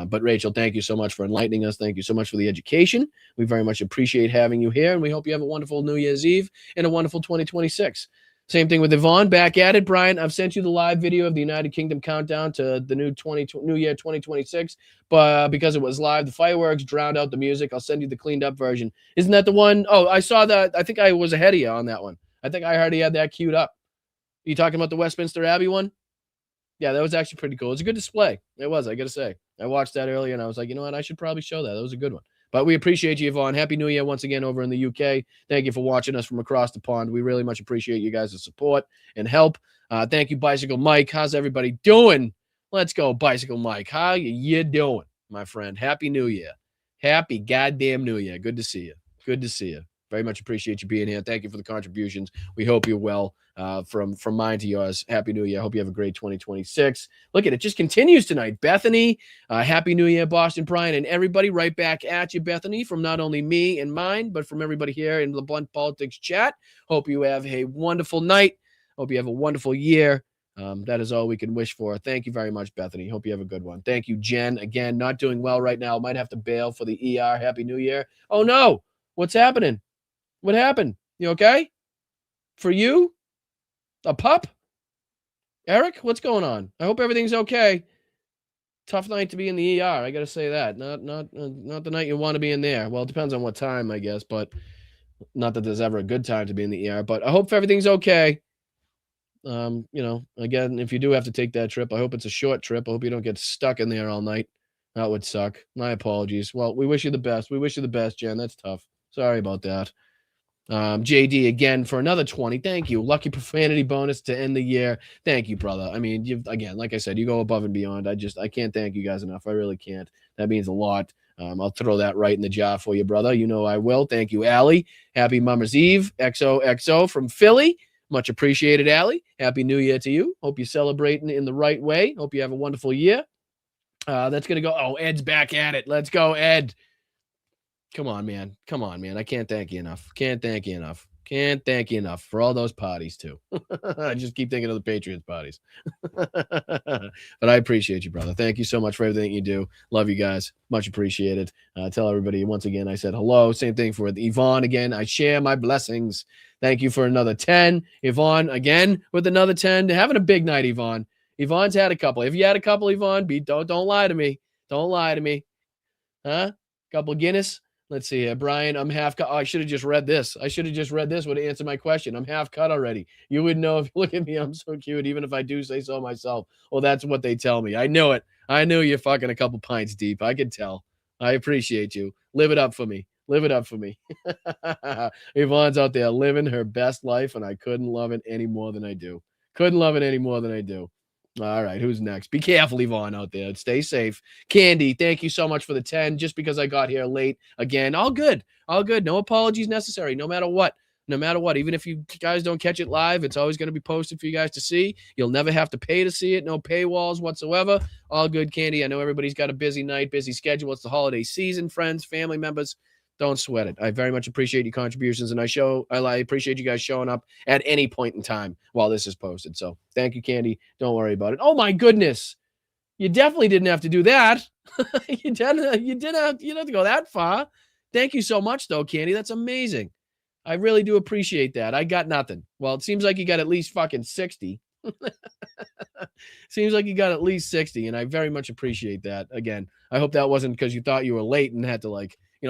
But Rachel, thank you so much for enlightening us. Thank you so much for the education. We very much appreciate having you here, and we hope you have a wonderful New Year's Eve and a wonderful 2026. Same thing with Yvonne, back at it. Brian, I've sent you the live video of the United Kingdom countdown to the New Year 2026, but because it was live, the fireworks drowned out the music. I'll send you the cleaned up version. Isn't that the one? Oh, I saw that. I think I was ahead of you on that one. I think I already had that queued up. You talking about the Westminster Abbey one? Yeah, that was actually pretty cool. It was a good display. It was, I got to say. I watched that earlier and I was like, you know what? I should probably show that. That was a good one. But we appreciate you, Yvonne. Happy New Year once again over in the UK. Thank you for watching us from across the pond. We really much appreciate you guys' support and help. Thank you, Bicycle Mike. How's everybody doing? Let's go, Bicycle Mike. How you doing, my friend? Happy New Year. Happy goddamn New Year. Good to see you. Good to see you. Very much appreciate you being here. Thank you for the contributions. We hope you're well. From mine to yours. Happy New Year. I hope you have a great 2026. Look at it. Just continues tonight. Bethany, Happy New Year, Boston Brian, and everybody right back at you, Bethany, from not only me and mine, but from everybody here in the Blunt Politics chat. Hope you have a wonderful night. Hope you have a wonderful year. That is all we can wish for. Thank you very much, Bethany. Hope you have a good one. Thank you, Jen. Again, not doing well right now. Might have to bail for the ER. Happy New Year. Oh, no. What's happening? What happened? You okay? For you? A pup? Eric, what's going on? I hope everything's okay. Tough night to be in the ER. I got to say that. Not the night you want to be in there. Well, it depends on what time, I guess, but not that there's ever a good time to be in the ER, but I hope everything's okay. Again, if you do have to take that trip, I hope it's a short trip. I hope you don't get stuck in there all night. That would suck. My apologies. Well, we wish you the best. We wish you the best, Jen. That's tough. Sorry about that. JD again for another 20. Thank you. Lucky profanity bonus to end the year. Thank you, brother. I mean, you've again, like I said, you go above and beyond. I can't thank you guys enough. I really can't. That means a lot. I'll throw that right in the jar for you, brother. You know I will. Thank you, Allie. Happy Mama's Eve. XOXO from Philly. Much appreciated, Allie. Happy New Year to you. Hope you're celebrating in the right way. Hope you have a wonderful year. That's gonna go. Oh, Ed's back at it. Let's go, Ed. Come on, man. Come on, man. I can't thank you enough. Can't thank you enough. Can't thank you enough for all those parties, too. I just keep thinking of the Patriots parties. But I appreciate you, brother. Thank you so much for everything you do. Love you guys. Much appreciated. Tell everybody once again I said hello. Same thing for Yvonne again. I share my blessings. Thank you for another 10. Yvonne again with another 10. Having a big night, Yvonne. Yvonne's had a couple. If you had a couple, Yvonne, don't lie to me. Don't lie to me. Huh? Couple Guinness. Let's see here. Brian, I'm half cut. Oh, I should have just read this. I should have just read this would answer my question. I'm half cut already. You wouldn't know if you look at me. I'm so cute, even if I do say so myself. Well, that's what they tell me. I knew it. I knew you're fucking a couple pints deep. I could tell. I appreciate you. Live it up for me. Live it up for me. Yvonne's out there living her best life, and I couldn't love it any more than I do. Couldn't love it any more than I do. All right, who's next? Be careful, Yvonne, out there. Stay safe. Candy, thank you so much for the 10. Just because I got here late again. All good. All good. No apologies necessary, no matter what. No matter what. Even if you guys don't catch it live, it's always going to be posted for you guys to see. You'll never have to pay to see it. No paywalls whatsoever. All good, Candy. I know everybody's got a busy night, busy schedule. It's the holiday season, friends, family members. Don't sweat it. I very much appreciate your contributions, and I appreciate you guys showing up at any point in time while this is posted. So thank you, Candy. Don't worry about it. Oh my goodness. You definitely didn't have to do that. You didn't have to go that far. Thank you so much, though, Candy. That's amazing. I really do appreciate that. I got nothing. Well, it seems like you got at least fucking 60. Seems like you got at least 60, and I very much appreciate that. Again, I hope that wasn't because you thought you were late and had to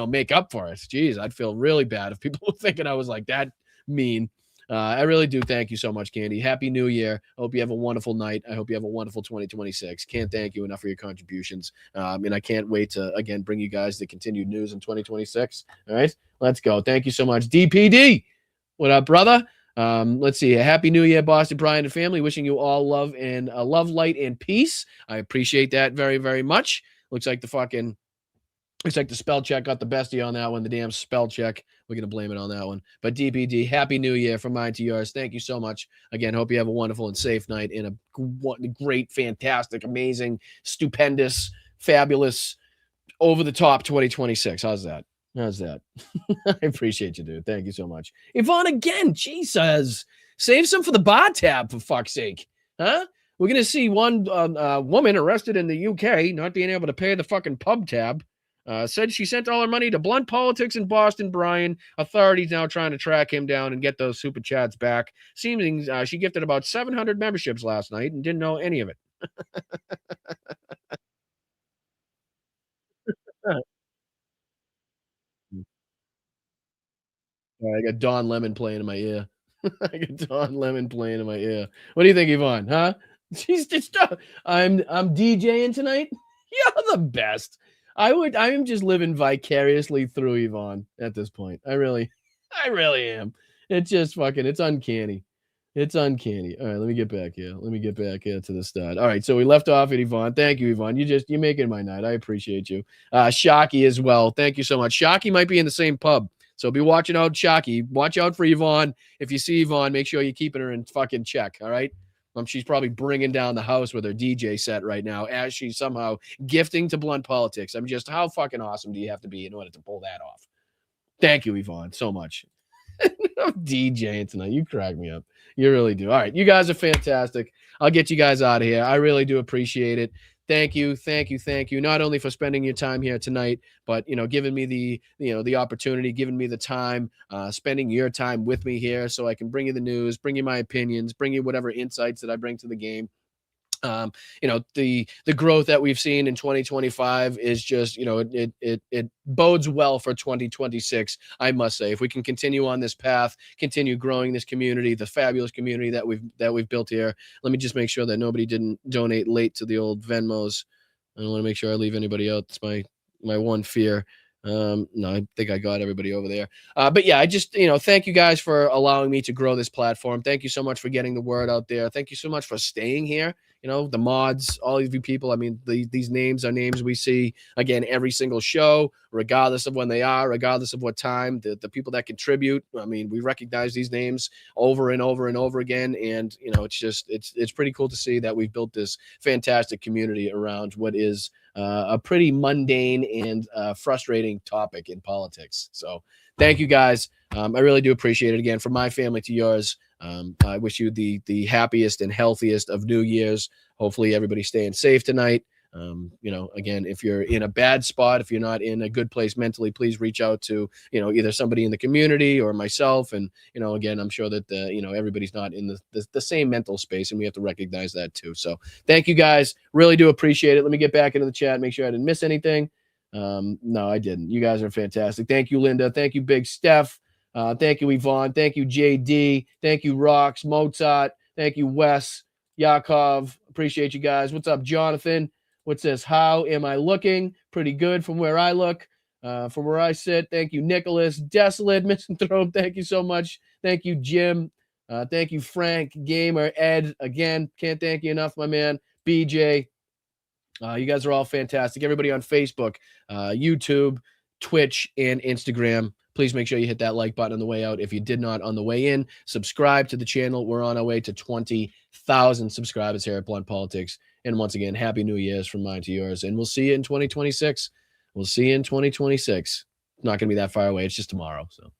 make up for it. Jeez, I'd feel really bad if people were thinking I was like that mean. I really do thank you so much, Candy. Happy New Year. I hope you have a wonderful night. I hope you have a wonderful 2026. Can't thank you enough for your contributions. And I can't wait to, again, bring you guys the continued news in 2026. All right, let's go. Thank you so much. DPD, what up, brother? Let's see. A happy New Year, Boston, Brian, and family. Wishing you all love, light, and peace. I appreciate that very, very much. Looks like the spell check got the bestie on that one. The damn spell check. We're going to blame it on that one. But DPD, happy New Year from mine to yours. Thank you so much. Again, hope you have a wonderful and safe night and a great, fantastic, amazing, stupendous, fabulous, over-the-top 2026. How's that? I appreciate you, dude. Thank you so much. Yvonne, again, Jesus. Save some for the bar tab, for fuck's sake. Huh? We're going to see one woman arrested in the UK not being able to pay the fucking pub tab. Said she sent all her money to Blunt Politics in Boston, Brian. Authorities now trying to track him down and get those super chats back. Seeming she gifted about 700 memberships last night and didn't know any of it. I got Don Lemon playing in my ear. I got Don Lemon playing in my ear. What do you think, Yvonne? Huh? She's just I'm DJing tonight. You're the best. I am just living vicariously through Yvonne at this point. I really am. It's just fucking, it's uncanny. It's uncanny. All right, let me get back here. To the start. All right, so we left off at Yvonne. Thank you, Yvonne. You're making my night. I appreciate you. Shockey as well. Thank you so much. Shockey might be in the same pub, so be watching out, Shockey. Watch out for Yvonne. If you see Yvonne, make sure you're keeping her in fucking check, all right? She's probably bringing down the house with her DJ set right now as she's somehow gifting to Blunt Politics. How fucking awesome do you have to be in order to pull that off? Thank you, Yvonne, so much. I'm DJing tonight. You crack me up. You really do. All right. You guys are fantastic. I'll get you guys out of here. I really do appreciate it. Thank you. Not only for spending your time here tonight, but, giving me the opportunity, giving me the time, spending your time with me here so I can bring you the news, bring you my opinions, bring you whatever insights that I bring to the game. The growth that we've seen in 2025 is just, it bodes well for 2026. I must say, if we can continue on this path, continue growing this community, the fabulous community that we've built here. Let me just make sure that nobody didn't donate late to the old Venmos. I don't want to make sure I leave anybody out. That's my one fear. No, I think I got everybody over there. But yeah, I just, thank you guys for allowing me to grow this platform. Thank you so much for getting the word out there. Thank you so much for staying here. The mods, all of you people. I mean, these names are names we see again every single show, regardless of when they are, regardless of what time. The people that contribute. I mean, we recognize these names over and over and over again, and it's pretty cool to see that we've built this fantastic community around what is a pretty mundane and frustrating topic in politics. So, thank you guys. I really do appreciate it. Again, from my family to yours. I wish you the happiest and healthiest of New Year's. Hopefully everybody's staying safe tonight. Again, if you're in a bad spot, if you're not in a good place mentally, please reach out to, either somebody in the community or myself. And, again, I'm sure that, everybody's not in the same mental space, and we have to recognize that too. So thank you guys. Really do appreciate it. Let me get back into the chat, make sure I didn't miss anything. No, I didn't. You guys are fantastic. Thank you, Linda. Thank you, Big Steph. Thank you, Yvonne. Thank you, JD. Thank you, Rox, Mozart. Thank you, Wes, Yakov. Appreciate you guys. What's up, Jonathan? What's this? How am I looking? Pretty good from where I look, from where I sit. Thank you, Nicholas. Desolate, Misanthrope. Thank you so much. Thank you, Jim. Thank you, Frank, Gamer, Ed. Again, can't thank you enough, my man. BJ. You guys are all fantastic. Everybody on Facebook, YouTube, Twitch, and Instagram. Please make sure you hit that like button on the way out. If you did not on the way in, subscribe to the channel. We're on our way to 20,000 subscribers here at Blunt Politics. And once again, Happy New Year's from mine to yours. And we'll see you in 2026. It's not going to be that far away. It's just tomorrow. So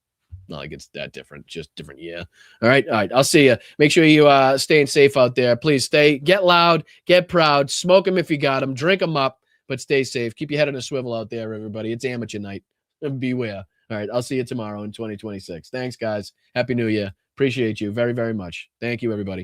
not like it's that different, just different year. All right. I'll see you. Make sure you staying safe out there. Please get loud, get proud, smoke them if you got them, drink them up, but stay safe. Keep your head on a swivel out there, everybody. It's amateur night. And beware. All right, I'll see you tomorrow in 2026. Thanks, guys. Happy New Year. Appreciate you very, very much. Thank you, everybody.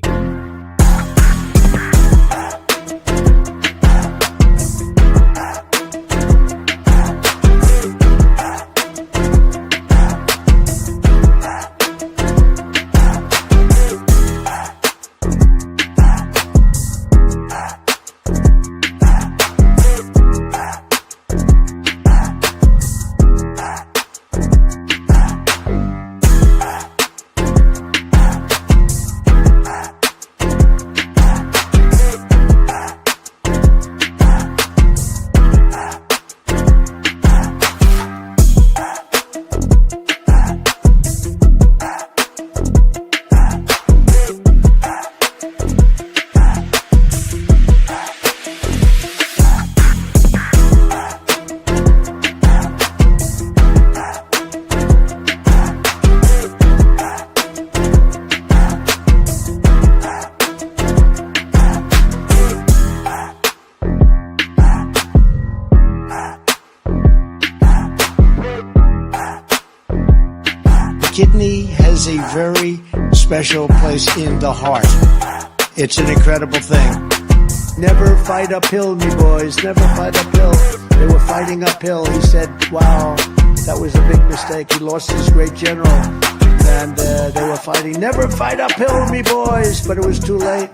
kidney has a very special place in the heart. It's an incredible thing. Never fight uphill, me boys, never fight uphill. They were fighting uphill. He said, wow, that was a big mistake. He lost his great general. And they were fighting. Never fight uphill with me, boys, but it was too late.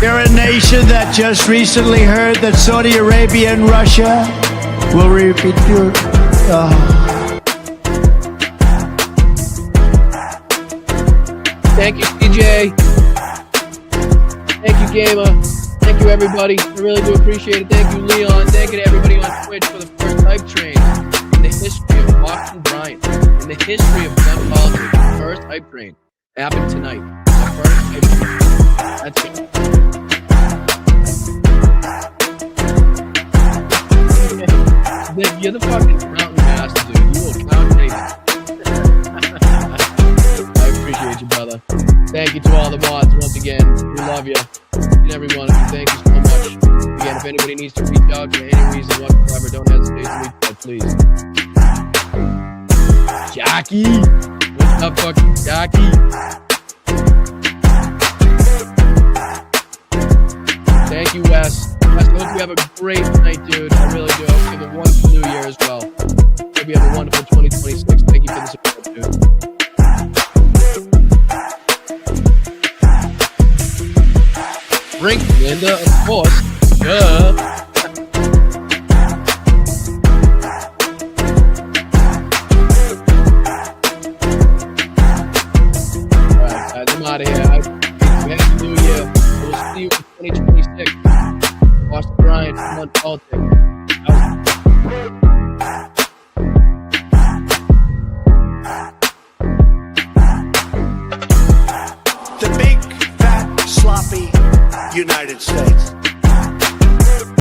You're a nation that just recently heard that Saudi Arabia and Russia will repeat your... Thank you, CJ. Thank you, Gamer. Thank you, everybody. I really do appreciate it. Thank you, Leon. Thank you to everybody on Twitch for the first hype train in the history of Austin Bryant. In the history of gun politics, the first hype train happened tonight. The first hype train. That's it. Nick, you're the fucking mountain master, dude. You will count David. I appreciate you, brother. Thank you to all the mods once again. We love you. And every one of you. Thank you so much. Again, if anybody needs to reach out for any reason whatsoever, don't hesitate to reach out, please. Jackie! What's up, fucking Jackie? Thank you, Wes. Wes, I hope you have a great night, dude. I really do. I hope you have a wonderful new year as well. Hope you have a wonderful 2026. Thank you for the support, dude. Brink, Linda, of course. Duh. Alright, guys, I'm out of here. Happy New Year. We'll see you in 2026. Austin Bryant, come on, politics. The big, fat, sloppy United States.